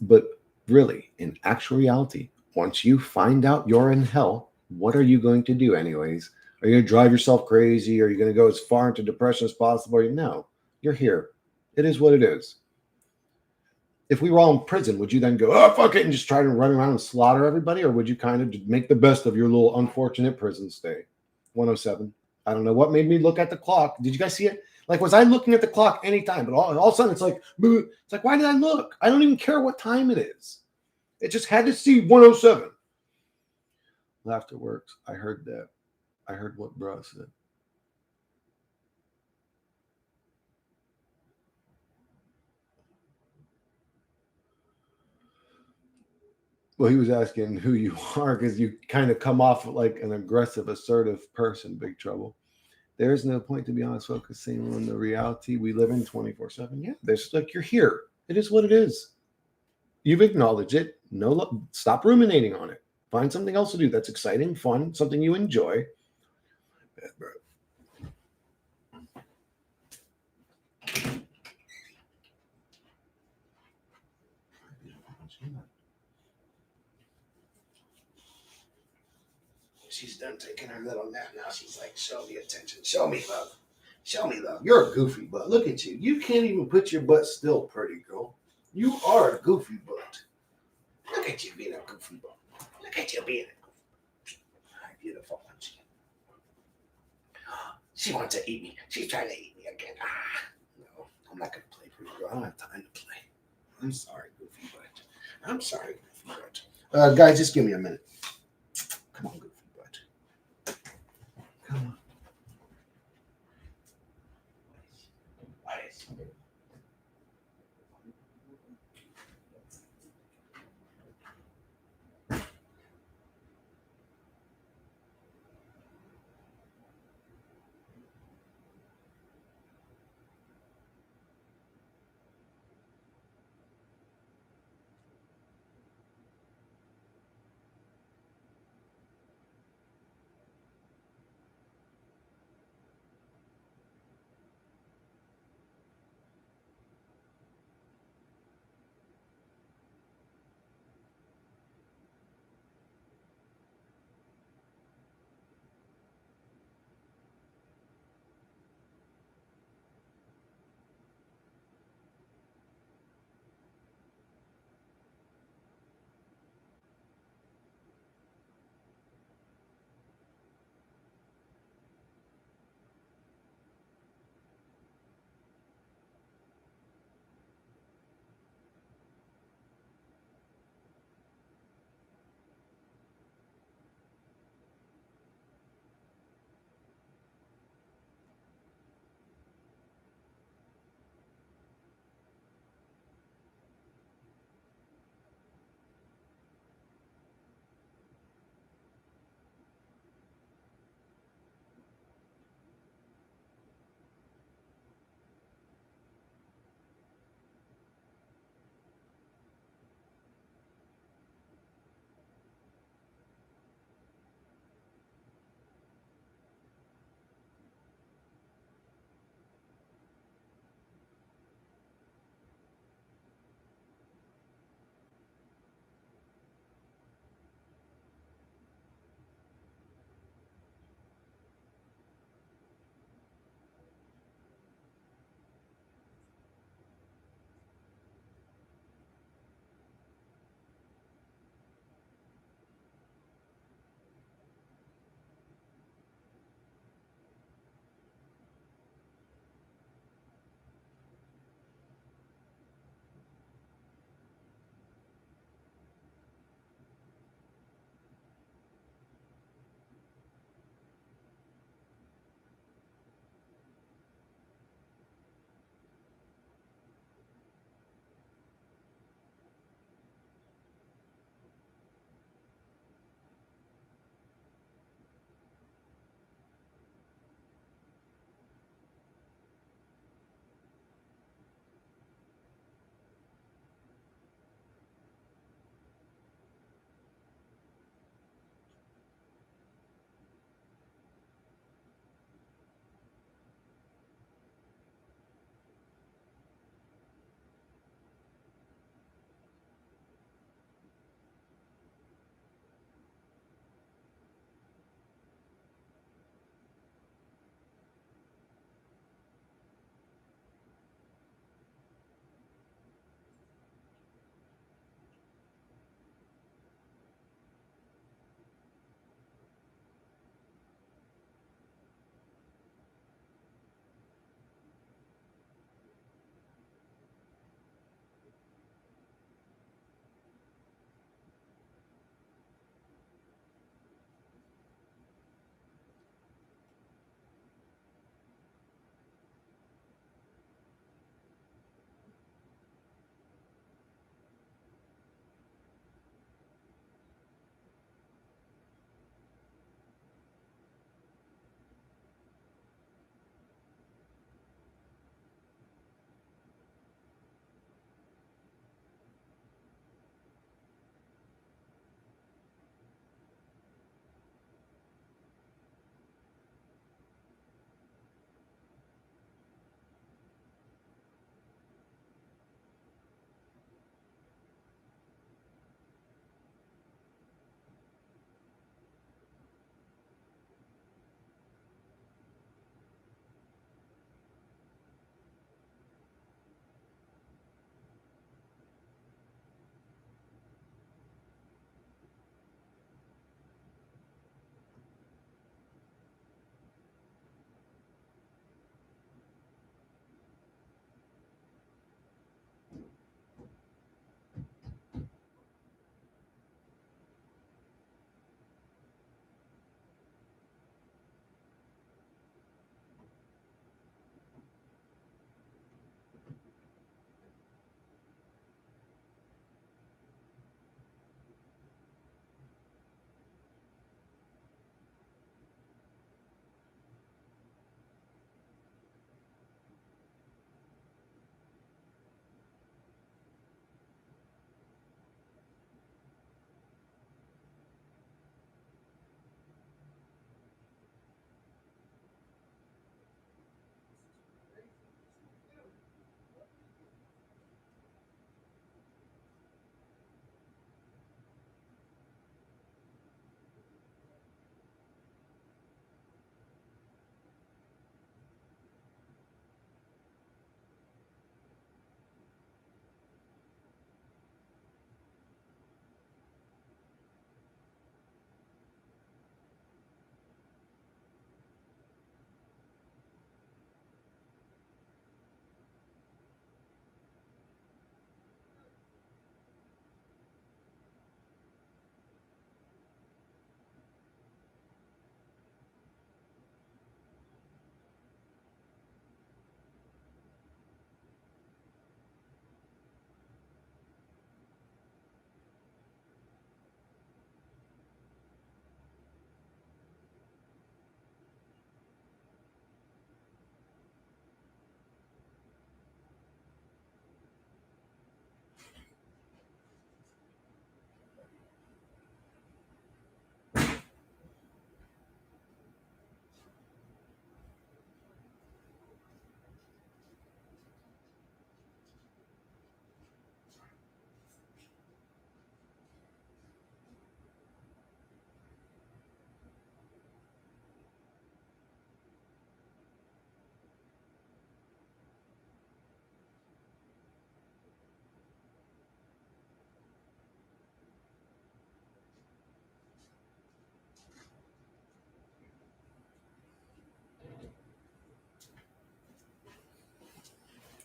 But really, in actual reality, once you find out you're in hell, what are you going to do anyways? Are you going to drive yourself crazy? Are you going to go as far into depression as possible? No, you're here. It is what it is. if we were all in prison, would you then go, oh, fuck it, and just try to run around and slaughter everybody? Or would you kind of make the best of your little unfortunate prison stay? 107. I don't know what made me look at the clock. Did you guys see it? Like, was I looking at the clock anytime? But all of a sudden, it's like, why did I look? I don't even care what time it is. It just had to see 107. Laughter works. I heard that. I heard what bro said. Well, he was asking who you are because you kind of come off like an aggressive, assertive person, Big Trouble. There is no point, to be honest, focusing on the reality we live in 24/7. Yeah, there's like, you're here. It is what it is. You've acknowledged it. No, stop ruminating on it. Find something else to do that's exciting, fun, something you enjoy. She's done taking her little nap now. She's like, show me attention. Show me love. Show me love. You're a goofy butt. Look at you. You can't even put your butt still, pretty girl. You are a goofy butt. Look at you being a goofy butt. Look at you being a goofy butt. Beautiful, isn't she? She wants to eat me. She's trying to eat me again. No, I'm not going to play for you, girl. I don't have time to play. I'm sorry, goofy butt. I'm sorry, goofy butt. Guys, just give me a minute. Come on, goofy butt. Come on.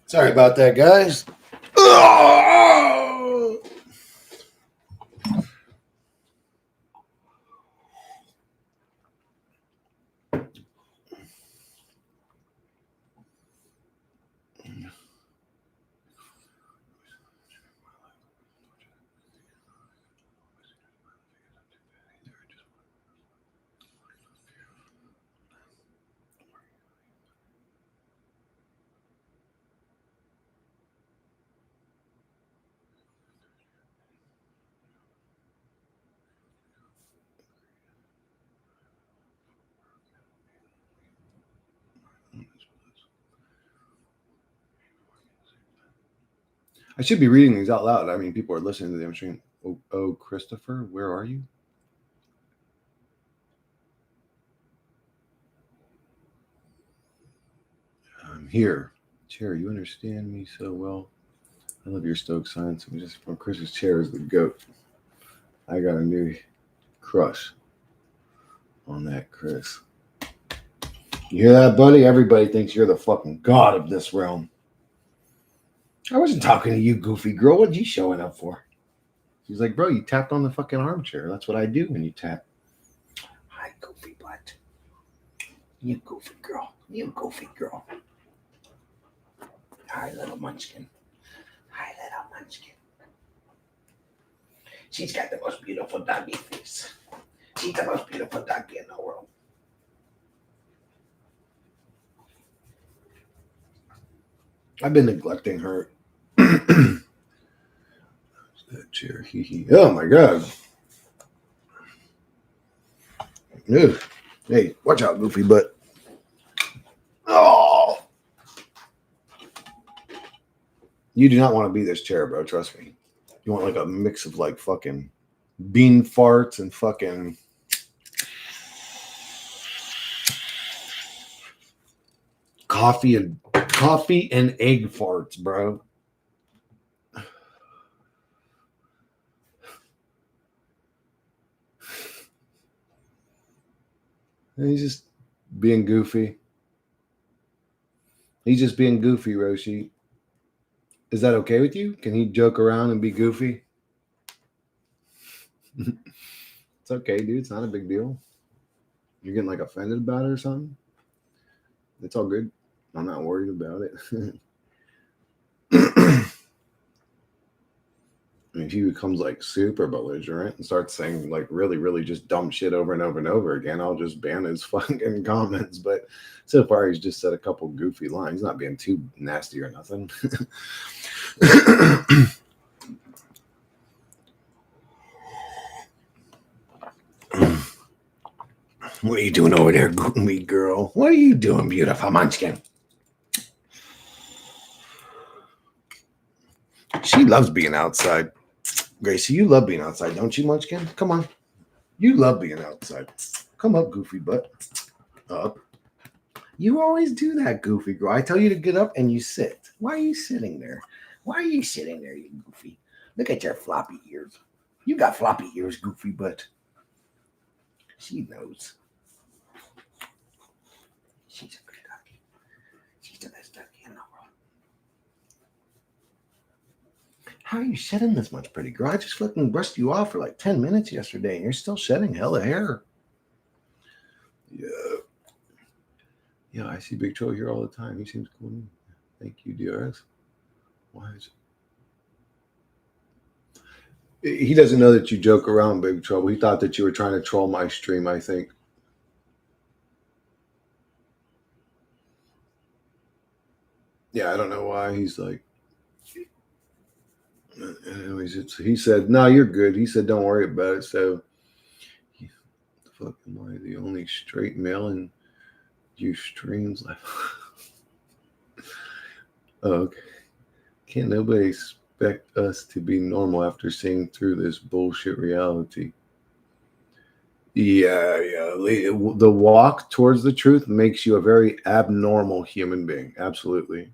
Sorry about that, guys. I should be reading these out loud. I mean, people are listening to them stream. Oh, Christopher, where are you? I'm here. Chair, you understand me so well. I love your stoic science. I'm just from Chris's chair is the goat. I got a new crush on that Chris. You hear that, buddy? Everybody thinks you're the fucking god of this realm. I wasn't talking to you, goofy girl. What you showing up for? She's like, bro, you tapped on the fucking armchair. That's what I do when you tap. Hi, goofy butt. You goofy girl. You goofy girl. Hi, little munchkin. Hi, little munchkin. She's got the most beautiful doggy face. She's the most beautiful doggy in the world. I've been neglecting her. That chair. Oh my god. Ugh. Hey, watch out, goofy butt. Oh. You do not want to be this chair, bro. Trust me. You want like a mix of like fucking bean farts and fucking coffee and egg farts, bro. And he's just being goofy. He's just being goofy, Roshi. Is that okay with you? Can he joke around and be goofy? It's okay, dude. It's not a big deal. You're getting like offended about it or something? It's all good. I'm not worried about it. I mean, if he becomes like super belligerent and starts saying like really, really just dumb shit over and over and over again, I'll just ban his fucking comments. But so far, he's just said a couple goofy lines. He's not being too nasty or nothing. What are you doing over there, goofy girl? What are you doing, beautiful munchkin? She loves being outside. Gracie, you love being outside, don't you, Munchkin? Come on. You love being outside. Come up, goofy butt. Up. You always do that, goofy girl. I tell you to get up and you sit. Why are you sitting there? Why are you sitting there, you goofy? Look at your floppy ears. You got floppy ears, goofy butt. She knows. She's a good ducky. She's the best ducky in the world. How are you shedding this much, pretty girl? I just fucking brushed you off for like 10 minutes yesterday and you're still shedding hella hair. Yeah. Yeah, I see Big Joe here all the time. He seems cool. Thank you, DRS. Why is it? He doesn't know that you joke around, Big Trouble. He thought that you were trying to troll my stream, I think. Yeah, I don't know why. He's like, anyways, he said, no, you're good. He said, don't worry about it. So, fuck, am I the only straight male in you streams? Oh, okay. Can't nobody expect us to be normal after seeing through this bullshit reality. Yeah. The walk towards the truth makes you a very abnormal human being. Absolutely.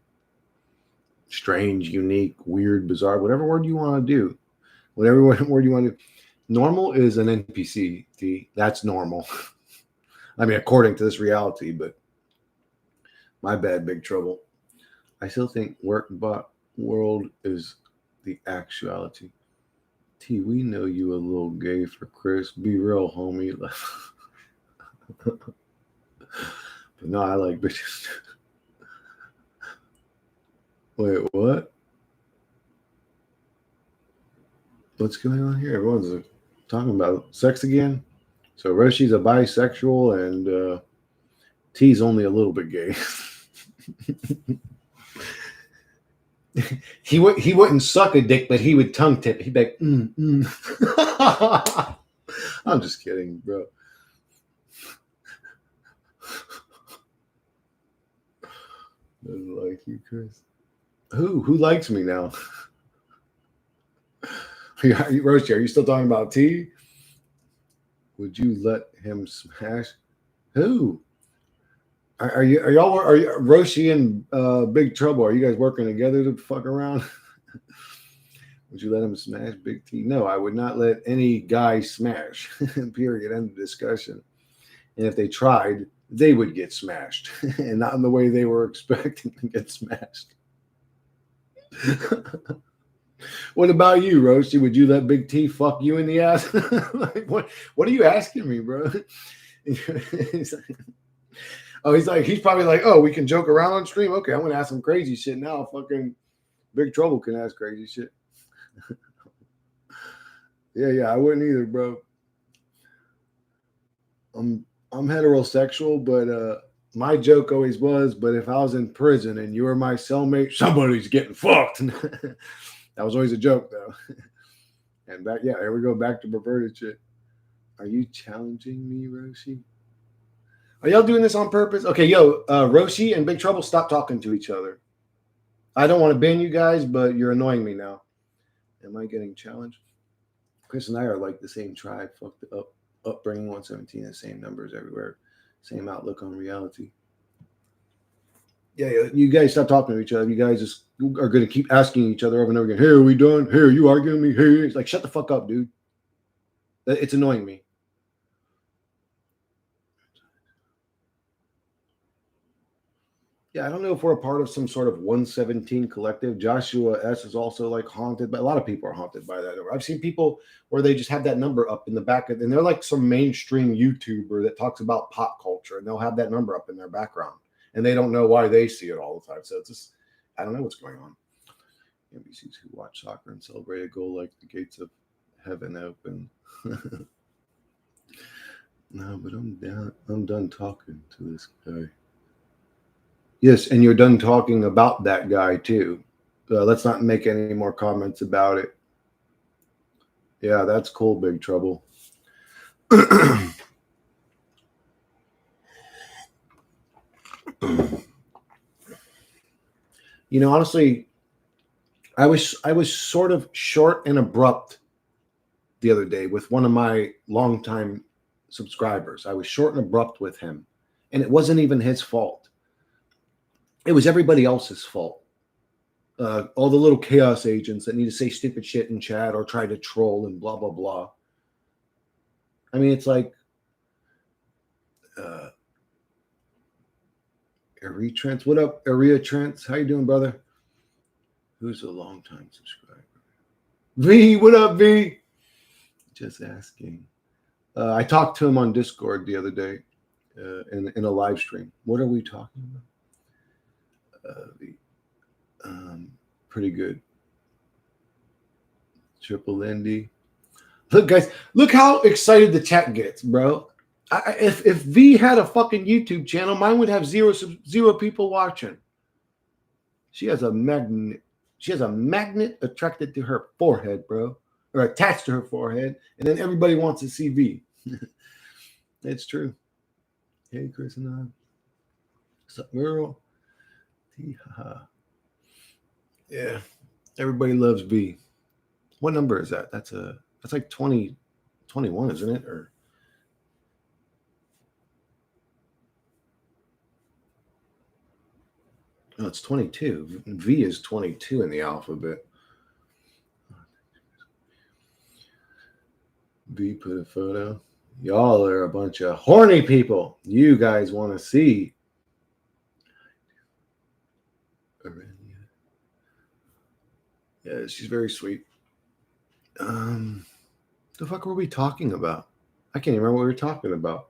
Strange, unique, weird, bizarre, whatever word you want to do. Whatever word you want to do. Normal is an NPC. That's normal. I mean, according to this reality, but my bad, Big Trouble. I still think work bot world is the actuality. T, we know you a little gay for Chris. Be real, homie. But no, I like bitches. Wait, what? What's going on here? Everyone's talking about sex again. So Roshi's a bisexual and T's only a little bit gay. he wouldn't suck a dick, but he would tongue tip. He'd be like, I'm just kidding, bro. Doesn't like you, Chris. Who likes me now? Roshi, are you still talking about T? Would you let him smash? Who? Are Roshi and Big Trouble? Are you guys working together to fuck around? Would you let him smash Big T? No, I would not let any guy smash. Period. End of discussion. And if they tried, they would get smashed, and not in the way they were expecting to get smashed. What about you, Roshi? Would you let Big T fuck you in the ass? Like, what are you asking me, bro? He's probably like, oh, we can joke around on stream. Okay, I'm gonna ask some crazy shit now. Fucking Big Trouble can ask crazy shit. Yeah, I wouldn't either, bro. I'm heterosexual, but my joke always was, but if I was in prison and you were my cellmate, somebody's getting fucked. That was always a joke, though. And here we go, back to perverted shit. Are you challenging me, Roshi? Are y'all doing this on purpose? Okay, Roshi and Big Trouble, stop talking to each other. I don't want to ban you guys, but you're annoying me now. Am I getting challenged? Chris and I are like the same tribe, fucked up. Upbringing 117, the same numbers everywhere, same outlook on reality. Yeah, you guys stop talking to each other. You guys just are going to keep asking each other over and over again. Hey, are we done? Hey, are you arguing with me? Hey, it's like, shut the fuck up, dude. It's annoying me. Yeah, I don't know if we're a part of some sort of 117 collective. Joshua S is also like haunted, but a lot of people are haunted by that. I've seen people where they just have that number up in the back of, and they're like some mainstream YouTuber that talks about pop culture, and they'll have that number up in their background, and they don't know why they see it all the time. So it's just, I don't know what's going on. NBCs who watch soccer and celebrate a goal like the gates of heaven open. No, but I'm done talking to this guy. Yes, and you're done talking about that guy too. Let's not make any more comments about it. Yeah, that's cool, Big Trouble. Honestly, I was sort of short and abrupt the other day with one of my longtime subscribers. I was short and abrupt with him, and it wasn't even his fault. It was everybody else's fault. All the little chaos agents that need to say stupid shit in chat or try to troll and blah, blah, blah. I mean, it's like Area Trent. What up, Area Trent? How you doing, brother? Who's a long-time subscriber? V, what up, V? Just asking. I talked to him on Discord the other day in a live stream. What are we talking about? Pretty good. Triple Indy. Look, guys, look how excited the chat gets, bro. If V had a fucking YouTube channel, mine would have zero people watching. She has a magnet. She has a magnet attracted to her forehead, bro, or attached to her forehead, and then everybody wants to see V. It's true. Hey, Chris and I. What's up, girl? Yeah, everybody loves V. What number is that? That's like 21, isn't it? Or no, it's 22. V is 22 in the alphabet. V put a photo. Y'all are a bunch of horny people. You guys want to see. Yeah, she's very sweet. The fuck were we talking about? I can't even remember what we were talking about.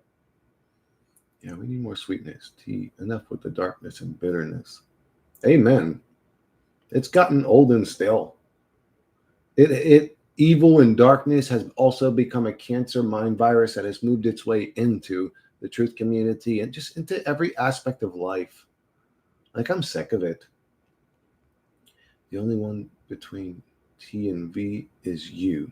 Yeah, we need more sweetness. Tea. Enough with the darkness and bitterness. Amen. It's gotten old and stale. It evil and darkness has also become a cancer mind virus that has moved its way into the truth community and just into every aspect of life. Like I'm sick of it. The only one between T and V is you.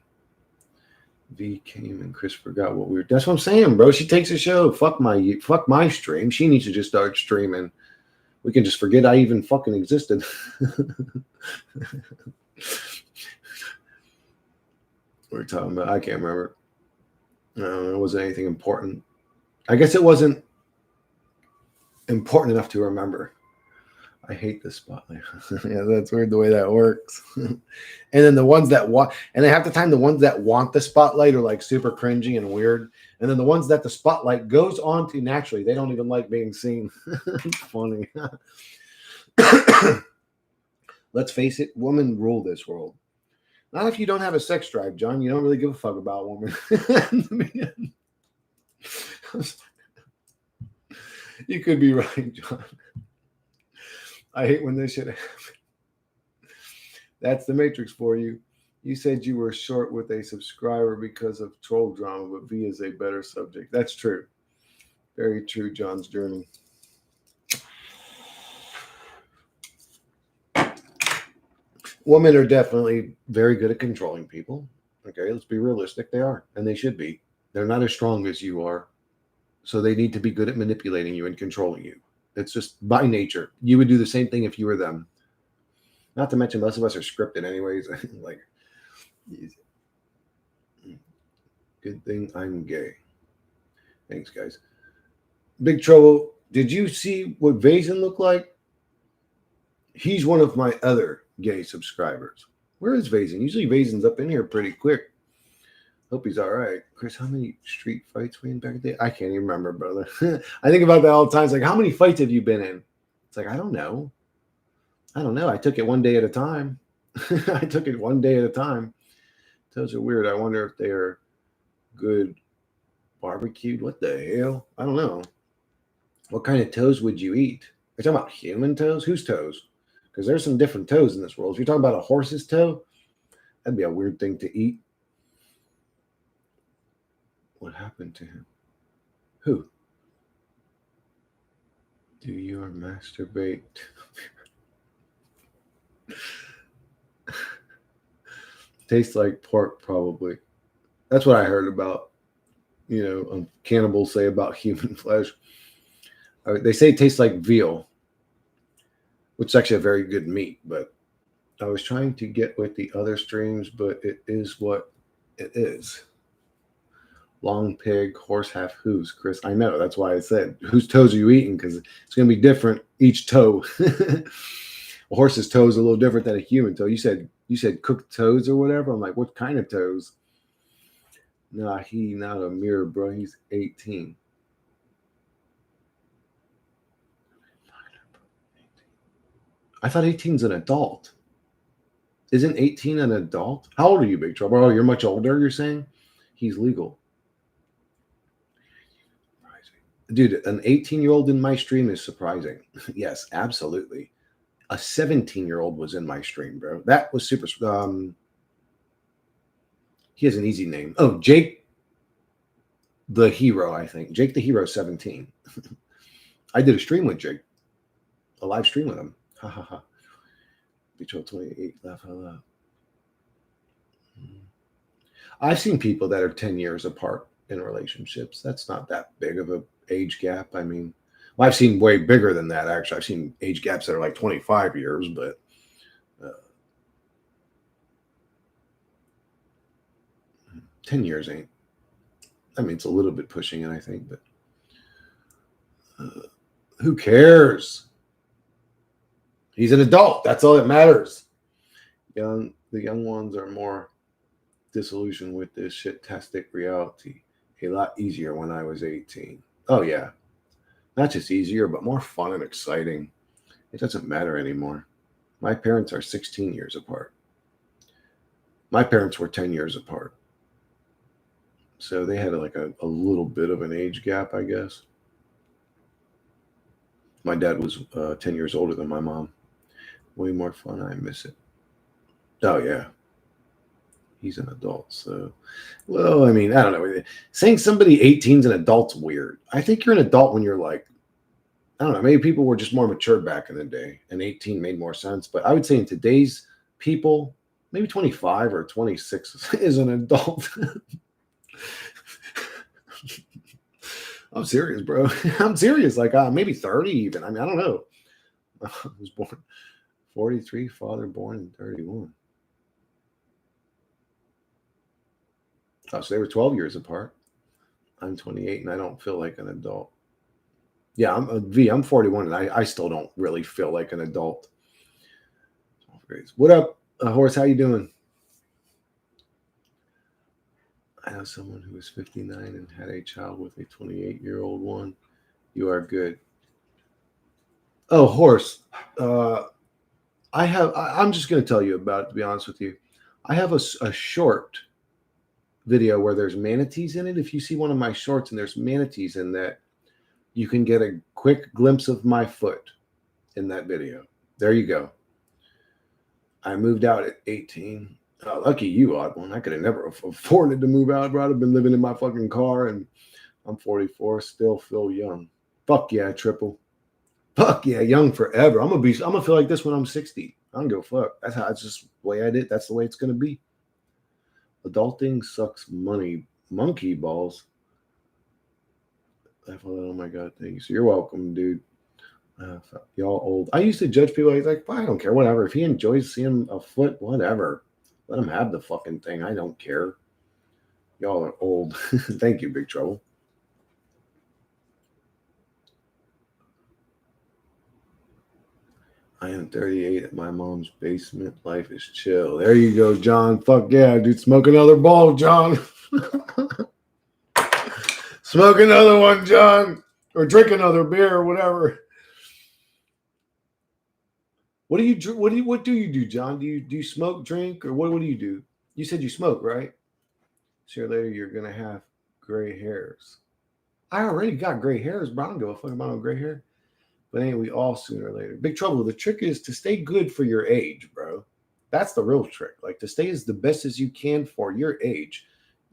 V came and Chris forgot what we were. That's what I'm saying, bro. She takes a show. Fuck my stream. She needs to just start streaming. We can just forget I even fucking existed. We're talking about. I can't remember. No, it wasn't anything important. I guess it wasn't important enough to remember. I hate this spotlight. Yeah, that's weird the way that works. And then the ones that want, and half the time the ones that want the spotlight are like super cringy and weird. And then the ones that the spotlight goes on to naturally, they don't even like being seen. It's funny. Let's face it, women rule this world. Not if you don't have a sex drive, John. You don't really give a fuck about women. You could be right, John. I hate when this shit happens. That's the Matrix for you. You said you were short with a subscriber because of troll drama, but V is a better subject. That's true. Very true, John's journey. Women are definitely very good at controlling people. Okay, let's be realistic. They are, and they should be. They're not as strong as you are. So they need to be good at manipulating you and controlling you. It's just by nature. You would do the same thing if you were them. Not to mention, most of us are scripted anyways. Like, good thing I'm gay. Thanks, guys. Big Trouble, did you see what Vazen looked like? He's one of my other gay subscribers. Where is Vazen? Usually Vazen's up in here pretty quick. Hope he's all right. Chris, how many street fights were in back in the day? I can't even remember, brother. I think about that all the time. It's like, how many fights have you been in? It's like, I don't know. I took it one day at a time. I took it one day at a time. Those are weird. I wonder if they're good barbecued. What the hell? I don't know. What kind of toes would you eat? Are you talking about human toes? Whose toes? Because there's some different toes in this world. If you're talking about a horse's toe, that'd be a weird thing to eat. What happened to him? Who? Do you masturbate? Tastes like pork, probably. That's what I heard about. Cannibals say about human flesh. They say it tastes like veal, which is actually a very good meat. But I was trying to get with the other streams, but it is what it is. Long pig, horse, half hooves, Chris. I know. That's why I said, whose toes are you eating? Because it's going to be different each toe. A horse's toe is a little different than a human toe. You said cooked toes or whatever. I'm like, what kind of toes? Nah, he not a mirror, bro. He's 18. I thought 18's an adult. Isn't 18 an adult? How old are you, Big Trouble? Oh, you're much older, you're saying? He's legal. Dude, an 18-year-old in my stream is surprising. Yes, absolutely. A 17-year-old was in my stream, bro. That was super. He has an easy name. Oh, Jake the Hero, I think. Jake the Hero, 17. I did a stream with Jake. A live stream with him. Ha ha ha. Betrayal 28. Laugh out loud. I've seen people that are 10 years apart in relationships. That's not that big of a age gap. I mean, well, I've seen way bigger than that, actually. I've seen age gaps that are like 25 years, but 10 years ain't. I mean, it's a little bit pushing it, I think, but who cares? He's an adult. That's all that matters. The young ones are more disillusioned with this shit-tastic reality. A lot easier when I was 18. Oh, yeah. Not just easier, but more fun and exciting. It doesn't matter anymore. My parents are 16 years apart. My parents were 10 years apart. So they had like a little bit of an age gap, I guess. My dad was 10 years older than my mom. Way more fun. I miss it. Oh, yeah. He's an adult. So, well, I mean, I don't know. Saying somebody 18 is an adult's weird. I think you're an adult when you're like, I don't know. Maybe people were just more mature back in the day and 18 made more sense. But I would say in today's people, maybe 25 or 26 is an adult. I'm serious, bro. I'm serious. Like maybe 30 even. I mean, I don't know. I was born 43, father born in 31. Oh, so they were 12 years apart. I'm 28 and I don't feel like an adult. Yeah, I'm 41 and I still don't really feel like an adult. What up, Horace? How you doing? I know someone who is 59 and had a child with a 28-year-old one. You are good. Oh, Horace. I'm just going to tell you about it, to be honest with you. I have a short video where there's manatees in it. If you see one of my shorts and there's manatees in that, you can get a quick glimpse of my foot in that video. There you go. I moved out at 18. Oh, lucky you, odd one. I could have never afforded to move out, bro. I'd have been living in my fucking car, and I'm 44, still feel young. Fuck yeah, triple. Fuck yeah, young forever. I'm gonna feel like this when I'm 60. I don't give a fuck. That's just the way I did. That's the way it's gonna be. Adulting sucks money. Monkey balls. Oh my god, thank you. So you're welcome, dude. Y'all old. I used to judge people like, I don't care, whatever. If he enjoys seeing a foot, whatever. Let him have the fucking thing. I don't care. Y'all are old. Thank you, Big Trouble. I am 38 at my mom's basement. Life is chill. There you go, John. Fuck yeah, dude. Smoke another ball, John. Smoke another one, John. Or drink another beer or whatever. What do you do, John? Do you smoke, drink, or what do you do? You said you smoke, right? Sure, later you're gonna have gray hairs. I already got gray hairs, bro. I don't give a fuck about no gray hair. But ain't we all sooner or later? Big trouble. The trick is to stay good for your age, bro. That's the real trick. Like to stay as the best as you can for your age.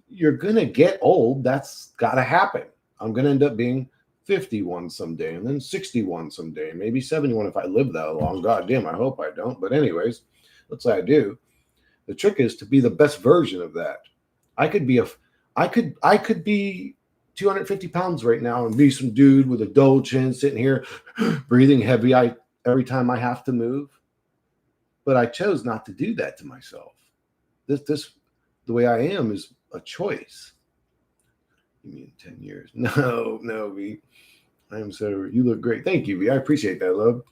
You're gonna get old. That's gotta happen. I'm gonna end up being 51 someday, and then 61 someday, and maybe 71 if I live that long. God damn, I hope I don't. But anyways, let's say I do. The trick is to be the best version of that. I could be 250 pounds right now and be some dude with a dull chin sitting here breathing heavy every time I have to move. But I chose not to do that to myself. This the way I am is a choice. You mean 10 years? No, V. I am so you look great. Thank you, V. I appreciate that, love.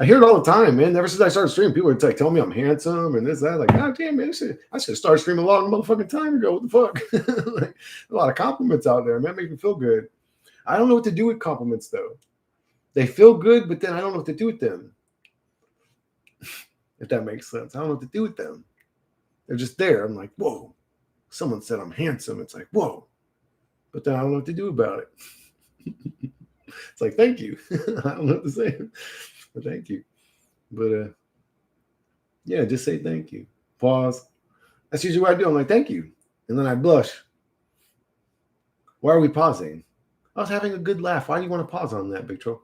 I hear it all the time, man. Ever since I started streaming, people are like telling me I'm handsome and this, that. Like, God damn, man, I should start streaming a long motherfucking time ago. What the fuck? Like, a lot of compliments out there, man. Make me feel good. I don't know what to do with compliments, though. They feel good, but then I don't know what to do with them. If that makes sense. I don't know what to do with them. They're just there. I'm like, whoa. Someone said I'm handsome. It's like, whoa. But then I don't know what to do about it. It's like, thank you. I don't know what to say. But thank you. But yeah, just say thank you. Pause. That's usually what I do. I'm like, thank you. And then I blush. Why are we pausing? I was having a good laugh. Why do you want to pause on that, Big Troll?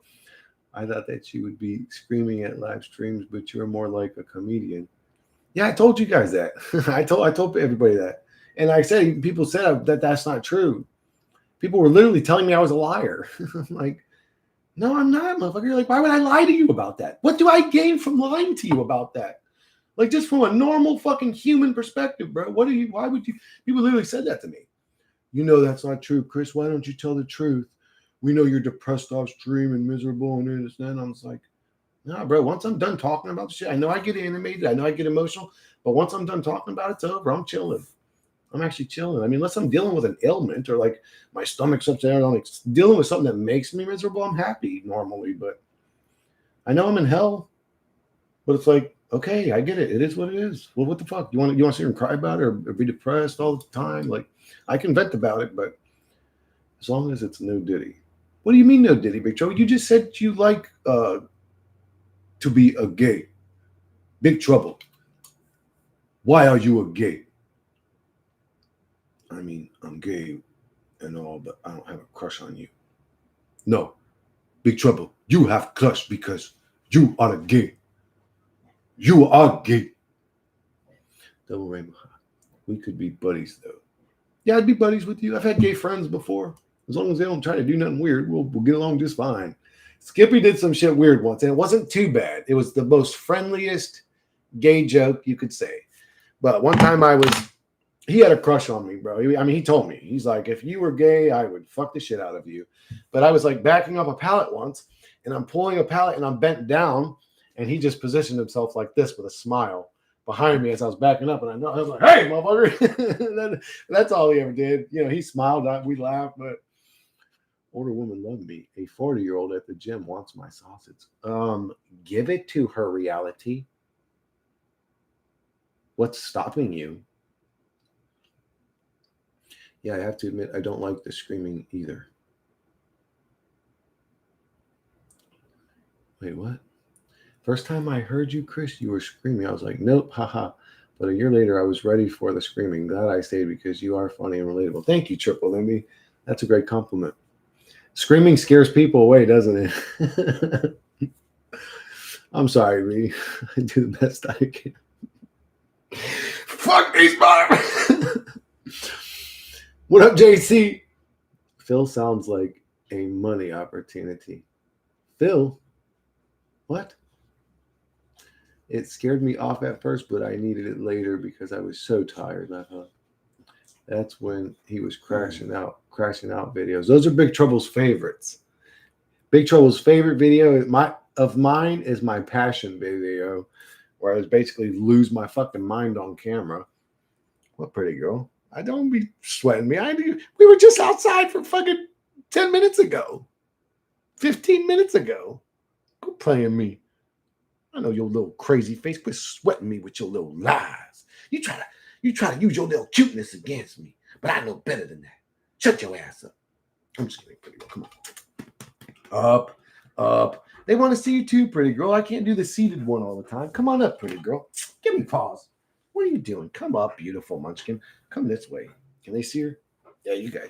I thought that you would be screaming at live streams, but you're more like a comedian. Yeah, I told you guys that. I told everybody that. And I said, people said that that's not true. People were literally telling me I was a liar. I'm like, no, I'm not, motherfucker. You're like, why would I lie to you about that? What do I gain from lying to you about that? Like, just from a normal fucking human perspective, bro. Why would you? People literally said that to me. You know that's not true, Chris. Why don't you tell the truth? We know you're depressed off stream and miserable and this and that. I was like, nah, bro. Once I'm done talking about the shit, I know I get animated. I know I get emotional. But once I'm done talking about it, it's over. I'm chilling. I'm actually chilling. I mean, unless I'm dealing with an ailment or like my stomach's upset, or like dealing with something that makes me miserable, I'm happy normally. But I know I'm in hell. But it's like, Okay, I get it. It is what it is. Well, what the fuck? You want to sit here and cry about it or be depressed all the time? Like, I can vent about it, but as long as it's no Diddy. What do you mean no Diddy, Big Trouble? You just said you like to be a gay. Big Trouble. Why are you a gay? I mean, I'm gay and all, but I don't have a crush on you. No, Big Trouble. You have crush because you are a gay. You are gay. Double Rainbow. We could be buddies though. Yeah, I'd be buddies with you. I've had gay friends before. As long as they don't try to do nothing weird, we'll get along just fine. Skippy did some shit weird once, and it wasn't too bad. It was the most friendliest gay joke you could say. But one time he had a crush on me, bro. He told me. He's like, if you were gay, I would fuck the shit out of you. But I was like backing up a pallet once, and I'm pulling a pallet, and I'm bent down, and he just positioned himself like this with a smile behind me as I was backing up, and I was like, "Hey, motherfucker!" That's all he ever did. He smiled. We laughed, but older woman loved me. A 40-year-old at the gym wants my sausage. Give it to her, reality. What's stopping you? Yeah, I have to admit, I don't like the screaming either. Wait, what? First time I heard you, Chris, you were screaming. I was like, nope, haha. But a year later, I was ready for the screaming. Glad I stayed because you are funny and relatable. Thank you, Triple Limby. That's a great compliment. Screaming scares people away, doesn't it? I'm sorry, Ree. I do the best I can. Fuck these motherfuckers. What up, JC? Phil sounds like a money opportunity. Phil? What? It scared me off at first, but I needed it later because I was so tired. That's when he was crashing out videos. Those are Big Trouble's favorites. Big Trouble's favorite video of mine is my passion video, where I was basically lose my fucking mind on camera. What pretty girl? I don't be sweating me. We were just outside for fucking 10 minutes ago. 15 minutes ago. Quit playing me. I know your little crazy face. Quit sweating me with your little lies. You try to use your little cuteness against me, but I know better than that. Shut your ass up. I'm just kidding, pretty girl. Come on. Up. They want to see you too, pretty girl. I can't do the seated one all the time. Come on up, pretty girl. Give me pause. What are you doing? Come up, beautiful munchkin. Come this way. Can they see her? Yeah, you guys.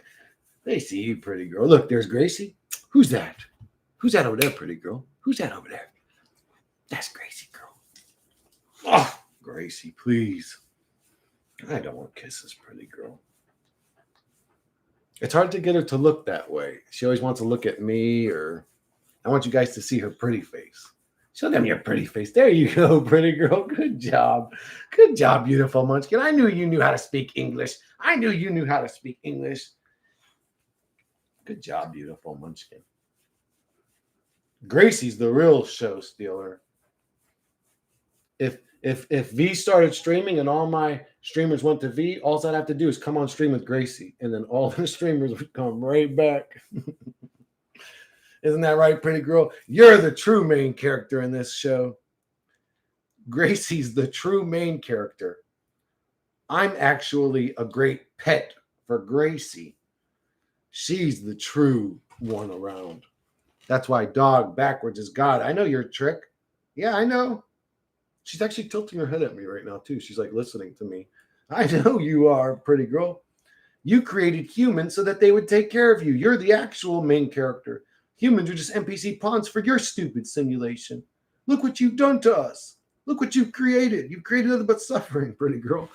They see you, pretty girl. Look, there's Gracie. Who's that? Who's that over there, pretty girl? Who's that over there? That's Gracie, girl. Oh, Gracie, please. I don't want kisses, pretty girl. It's hard to get her to look that way. She always wants to look at me, or I want you guys to see her pretty face. Show them your pretty face. There you go, pretty girl. Good job. Good job, beautiful munchkin. I knew you knew how to speak English. I knew you knew how to speak English. Good job, beautiful munchkin. Gracie's the real show stealer. If V started streaming and all my streamers went to V, all I'd have to do is come on stream with Gracie, and then all the streamers would come right back. Isn't that right, pretty girl? You're the true main character in this show. Gracie's the true main character. I'm actually a great pet for Gracie. She's the true one around. That's why dog backwards is God. I know your trick. Yeah, I know. She's actually tilting her head at me right now, too. She's like listening to me. I know you are, pretty girl. You created humans so that they would take care of you. You're the actual main character. Humans are just NPC pawns for your stupid simulation. Look what you've done to us. Look what you've created. You've created nothing but suffering, pretty girl.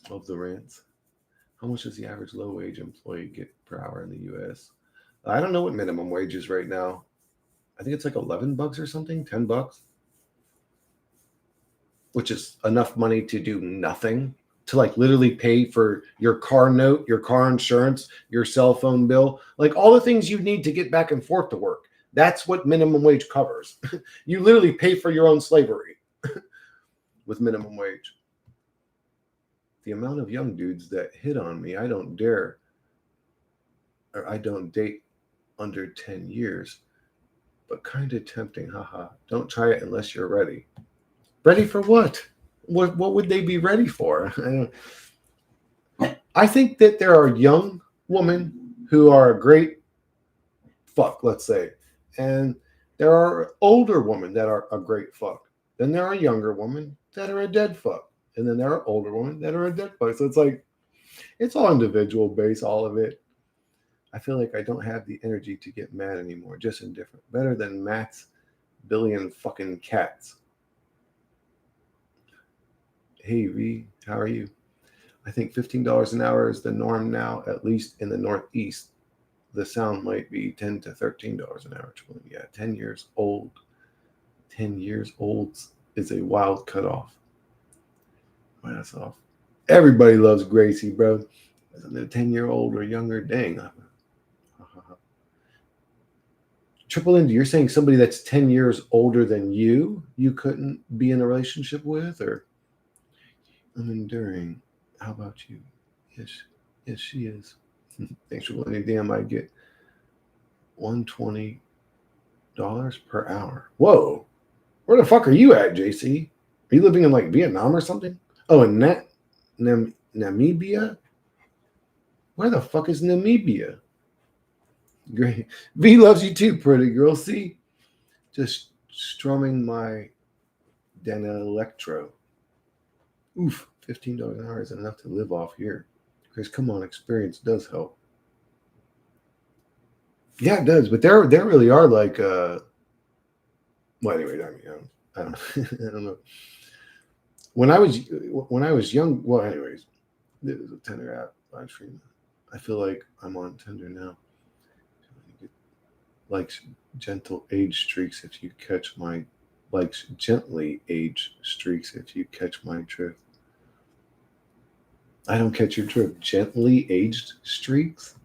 Love the rants. How much does the average low-wage employee get per hour in the U.S.? I don't know what minimum wage is right now. I think it's like $11 or something, $10, which is enough money to do nothing, to like literally pay for your car note, your car insurance, your cell phone bill, like all the things you need to get back and forth to work. That's what minimum wage covers. You literally pay for your own slavery with minimum wage. The amount of young dudes that hit on me, I don't dare, or I don't date under 10 years. but kind of tempting. Haha. Don't try it unless you're ready. Ready for what? What would they be ready for? I think that there are young women who are a great fuck, let's say, and there are older women that are a great fuck. Then there are younger women that are a dead fuck, and then there are older women that are a dead fuck. So it's like it's all individual based, all of it. I feel like I don't have the energy to get mad anymore. Just indifferent. Better than Matt's billion fucking cats. Hey V, how are you? I think $15 an hour is the norm now, at least in the Northeast. The sound might be $10 to $13 an hour. Yeah, 10 years old. 10 years old is a wild cutoff. My ass off. Everybody loves Gracie, bro. Isn't it a 10-year-old or younger? Dang. Triple Indy, you're saying somebody that's 10 years older than you couldn't be in a relationship with? Or I'm enduring. How about you? Yes, she is. Thanks for letting me. Damn, I get $120 per hour. Whoa. Where the fuck are you at, JC? Are you living in like Vietnam or something? Oh, in Namibia? Where the fuck is Namibia? Great. V loves you too, pretty girl. See? Just strumming my Danelectro. Oof, $15 an hour is enough to live off here. Chris, come on, experience does help. Yeah, it does. But there really are like well anyway, I don't I don't know. When I was young, well anyways, this is a Tinder app live stream. I feel like I'm on Tinder now. Likes gentle age streaks if you catch my likes gently age streaks if you catch my drift. I don't catch your drift. Gently aged streaks?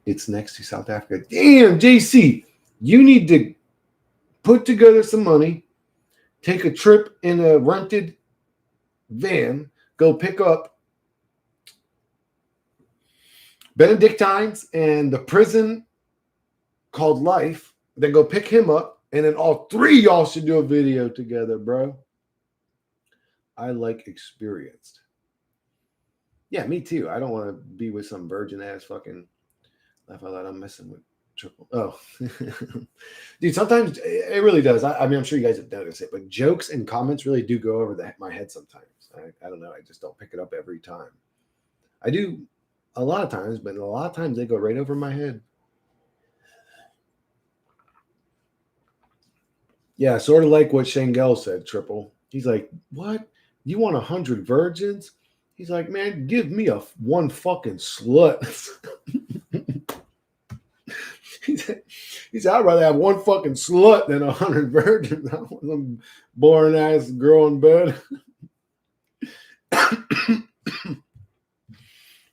It's next to South Africa. Damn, JC, you need to put together some money, take a trip in a rented van, go pick up Benedictines and the prison called Life, then go pick him up, and then all three y'all should do a video together, bro. I like experienced. Yeah, me too. I don't want to be with some virgin ass fucking laugh out loud. I'm messing with triple. Oh, dude, sometimes it really does. I mean, I'm sure you guys have noticed it, but jokes and comments really do go over my head sometimes. I don't know. I just don't pick it up every time. I do a lot of times, but a lot of times they go right over my head. Yeah, sort of like what Shangel said, Triple. He's like, what? You want 100 virgins? He's like, man, give me one fucking slut. he said, I'd rather have one fucking slut than 100 virgins. I want some boring ass girl in bed. I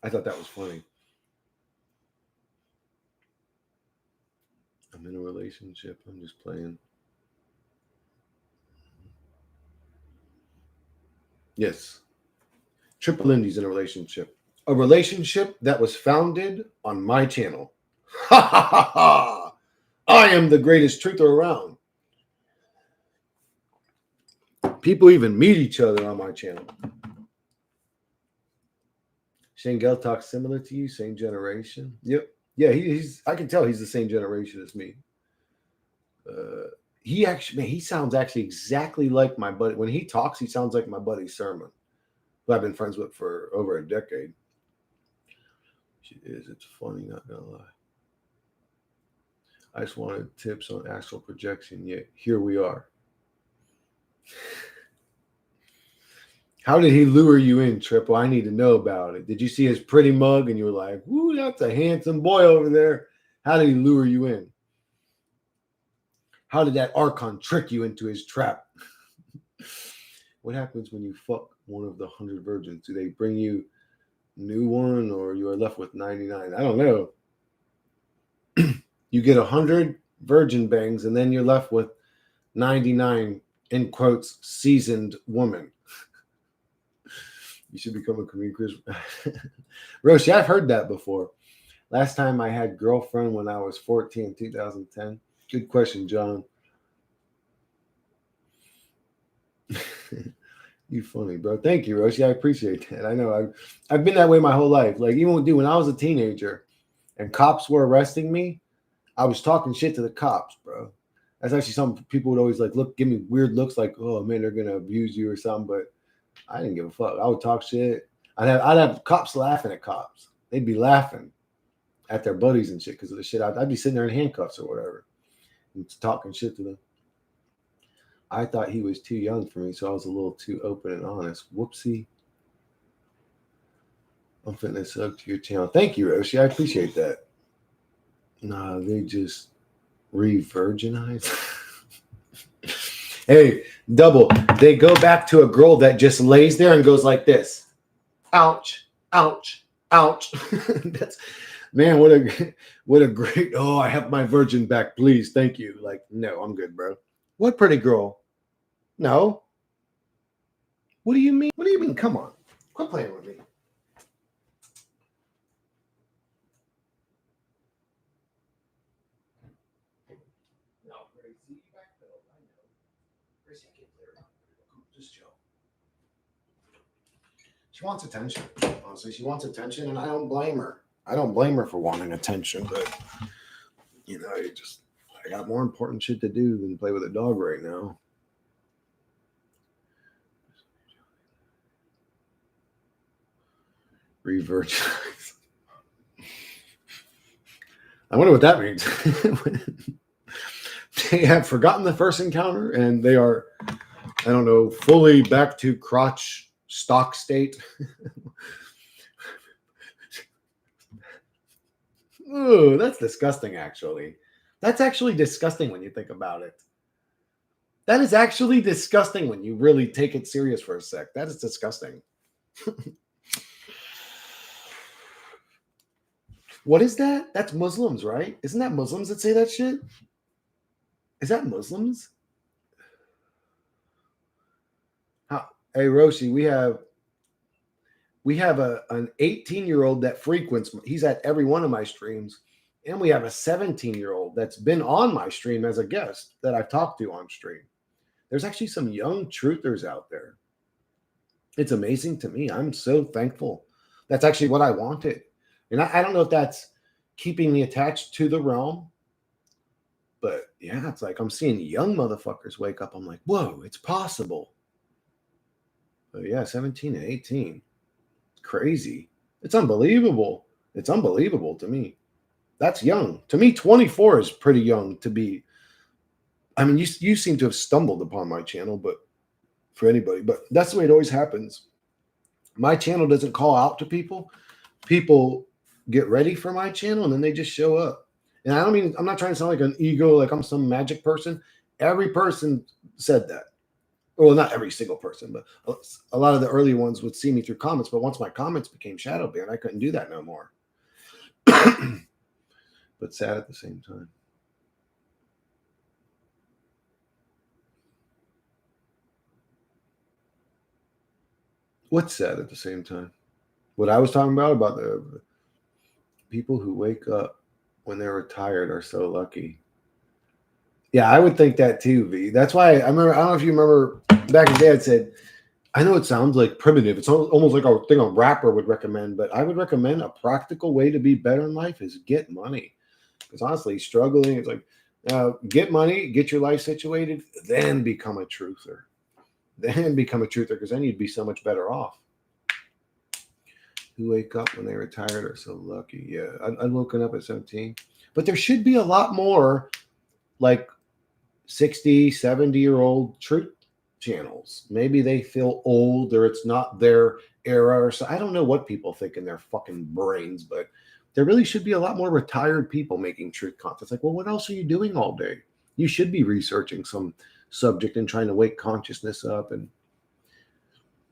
thought that was funny. I'm in a relationship. I'm just playing. Yes. Triple Indy's in a relationship. A relationship that was founded on my channel. Ha ha ha ha! I am the greatest truther around. People even meet each other on my channel. Shangel talks similar to you, same generation. Yep. Yeah, he's. I can tell he's the same generation as me. He sounds actually exactly like my buddy. When he talks, he sounds like my buddy Sermon, who I've been friends with for over a decade. She is. It's funny, not gonna lie. I just wanted tips on astral projection, yet here we are. How did he lure you in, Triple? I need to know about it. Did you see his pretty mug and you were like, "Ooh, that's a handsome boy over there"? How did he lure you in? How did that Archon trick you into his trap? What happens when you fuck one of the 100 virgins? Do they bring you a new one or you are left with 99? I don't know. You get 100 virgin bangs and then you're left with 99, in quotes, seasoned woman. You should become a comedian, Chris. Roshi, I've heard that before. Last time I had girlfriend when I was 14, 2010. Good question, John. You funny, bro. Thank you, Roshi. I appreciate that. I know I've been that way my whole life. Like even when I was a teenager and cops were arresting me, I was talking shit to the cops, bro. That's actually something people would always like give me weird looks like, oh man, they're gonna abuse you or something. But I didn't give a fuck. I would talk shit. I'd have cops laughing at cops. They'd be laughing at their buddies and shit because of the shit. I'd be sitting there in handcuffs or whatever and talking shit to them. I thought he was too young for me, so I was a little too open and honest. Whoopsie. I'm fitting this up to your channel. Thank you, Roshi. I appreciate that. Nah, they just re-virginize. Hey, double. They go back to a girl that just lays there and goes like this. Ouch, ouch, ouch. That's man, what a great. Oh, I have my virgin back, please. Thank you. Like, no, I'm good, bro. What pretty girl? No. What do you mean? What do you mean? Come on. Quit playing with me. No, Gracie, backpedal. I know. Gracie, I can't play her. Just chill. She wants attention. Honestly, she wants attention, and I don't blame her. I don't blame her for wanting attention, but you know, I got more important shit to do than play with a dog right now. Re-virginize. I wonder what that means. They have forgotten the first encounter and they are, I don't know, fully back to crotch stock state. Ooh, that's disgusting, actually. That's actually disgusting when you think about it. That is actually disgusting when you really take it serious for a sec. That is disgusting. What is that? That's Muslims, right? Isn't that Muslims that say that shit? Is that Muslims? Hey, Roshi, we have an 18-year-old that frequents. He's at every one of my streams, and we have a 17-year-old that's been on my stream as a guest that I've talked to on stream. There's actually some young truthers out there. It's amazing to me. I'm so thankful. That's actually what I wanted. And I don't know if that's keeping me attached to the realm, but yeah, it's like I'm seeing young motherfuckers wake up. I'm like, whoa, it's possible. But yeah, 17 and 18. It's crazy. It's unbelievable. It's unbelievable to me. That's young. To me, 24 is pretty young to be. I mean, you seem to have stumbled upon my channel, but for anybody, but that's the way it always happens. My channel doesn't call out to people. People get ready for my channel and then they just show up. And I don't mean, I'm not trying to sound like an ego, like I'm some magic person. Every person said that. Well, not every single person, but a lot of the early ones would see me through comments. But once my comments became shadow banned, I couldn't do that no more. But sad at the same time. What's sad at the same time? What I was talking about the people who wake up when they're retired are so lucky. Yeah, I would think that too, V. That's why I remember, I don't know if you remember back in the day, I'd said, I know it sounds like primitive. It's almost like a thing a rapper would recommend, but I would recommend a practical way to be better in life is get money. Because honestly, struggling, it's like, get money, get your life situated, then become a truther. Then become a truther, because then you'd be so much better off. Who wake up when they retired are so lucky. Yeah, I'm woken up at 17. But there should be a lot more like 60, 70-year-old truth channels. Maybe they feel old or it's not their era or so. I don't know what people think in their fucking brains, but there really should be a lot more retired people making truth content. It's like, well, what else are you doing all day? You should be researching some subject and trying to wake consciousness up. And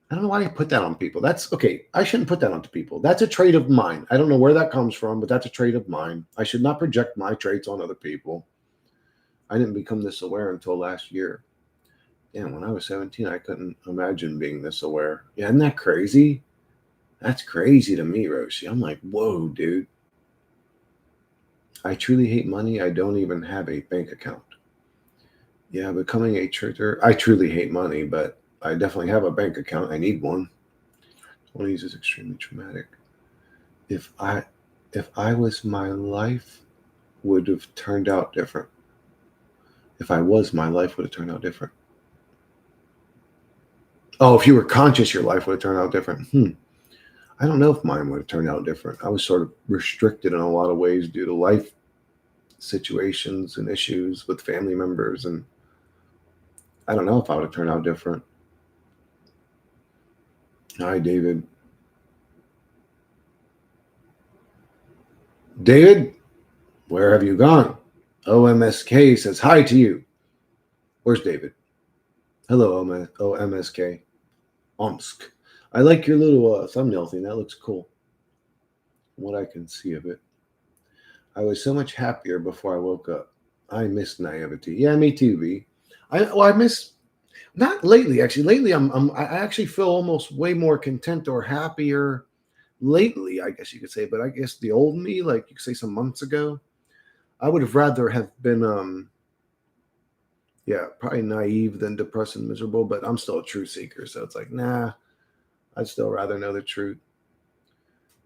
I don't know why I put that on people. That's okay. I shouldn't put that onto people. That's a trait of mine. I don't know where that comes from, but that's a trait of mine. I should not project my traits on other people. I didn't become this aware until last year. Yeah, when I was 17, I couldn't imagine being this aware. Yeah, isn't that crazy? That's crazy to me, Roshi. I'm like, whoa, dude. I truly hate money. I don't even have a bank account. Yeah, becoming a churcher. I truly hate money, but I definitely have a bank account. I need one. 20s is extremely traumatic. If I if I was my life would have turned out different. If I was my life would have turned out different. Oh, if you were conscious, your life would have turned out different. I don't know if mine would have turned out different. I was sort of restricted in a lot of ways due to life situations and issues with family members, and I don't know if I would have turned out different. Hi, David. David, where have you gone? OMSK says hi to you. Where's David? Hello, OMSK. Omsk. I like your little thumbnail thing. That looks cool. What I can see of it. I was so much happier before I woke up. I miss naivety. Yeah, me too, B. I miss not lately actually. Lately, I actually feel almost way more content or happier lately, I guess you could say. But I guess the old me, like you could say some months ago, I would have rather have been yeah, probably naive than depressed and miserable. But I'm still a truth seeker, so it's like nah, I'd still rather know the truth.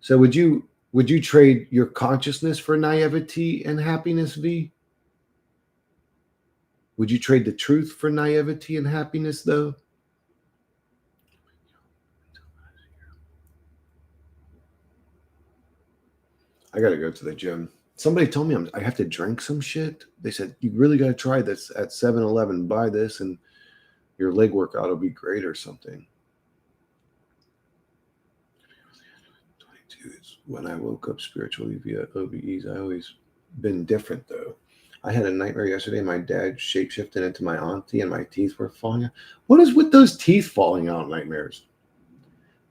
So would you trade your consciousness for naivety and happiness, V? Would you trade the truth for naivety and happiness, though? I gotta go to the gym. Somebody told me I have to drink some shit. They said, you really gotta try this at 7-Eleven. Buy this and your leg workout will be great or something. 22 is when I woke up spiritually via OBEs. I always been different, though. I had a nightmare yesterday. My dad shapeshifted into my auntie and my teeth were falling out. What is with those teeth falling out nightmares?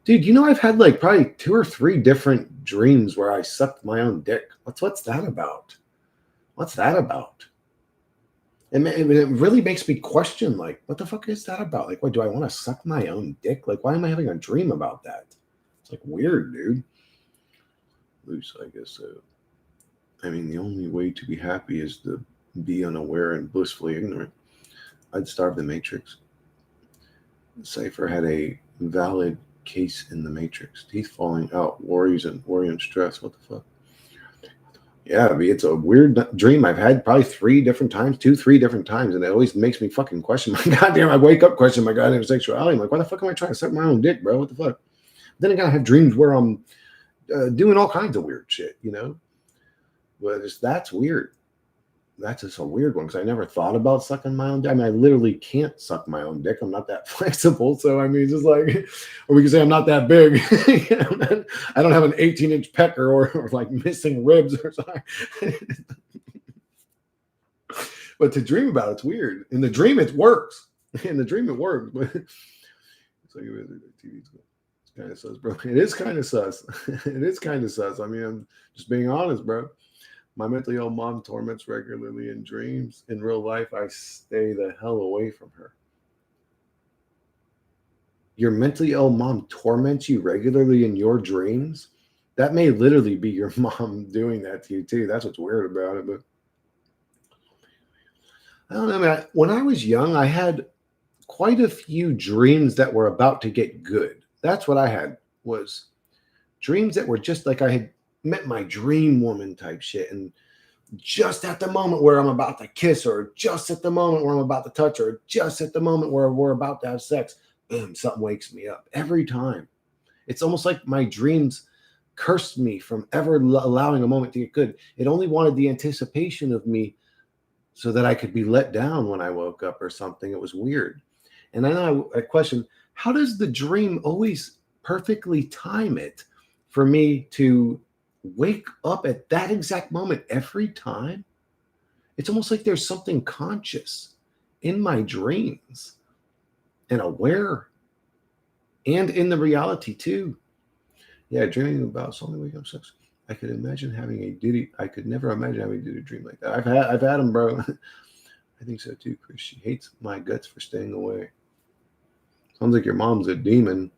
Dude, I've had like probably 2 or 3 different dreams where I sucked my own dick. What's that about? What's that about? It really makes me question, like, what the fuck is that about? Like, what do I want to suck my own dick? Like, why am I having a dream about that? It's like weird, dude. Loose, I guess so. I mean, the only way to be happy is to be unaware and blissfully ignorant. I'd starve the Matrix. Cypher had a valid case in the Matrix. Teeth falling out, worry and stress. What the fuck? Yeah, it's a weird dream I've had probably 3 different times, 2, 3 different times, and it always makes me fucking question my goddamn. I wake up question my goddamn sexuality. I'm like, why the fuck am I trying to suck my own dick, bro? What the fuck? Then again, I have dreams where I'm doing all kinds of weird shit, But that's weird. That's just a weird one because I never thought about sucking my own dick. I mean, I literally can't suck my own dick. I'm not that flexible. So, I mean, just like, or we can say I'm not that big. I don't have an 18-inch pecker or like missing ribs or something. But to dream about it's weird. In the dream, it works. In the dream, it works. But so it's kind of sus, bro. It is kind of sus. It is kind of sus. I mean, I'm just being honest, bro. My mentally ill mom torments regularly in dreams. In real life, I stay the hell away from her. Your mentally ill mom torments you regularly in your dreams? That may literally be your mom doing that to you, too. That's what's weird about it. But I don't know, man. When I was young, I had quite a few dreams that were about to get good. That's what I had, was dreams that were just like I had met my dream woman type shit. And just at the moment where I'm about to kiss her, just at the moment where I'm about to touch her, just at the moment where we're about to have sex, boom, something wakes me up every time. It's almost like my dreams cursed me from ever allowing a moment to get good. It only wanted the anticipation of me so that I could be let down when I woke up or something. It was weird. And I know I question, how does the dream always perfectly time it for me to wake up at that exact moment every time? It's almost like there's something conscious in my dreams and aware and in the reality too. Yeah, dreaming about something wake up sex. I could imagine having a Diddy. I could never imagine having a Diddy dream like that. I've had them, bro. I think so too, Chris. She hates my guts for staying away. Sounds like your mom's a demon.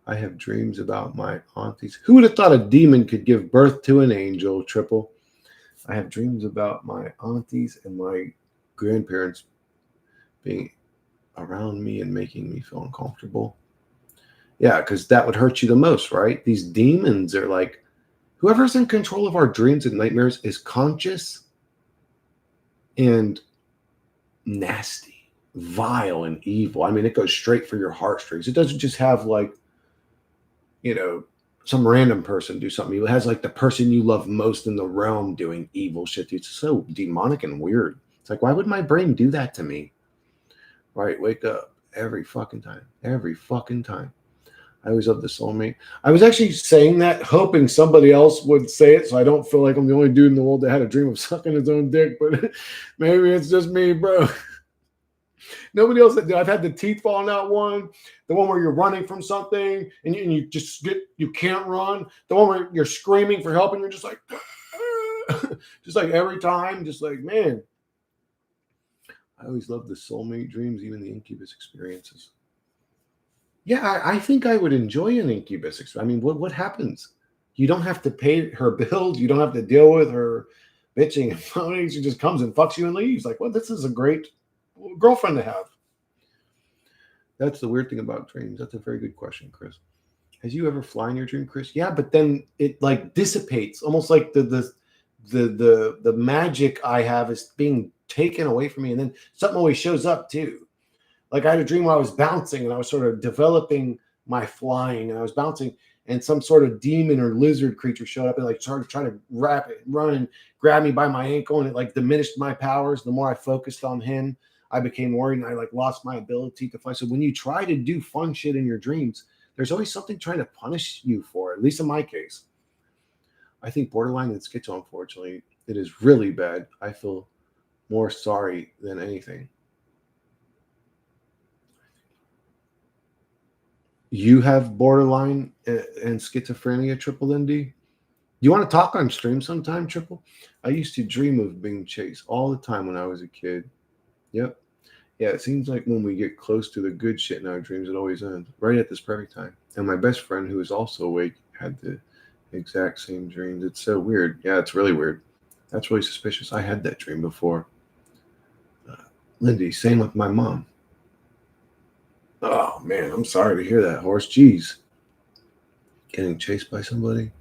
I have dreams about my aunties. Who would have thought a demon could give birth to an angel, Triple? I have dreams about my aunties and my grandparents being around me and making me feel uncomfortable. Yeah, because that would hurt you the most, right? These demons are like, whoever's in control of our dreams and nightmares is conscious and nasty, vile, and evil. I mean, it goes straight for your heartstrings. It doesn't just have like, you know, some random person do something. It has like the person you love most in the realm doing evil shit. It's so demonic and weird. It's like, why would my brain do that to me? Right? Wake up every fucking time. Every fucking time. I always love the soulmate. I was actually saying that, hoping somebody else would say it, so I don't feel like I'm the only dude in the world that had a dream of sucking his own dick. But maybe it's just me, bro. Nobody else. I've had the teeth falling out one, the one where you're running from something and you just you can't run. The one where you're screaming for help and you're just like, just like every time, just like, man. I always love the soulmate dreams, even the incubus experiences. Yeah, I think I would enjoy an incubus experience. I mean, what happens? You don't have to pay her bills. You don't have to deal with her bitching and moaning. She just comes and fucks you and leaves. Like, well, this is a great girlfriend to have. That's the weird thing about dreams. That's a very good question, Chris. Has you ever fly in your dream, Chris? Yeah, but then it like dissipates, almost like the magic I have is being taken away from me, and then something always shows up too. Like I had a dream where I was bouncing and I was sort of developing my flying, and I was bouncing, and some sort of demon or lizard creature showed up and like started trying to run and grab me by my ankle, and it like diminished my powers. The more I focused on him, I became worried and I like lost my ability to fly. So when you try to do fun shit in your dreams, there's always something trying to punish you for it, at least in my case. I think borderline and schizo, unfortunately, it is really bad. I feel more sorry than anything. You have borderline and schizophrenia, Triple ND? You want to talk on stream sometime, Triple? I used to dream of being chased all the time when I was a kid. Yep. Yeah, it seems like when we get close to the good shit in our dreams, it always ends right at this perfect time. And my best friend, who is also awake, had the exact same dreams. It's so weird. Yeah, it's really weird. That's really suspicious. I had that dream before. Uh, Lindy, same with my mom. Oh, man, I'm sorry to hear that, horse. Jeez. Getting chased by somebody.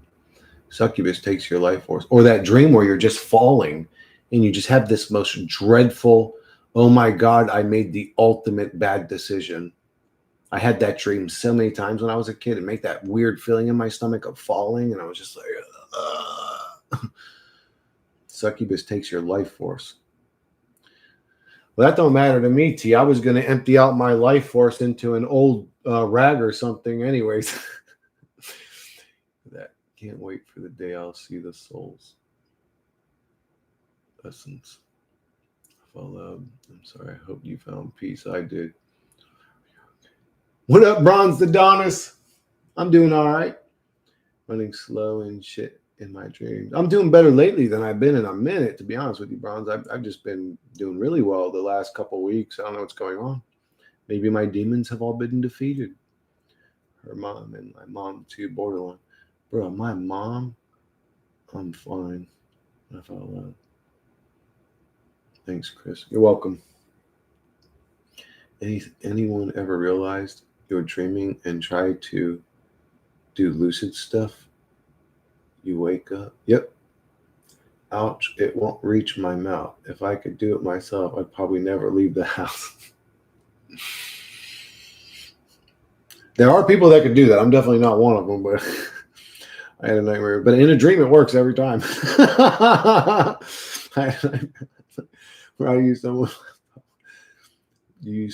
Succubus takes your life force. Or that dream where you're just falling and you just have this most dreadful, oh my God, I made the ultimate bad decision. I had that dream so many times when I was a kid and make that weird feeling in my stomach of falling. And I was just like, Succubus takes your life force. Well, that don't matter to me, T. I was going to empty out my life force into an old rag or something anyways. That can't wait for the day I'll see the souls. Essence. I'm sorry. I hope you found peace. I did. What up, Bronze Adonis? I'm doing all right. Running slow and shit in my dreams. I'm doing better lately than I've been in a minute, to be honest with you, Bronze. I've just been doing really well the last couple of weeks. I don't know what's going on. Maybe my demons have all been defeated. Her mom and my mom too, borderline. Bro, my mom, I'm fine. I felt that. Thanks, Chris. You're welcome. Anyone ever realized you're dreaming and try to do lucid stuff? You wake up. Yep. Ouch, it won't reach my mouth. If I could do it myself, I'd probably never leave the house. There are people that could do that. I'm definitely not one of them, but I had a nightmare. But in a dream, it works every time. Where I use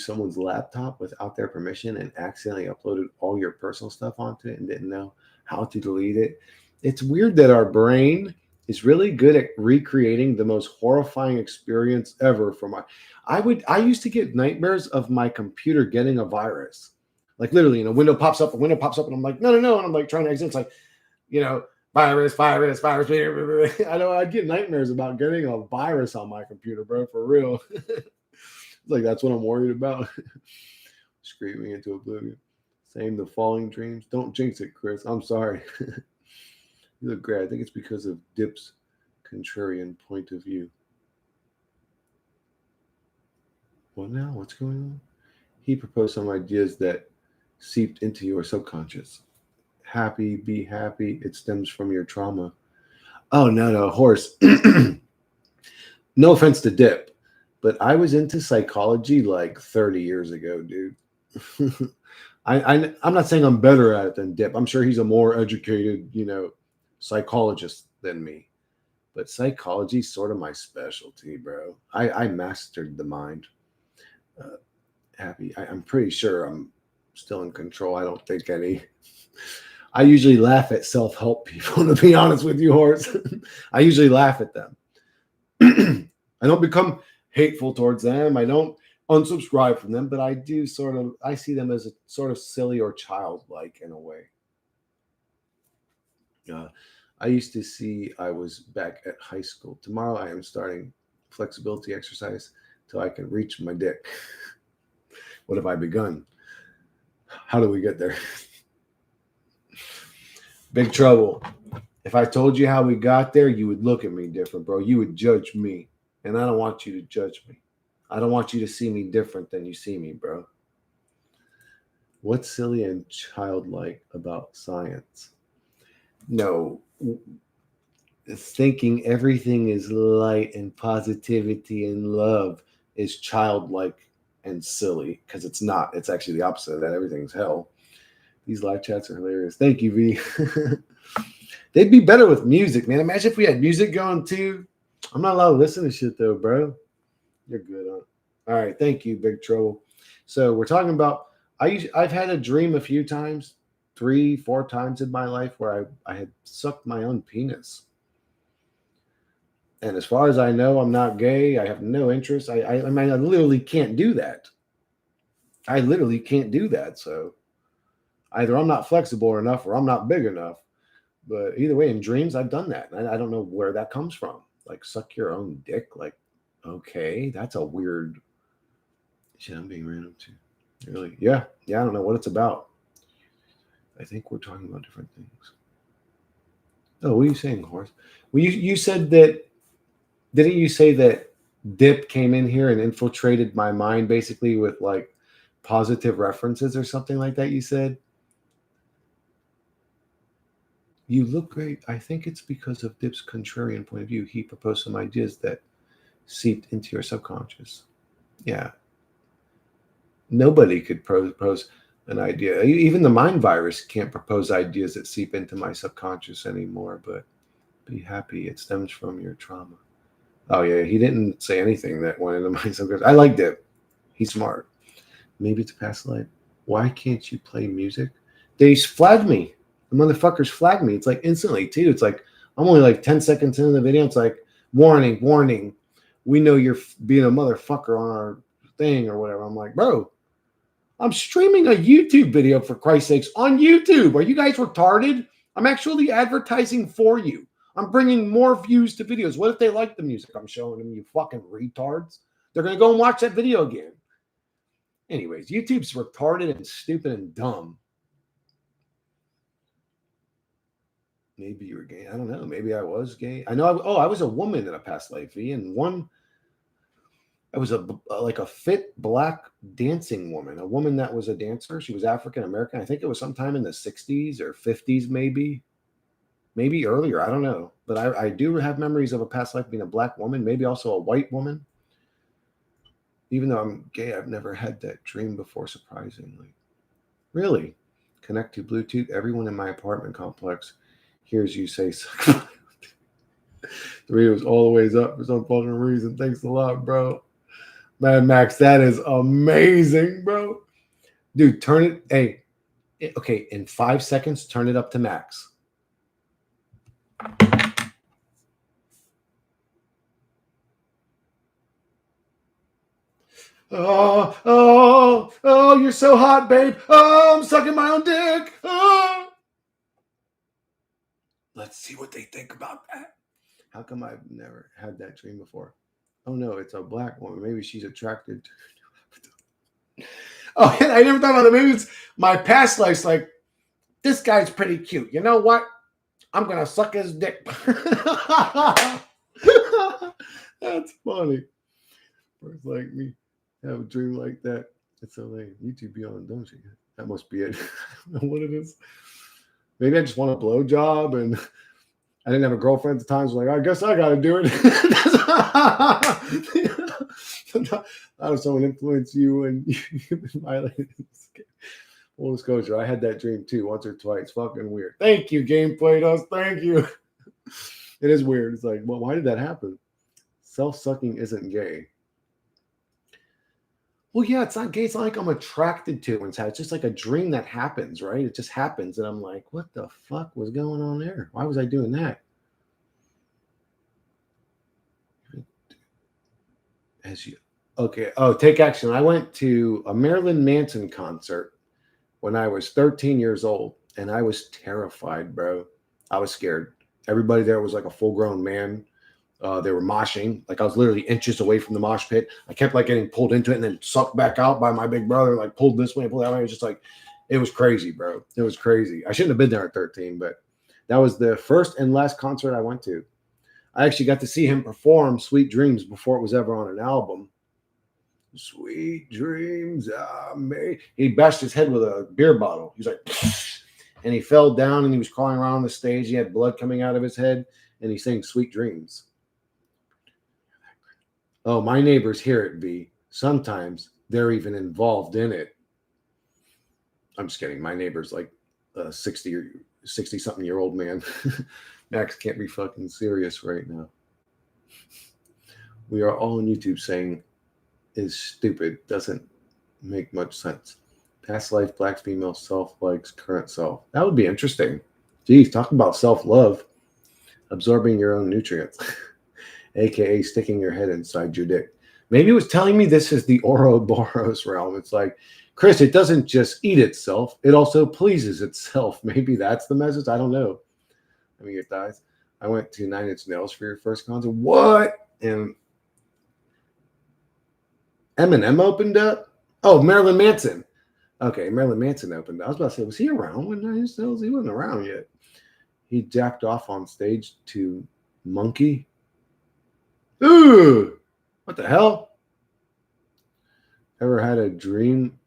someone's laptop without their permission and accidentally uploaded all your personal stuff onto it and didn't know how to delete it. It's weird that our brain is really good at recreating the most horrifying experience ever for my I used to get nightmares of my computer getting a virus. Like literally, a window pops up, and I'm like, no, and I'm like trying to exit. It's like, virus. I know I'd get nightmares about getting a virus on my computer, bro, for real. Like that's what I'm worried about. Screaming into oblivion. Same the falling dreams. Don't jinx it, Chris. I'm sorry. You look great. I think it's because of Dip's contrarian point of view. What now? What's going on? He proposed some ideas that seeped into your subconscious. Happy, be happy. It stems from your trauma. Oh, no, horse. No offense to Dip, but I was into psychology like 30 years ago, dude. I'm not saying I'm better at it than Dip. I'm sure he's a more educated, psychologist than me. But psychology's sort of my specialty, bro. I mastered the mind. Happy. I'm pretty sure I'm still in control. I don't think any. I usually laugh at self-help people, to be honest with you, Horace. I usually laugh at them. I don't become hateful towards them. I don't unsubscribe from them, but I do I see them as a sort of silly or childlike in a way. I used to see I was back at high school. Tomorrow I am starting flexibility exercise till I can reach my dick. What have I begun? How do we get there? Big trouble. If I told you how we got there, you would look at me different, bro. You would judge me. And I don't want you to judge me. I don't want you to see me different than you see me, bro. What's silly and childlike about science? No. Thinking everything is light and positivity and love is childlike and silly, because it's not. It's actually the opposite of that. Everything's hell. These live chats are hilarious. Thank you, V. They'd be better with music, man. Imagine if we had music going too. I'm not allowed to listen to shit though, bro. You're good on. All right, thank you, Big Trouble. So we're talking about. I've had a dream a few times, 3-4 times in my life, where I had sucked my own penis. And as far as I know, I'm not gay. I have no interest. I mean, I literally can't do that. I literally can't do that. So either I'm not flexible enough or I'm not big enough. But either way, in dreams, I've done that. And I don't know where that comes from. Like, suck your own dick. Like, okay, that's a weird. Shit, I'm being random too. Really? Yeah. I don't know what it's about. I think we're talking about different things. Oh, what are you saying, Horace? Well, you said that. Didn't you say that Dip came in here and infiltrated my mind basically with like positive references or something like that? You said. You look great. I think it's because of Dip's contrarian point of view. He proposed some ideas that seeped into your subconscious. Yeah. Nobody could propose an idea. Even the mind virus can't propose ideas that seep into my subconscious anymore. But be happy. It stems from your trauma. Oh, yeah. He didn't say anything that went into my subconscious. I like Dip. He's smart. Maybe it's a past life. Why can't you play music? They flagged me. The motherfuckers flagged me. It's like instantly too. It's like I'm only like 10 seconds into the video. It's like warning. We know you're being a motherfucker on our thing or whatever. I'm like, bro, I'm streaming a YouTube video, for Christ's sakes, on YouTube. Are you guys retarded? I'm actually advertising for you. I'm bringing more views to videos. What if they like the music I'm showing them, you fucking retards? They're going to go and watch that video again. Anyways, YouTube's retarded and stupid and dumb. Maybe you were gay. I don't know. Maybe I was gay. I know. I was a woman in a past life, and I was like a fit black dancing woman, a woman that was a dancer. She was African American. I think it was sometime in the 60s or 50s, maybe earlier. I don't know. But I do have memories of a past life being a black woman, maybe also a white woman. Even though I'm gay, I've never had that dream before, surprisingly. Really? Connect to Bluetooth. Everyone in my apartment complex hears you say suck. The radio's all the ways up for some fucking reason. Thanks a lot, bro. Man, Max, that is amazing, bro. Dude, turn it. Hey, okay, in 5 seconds, turn it up to max. Oh, you're so hot, babe. Oh, I'm sucking my own dick. Oh. Let's see what they think about that. How come I've never had that dream before? Oh, no, it's a black woman. Maybe she's attracted to. Oh, and I never thought about it. Maybe it's my past life's like, this guy's pretty cute. You know what? I'm going to suck his dick. That's funny. Birds like me have a dream like that. It's so lame. You two be on, don't you? That must be it. I don't know what it is. Maybe I just want a blowjob and I didn't have a girlfriend at the time. So I was like, I guess I got to do it. How does someone influence you and you've been violated? Full disclosure, I had that dream too, once or twice. Fucking weird. Thank you, Gameplay Does. Thank you. It is weird. It's like, well, why did that happen? Self-sucking isn't gay. Well, yeah, it's not gay. It's not like I'm attracted to it. It's just like a dream that happens, right? It just happens. And I'm like, what the fuck was going on there? Why was I doing that? As you, okay. Oh, take action. I went to a Marilyn Manson concert when I was 13 years old, and I was terrified, bro. I was scared. Everybody there was like a full grown man. They were moshing. Like I was literally inches away from the mosh pit. I kept like getting pulled into it and then sucked back out by my big brother, like pulled this way, pulled that way. It was just like, it was crazy, bro. It was crazy. I shouldn't have been there at 13, but that was the first and last concert I went to. I actually got to see him perform Sweet Dreams before it was ever on an album. Sweet dreams I made. He bashed his head with a beer bottle. He's like, and he fell down and he was crawling around the stage. He had blood coming out of his head and he sang Sweet Dreams. Oh, my neighbors hear it, V. Sometimes they're even involved in it. I'm just kidding. My neighbor's like a 60 something year old man. Max can't be fucking serious right now. We are all on YouTube saying is stupid, doesn't make much sense. Past life, black female self likes current self. That would be interesting. Geez, talk about self-love. Absorbing your own nutrients. AKA sticking your head inside your dick. Maybe it was telling me this is the Ouroboros realm. It's like, Chris, it doesn't just eat itself, it also pleases itself. Maybe that's the message. I don't know. I mean, your thighs. I went to Nine Inch Nails for your first concert. What? And Eminem opened up? Oh, Marilyn Manson. Okay, Marilyn Manson opened up. I was about to say, was he around when Nine Inch Nails? He wasn't around yet. He jacked off on stage to Monkey. Ooh, what the hell? Ever had a dream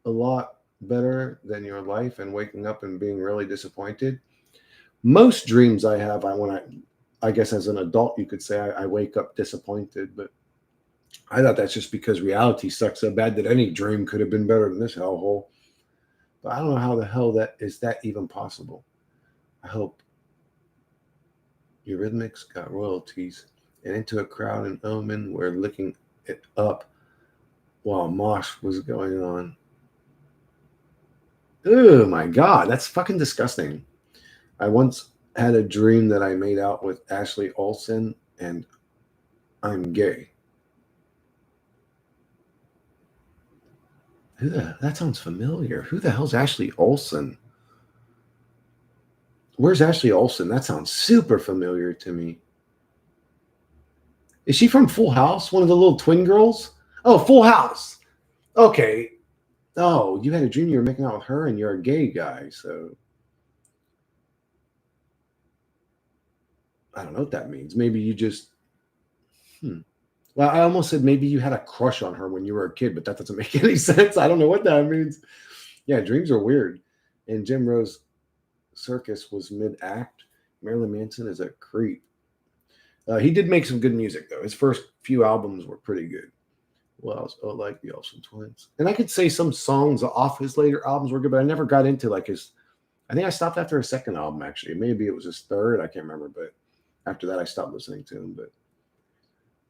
a lot better than your life and waking up and being really disappointed? Most dreams I have, I guess as an adult, you could say I wake up disappointed, but I thought that's just because reality sucks so bad that any dream could have been better than this hellhole. But I don't know how the hell that even possible. I hope Eurythmics got royalties and Into a Crowd and Omen were licking it up while mosh was going on. Oh my god, that's fucking disgusting. I once had a dream that I made out with Ashley Olsen and I'm gay. That sounds familiar. Who the hell's Ashley Olsen? Where's Ashley Olsen? That sounds super familiar to me. Is she from Full House? One of the little twin girls? Oh, Full House. Okay. Oh, you had a dream you were making out with her and you're a gay guy, so I don't know what that means. Maybe you just Well, I almost said maybe you had a crush on her when you were a kid, but that doesn't make any sense. I don't know what that means. Yeah, dreams are weird. And Jim Rose Circus was mid-act. Marilyn Manson is a creep. He did make some good music, though. His first few albums were pretty good. What else? Oh, like the Olsen Twins. And I could say some songs off his later albums were good, but I never got into like his. I think I stopped after his second album, actually. Maybe it was his third. I can't remember, but after that, I stopped listening to him. But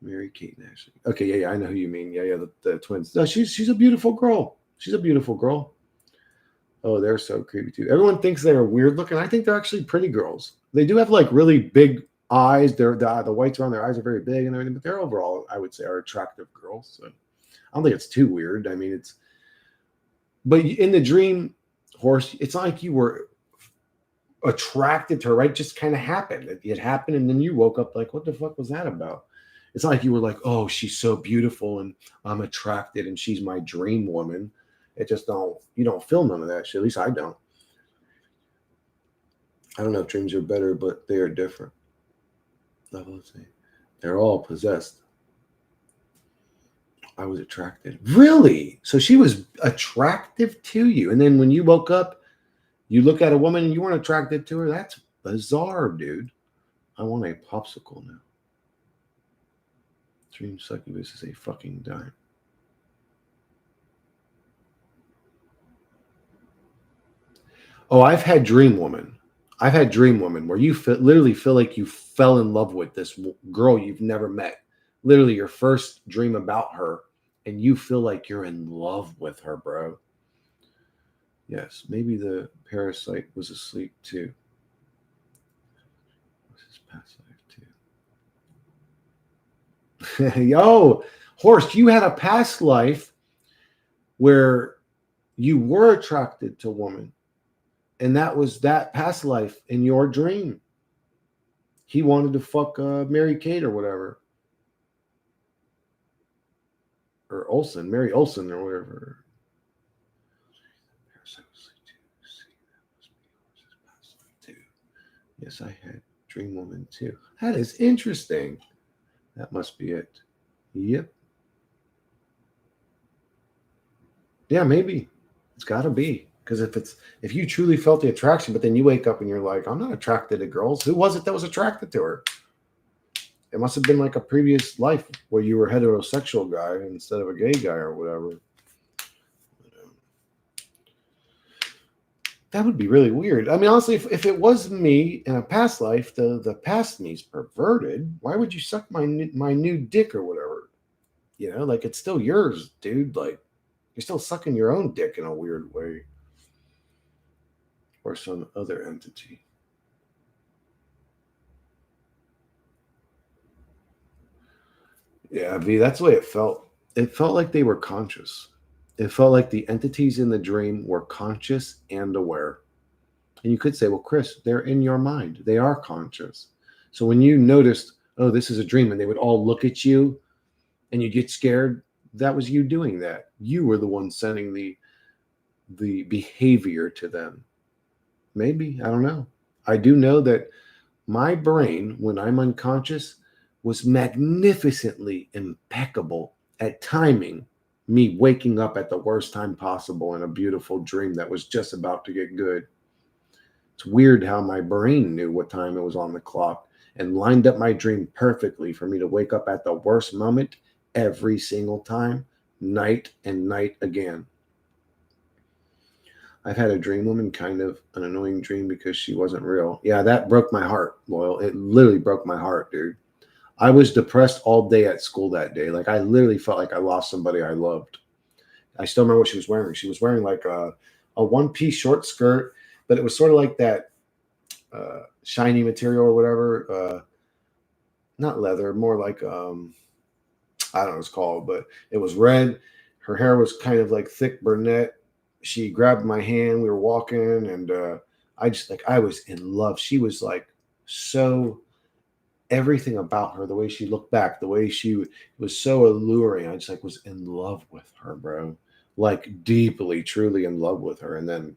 Mary Kate and Ashley. Okay, yeah, I know who you mean. Yeah, the twins. No, she's a beautiful girl. She's a beautiful girl. Oh, they're so creepy too. Everyone thinks they're weird looking. I think they're actually pretty girls. They do have like really big eyes. The whites around their eyes are very big and everything, but they're overall, I would say, are attractive girls. So I don't think it's too weird. I mean, but in the dream, Horse, it's not like you were attracted to her, right? It just kind of happened. It happened, and then you woke up like, what the fuck was that about? It's not like you were like, oh, she's so beautiful and I'm attracted and she's my dream woman. You don't feel none of that shit. At least I don't. I don't know if dreams are better, but they are different. They're all possessed. I was attracted. Really? So she was attractive to you. And then when you woke up, you look at a woman and you weren't attracted to her? That's bizarre, dude. I want a popsicle now. Dream succubus is a fucking dime. Oh, I've had dream woman. I've had dream woman where you literally feel like you fell in love with this girl you've never met. Literally your first dream about her, and you feel like you're in love with her, bro. Yes, maybe the parasite was asleep too. What's his past life too? Yo, Horst, you had a past life where you were attracted to woman, and that was that past life in your dream. He wanted to fuck Mary Kate or whatever, or Olsen, Mary Olsen or whatever. Yes, I had Dream Woman too. That is interesting. That must be it. Yep. Yeah, maybe. It's got to be. Because if you truly felt the attraction, but then you wake up and you're like, I'm not attracted to girls. Who was it that was attracted to her? It must have been like a previous life where you were a heterosexual guy instead of a gay guy or whatever. That would be really weird. I mean, honestly, if it was me in a past life, the past me's perverted. Why would you suck my new dick or whatever? You know, like it's still yours, dude. Like you're still sucking your own dick in a weird way, or some other entity. Yeah, V, that's the way it felt. It felt like they were conscious. It felt like the entities in the dream were conscious and aware. And you could say, well, Chris, they're in your mind. They are conscious. So when you noticed, oh, this is a dream, and they would all look at you and you get scared, that was you doing that. You were the one sending the behavior to them. Maybe, I don't know. I do know that my brain, when I'm unconscious, was magnificently impeccable at timing me waking up at the worst time possible in a beautiful dream that was just about to get good. It's weird how my brain knew what time it was on the clock and lined up my dream perfectly for me to wake up at the worst moment every single time, night and night again. I've had a dream woman, kind of an annoying dream because she wasn't real. Yeah, that broke my heart, Loyal. It literally broke my heart, dude. I was depressed all day at school that day. Like I literally felt like I lost somebody I loved. I still remember what she was wearing. She was wearing like a one-piece short skirt, but it was sort of like that shiny material or whatever. Not leather, more like I don't know what it's called, but it was red. Her hair was kind of like thick brunette. She grabbed my hand. We were walking, and I was in love. She was like so everything about her, the way she looked back, the way she was so alluring. I just like was in love with her, bro. Like deeply, truly in love with her. And then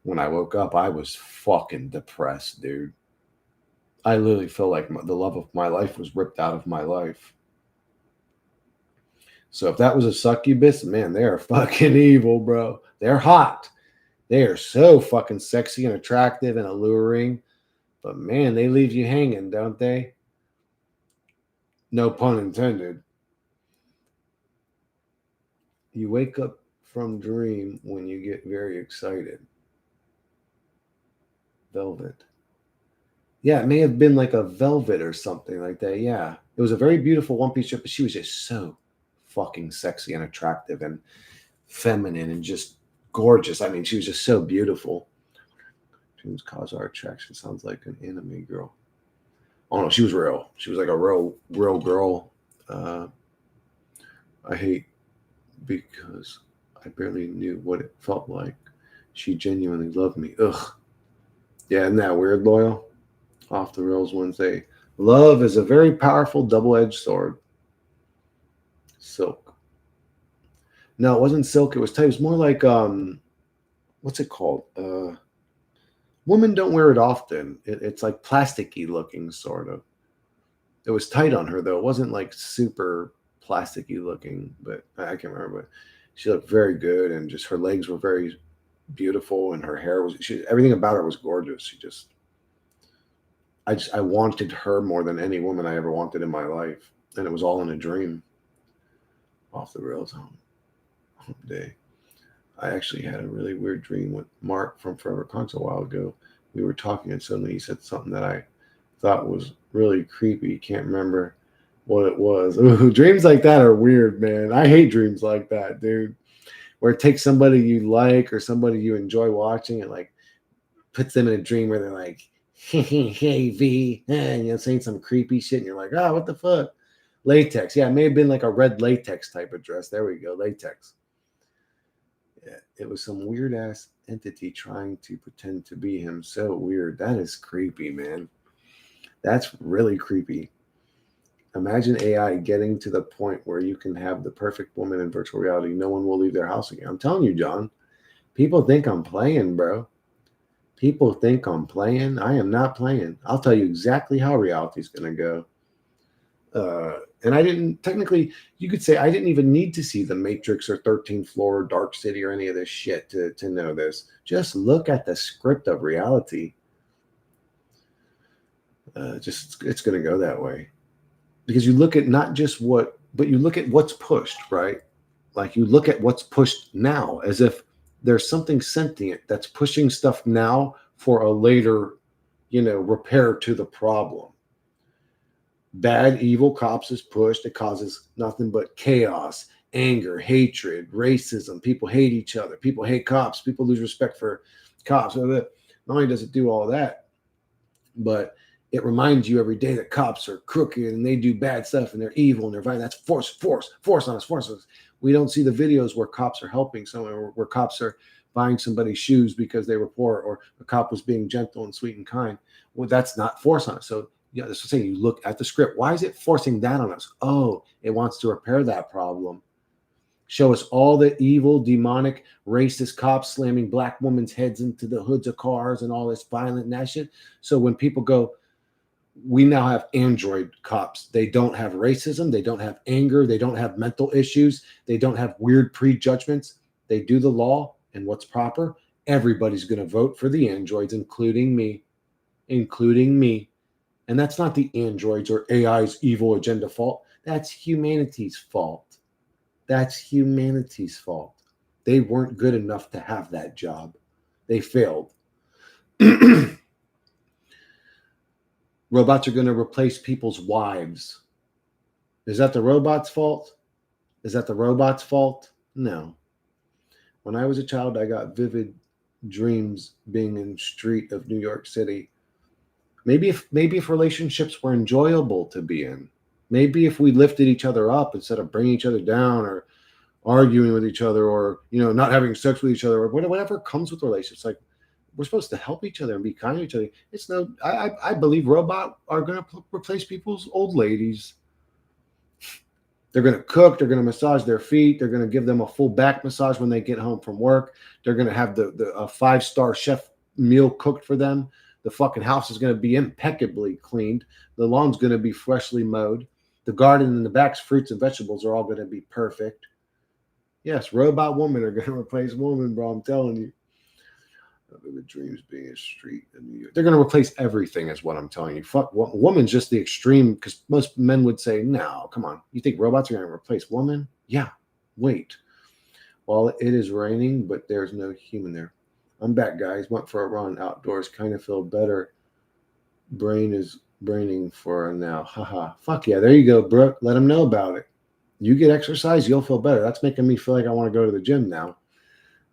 when I woke up, I was fucking depressed, dude. I literally felt like the love of my life was ripped out of my life. So if that was a succubus, man, they are fucking evil, bro. They're hot. They are so fucking sexy and attractive and alluring. But man, they leave you hanging, don't they? No pun intended. You wake up from dream when you get very excited. Velvet. Yeah, it may have been like a velvet or something like that. Yeah. It was a very beautiful one piece shirt, but she was just so fucking sexy and attractive and feminine and just gorgeous. I mean, she was just so beautiful. Dreams cause our attraction. Sounds like an anime girl. Oh no, she was real. She was like a real girl. Uh, I hate because I barely knew what it felt like. She genuinely loved me. Ugh. Yeah, isn't that weird, Loyal? Off the rails Wednesday. Love is a very powerful double-edged sword. Silk. No, it wasn't silk. It was tight. It was more like what's it called? Women don't wear it often. It's like plasticky looking, sort of. It was tight on her though. It wasn't like super plasticky looking, but I can't remember. But she looked very good, and just her legs were very beautiful, and her hair was everything about her was gorgeous. I wanted her more than any woman I ever wanted in my life, and it was all in a dream. Off the rails home day. I actually had a really weird dream with Mark from Forever Conks a while ago. We were talking, and suddenly he said something that I thought was really creepy. Can't remember what it was. Ooh, dreams like that are weird, man. I hate dreams like that, dude. Where it takes somebody you like or somebody you enjoy watching and like puts them in a dream where they're like, hey, V, saying some creepy shit, and you're like, ah, what the fuck? Latex. Yeah, it may have been like a red latex type of dress. There we go, latex. Yeah, it was some weird ass entity trying to pretend to be him. So weird. That is creepy, man. That's really creepy. Imagine AI getting to the point where you can have the perfect woman in virtual reality. No one will leave their house again. I'm telling you, John. People think I'm playing, bro. People think I'm playing. I am not playing. I'll tell you exactly how reality is going to go. And I didn't technically, you could say I didn't even need to see the Matrix or 13th Floor or Dark City or any of this shit to know this. Just look at the script of reality. Just it's going to go that way because you look at not just what, but you look at what's pushed, right? Like you look at what's pushed now as if there's something sentient that's pushing stuff now for a later, repair to the problem. Bad, evil cops is pushed. It causes nothing but chaos, anger, hatred, racism. People hate each other. People hate cops. People lose respect for cops. Not only does it do all that, but it reminds you every day that cops are crooked and they do bad stuff and they're evil and they're violent. That's force on us. We don't see the videos where cops are helping someone, where cops are buying somebody's shoes because they were poor, or a cop was being gentle and sweet and kind. Well, that's not force on us. So, that's what I'm saying. You look at the script. Why is it forcing that on us? Oh, it wants to repair that problem. Show us all the evil, demonic, racist cops slamming black women's heads into the hoods of cars and all this violent and that shit. So when people go, we now have android cops. They don't have racism. They don't have anger. They don't have mental issues. They don't have weird prejudgments. They do the law and what's proper. Everybody's going to vote for the androids, including me. And that's not the androids or AI's evil agenda fault. That's humanity's fault. They weren't good enough to have that job. They failed. Robots are going to replace people's wives. Is that the robot's fault? No. When I was a child, I got vivid dreams being in the street of New York City. Maybe if relationships were enjoyable to be in, maybe if we lifted each other up instead of bringing each other down or arguing with each other or not having sex with each other or whatever comes with relationships, like we're supposed to help each other and be kind to each other. It's no, I believe robots are going to replace people's old ladies. They're going to cook. They're going to massage their feet. They're going to give them a full back massage when they get home from work. They're going to have a 5-star chef meal cooked for them. The fucking house is going to be impeccably cleaned. The lawn's going to be freshly mowed. The garden in the back's fruits and vegetables are all going to be perfect. Yes, robot women are going to replace women, bro. I'm telling you. The dreams being a street in New York. They're going to replace everything, is what I'm telling you. Fuck, woman's just the extreme, because most men would say, no, come on. You think robots are going to replace women? Yeah, wait. Well, it is raining, but there's no human there. I'm back, guys. Went for a run outdoors. Kind of feel better. Brain is braining for now. Haha. Fuck yeah. There you go, Brooke. Let them know about it. You get exercise, you'll feel better. That's making me feel like I want to go to the gym now.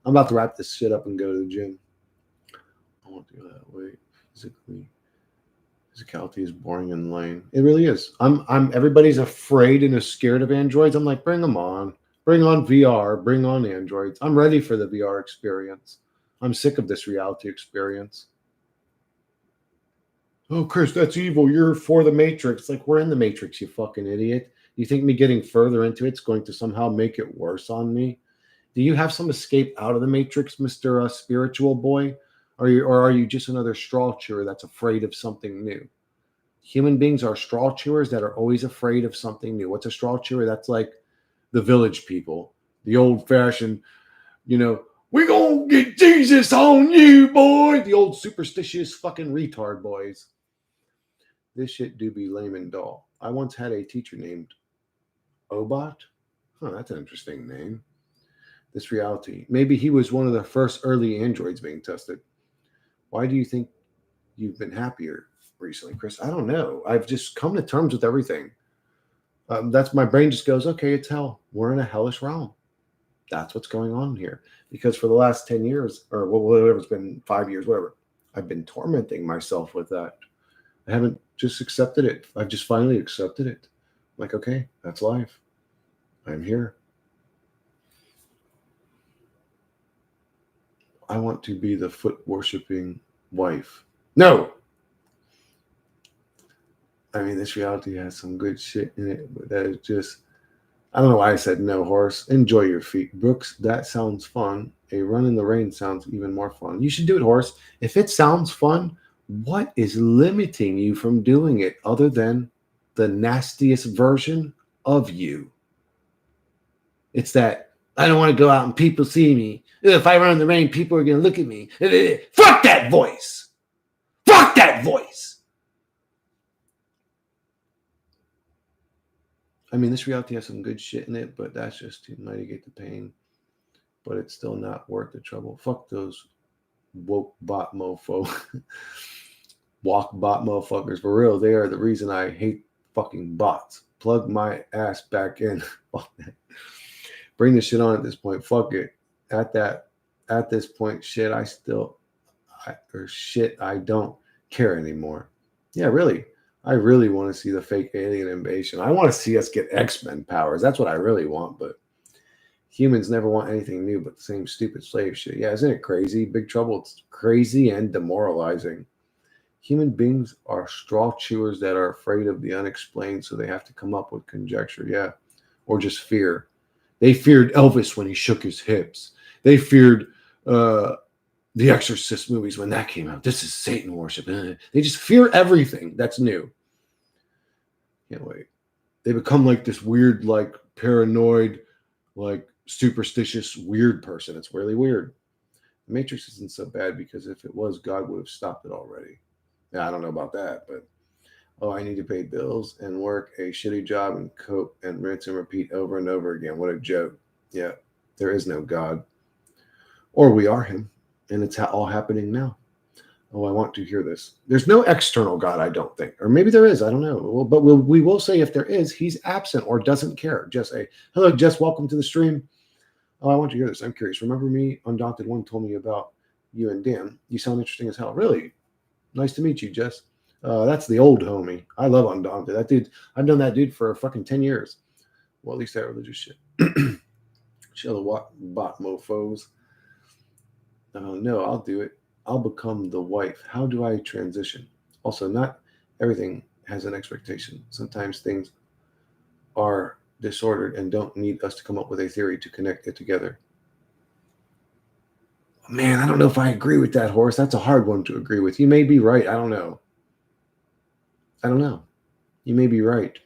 I'm about to wrap this shit up and go to the gym. I won't do that. Wait, physicality is boring and lame. It really is. Everybody's afraid and is scared of androids. I'm like, bring them on. Bring on VR. Bring on androids. I'm ready for the VR experience. I'm sick of this reality experience. Oh, Chris, that's evil. You're for the Matrix. Like, we're in the Matrix, you fucking idiot. You think me getting further into it's going to somehow make it worse on me? Do you have some escape out of the Matrix, Mr. Spiritual boy? Or are you just another straw chewer that's afraid of something new? Human beings are straw chewers that are always afraid of something new. What's a straw chewer? That's like the village people, the old fashioned, we gonna get Jesus on you, boy. The old superstitious fucking retard boys. This shit do be lame and dull. I once had a teacher named Obot. Huh, that's an interesting name. This reality. Maybe he was one of the first early androids being tested. Why do you think you've been happier recently, Chris? I don't know. I've just come to terms with everything. That's my brain just goes, okay, it's hell. We're in a hellish realm. That's what's going on here. Because for the last 10 years, or whatever it's been, 5 years, whatever, I've been tormenting myself with that. I haven't just accepted it. I've just finally accepted it. I'm like, okay, that's life. I'm here. I want to be the foot worshiping wife. No. I mean, this reality has some good shit in it, but that is just, I don't know why I said no, horse. Enjoy your feet. Brooks, that sounds fun. A run in the rain sounds even more fun. You should do it, horse. If it sounds fun, what is limiting you from doing it other than the nastiest version of you? It's that, I don't want to go out and people see me. If I run in the rain, people are going to look at me. Fuck that voice. Fuck that voice. I mean, this reality has some good shit in it, but that's just to mitigate the pain. But it's still not worth the trouble. Fuck those woke bot mofo. Walk bot motherfuckers. For real, they are the reason I hate fucking bots. Plug my ass back in. Bring the shit on at this point. Fuck it. At this point, I don't care anymore. Yeah, really. I really want to see the fake alien invasion. I want to see us get X-Men powers. That's what I really want, but humans never want anything new but the same stupid slave shit. Yeah, isn't it crazy? Big Trouble, it's crazy and demoralizing. Human beings are straw chewers that are afraid of the unexplained, so they have to come up with conjecture, yeah, or just fear. They feared Elvis when he shook his hips. They feared the Exorcist movies when that came out. This is Satan worship. They just fear everything that's new. Can't wait. They become like this weird, like paranoid, like superstitious, weird person. It's really weird. The Matrix isn't so bad because if it was, God would have stopped it already. Yeah, I don't know about that, but I need to pay bills and work a shitty job and cope and rinse and repeat over and over again. What a joke. Yeah, there is no God. Or we are him, and it's all happening now. Oh, I want to hear this. There's no external God, I don't think. Or maybe there is. I don't know. But we will say if there is, he's absent or doesn't care. Just say, hello, Jess, welcome to the stream. Oh, I want to hear this. I'm curious. Remember me? Undaunted One told me about you and Dan. You sound interesting as hell. Really? Nice to meet you, Jess. That's the old homie. I love Undaunted. That dude, I've known that dude for fucking 10 years. Well, at least that religious shit. Chill the bot mofos. No, I'll do it. I'll become the wife. How do I transition? Also, not everything has an expectation. Sometimes things are disordered and don't need us to come up with a theory to connect it together. Man, I don't know if I agree with that, horse. That's a hard one to agree with. You may be right. I don't know. You may be right.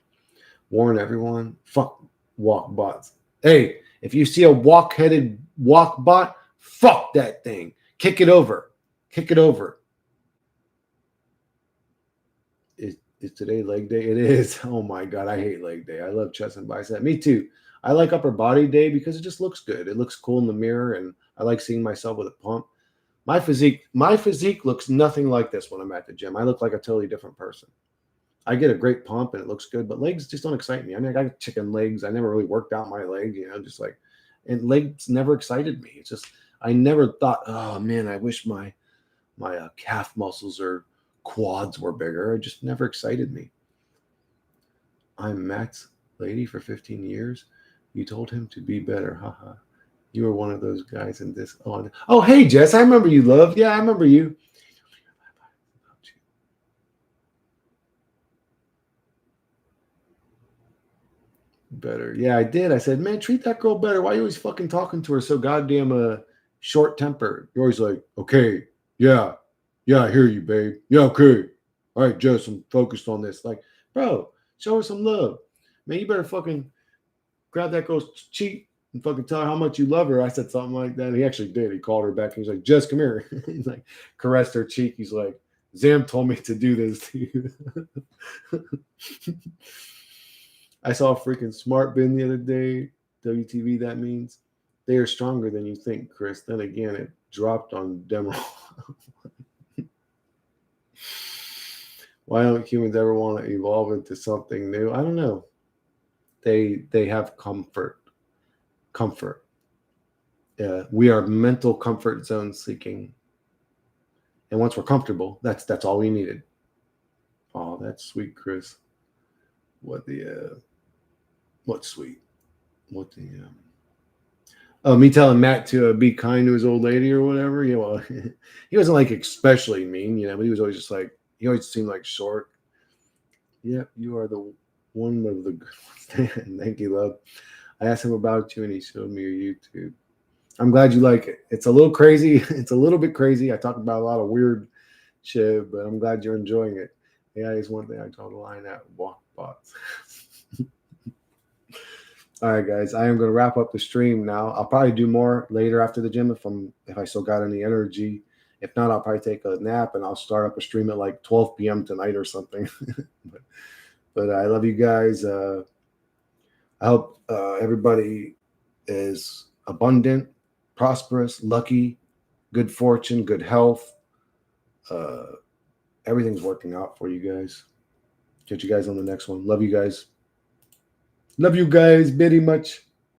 Warn everyone. Fuck walk bots. Hey, if you see a walk-headed walk bot, fuck that thing. Kick it over. Is today leg day? It is. Oh my God, I hate leg day. I love chest and bicep. Me too. I like upper body day because it just looks good. It looks cool in the mirror, and I like seeing myself with a pump. My physique looks nothing like this when I'm at the gym. I look like a totally different person. I get a great pump and it looks good, but legs just don't excite me. I mean, I got chicken legs. I never really worked out my legs, just like, and legs never excited me. It's just, I never thought, oh man, I wish my calf muscles or quads were bigger. It just never excited me. I'm Matt's lady for 15 years. You told him to be better. Haha. You were one of those guys in this. Oh, hey, Jess. I remember you, love. Yeah, I remember you. Better. Yeah, I did. I said, man, treat that girl better. Why are you always fucking talking to her so goddamn short tempered? You're always like, okay, yeah, I hear you, babe. Yeah, okay. All right, Jess, I'm focused on this. Like, bro, show her some love. Man, you better fucking grab that girl's cheek and fucking tell her how much you love her. I said something like that. And he actually did. He called her back and he's like, Jess, come here. He's like, caressed her cheek. He's like, Zam told me to do this to you. I saw a freaking smart bin the other day. WTV, that means. They are stronger than you think, Chris. Then again, it dropped on demo. Why don't humans ever want to evolve into something new? I don't know. They have comfort. Comfort. We are mental comfort zone seeking. And once we're comfortable, that's all we needed. Oh, that's sweet, Chris. What the what's sweet? What the oh, me telling Matt to be kind to his old lady or whatever. Yeah, well, he wasn't like especially mean, but he was always just like he always seemed like short. Yep, you are the one of the good ones. Thank you, love. I asked him about you and he showed me your YouTube. I'm glad you like it. It's a little crazy. It's a little bit crazy. I talk about a lot of weird shit, but I'm glad you're enjoying it. AI is one thing I draw the line at. Walk bots. All right, guys. I am going to wrap up the stream now. I'll probably do more later after the gym if I still got any energy. If not, I'll probably take a nap and I'll start up a stream at like 12 p.m. tonight or something. but I love you guys. I hope everybody is abundant, prosperous, lucky, good fortune, good health. Everything's working out for you guys. Catch you guys on the next one. Love you guys. Love you guys very much.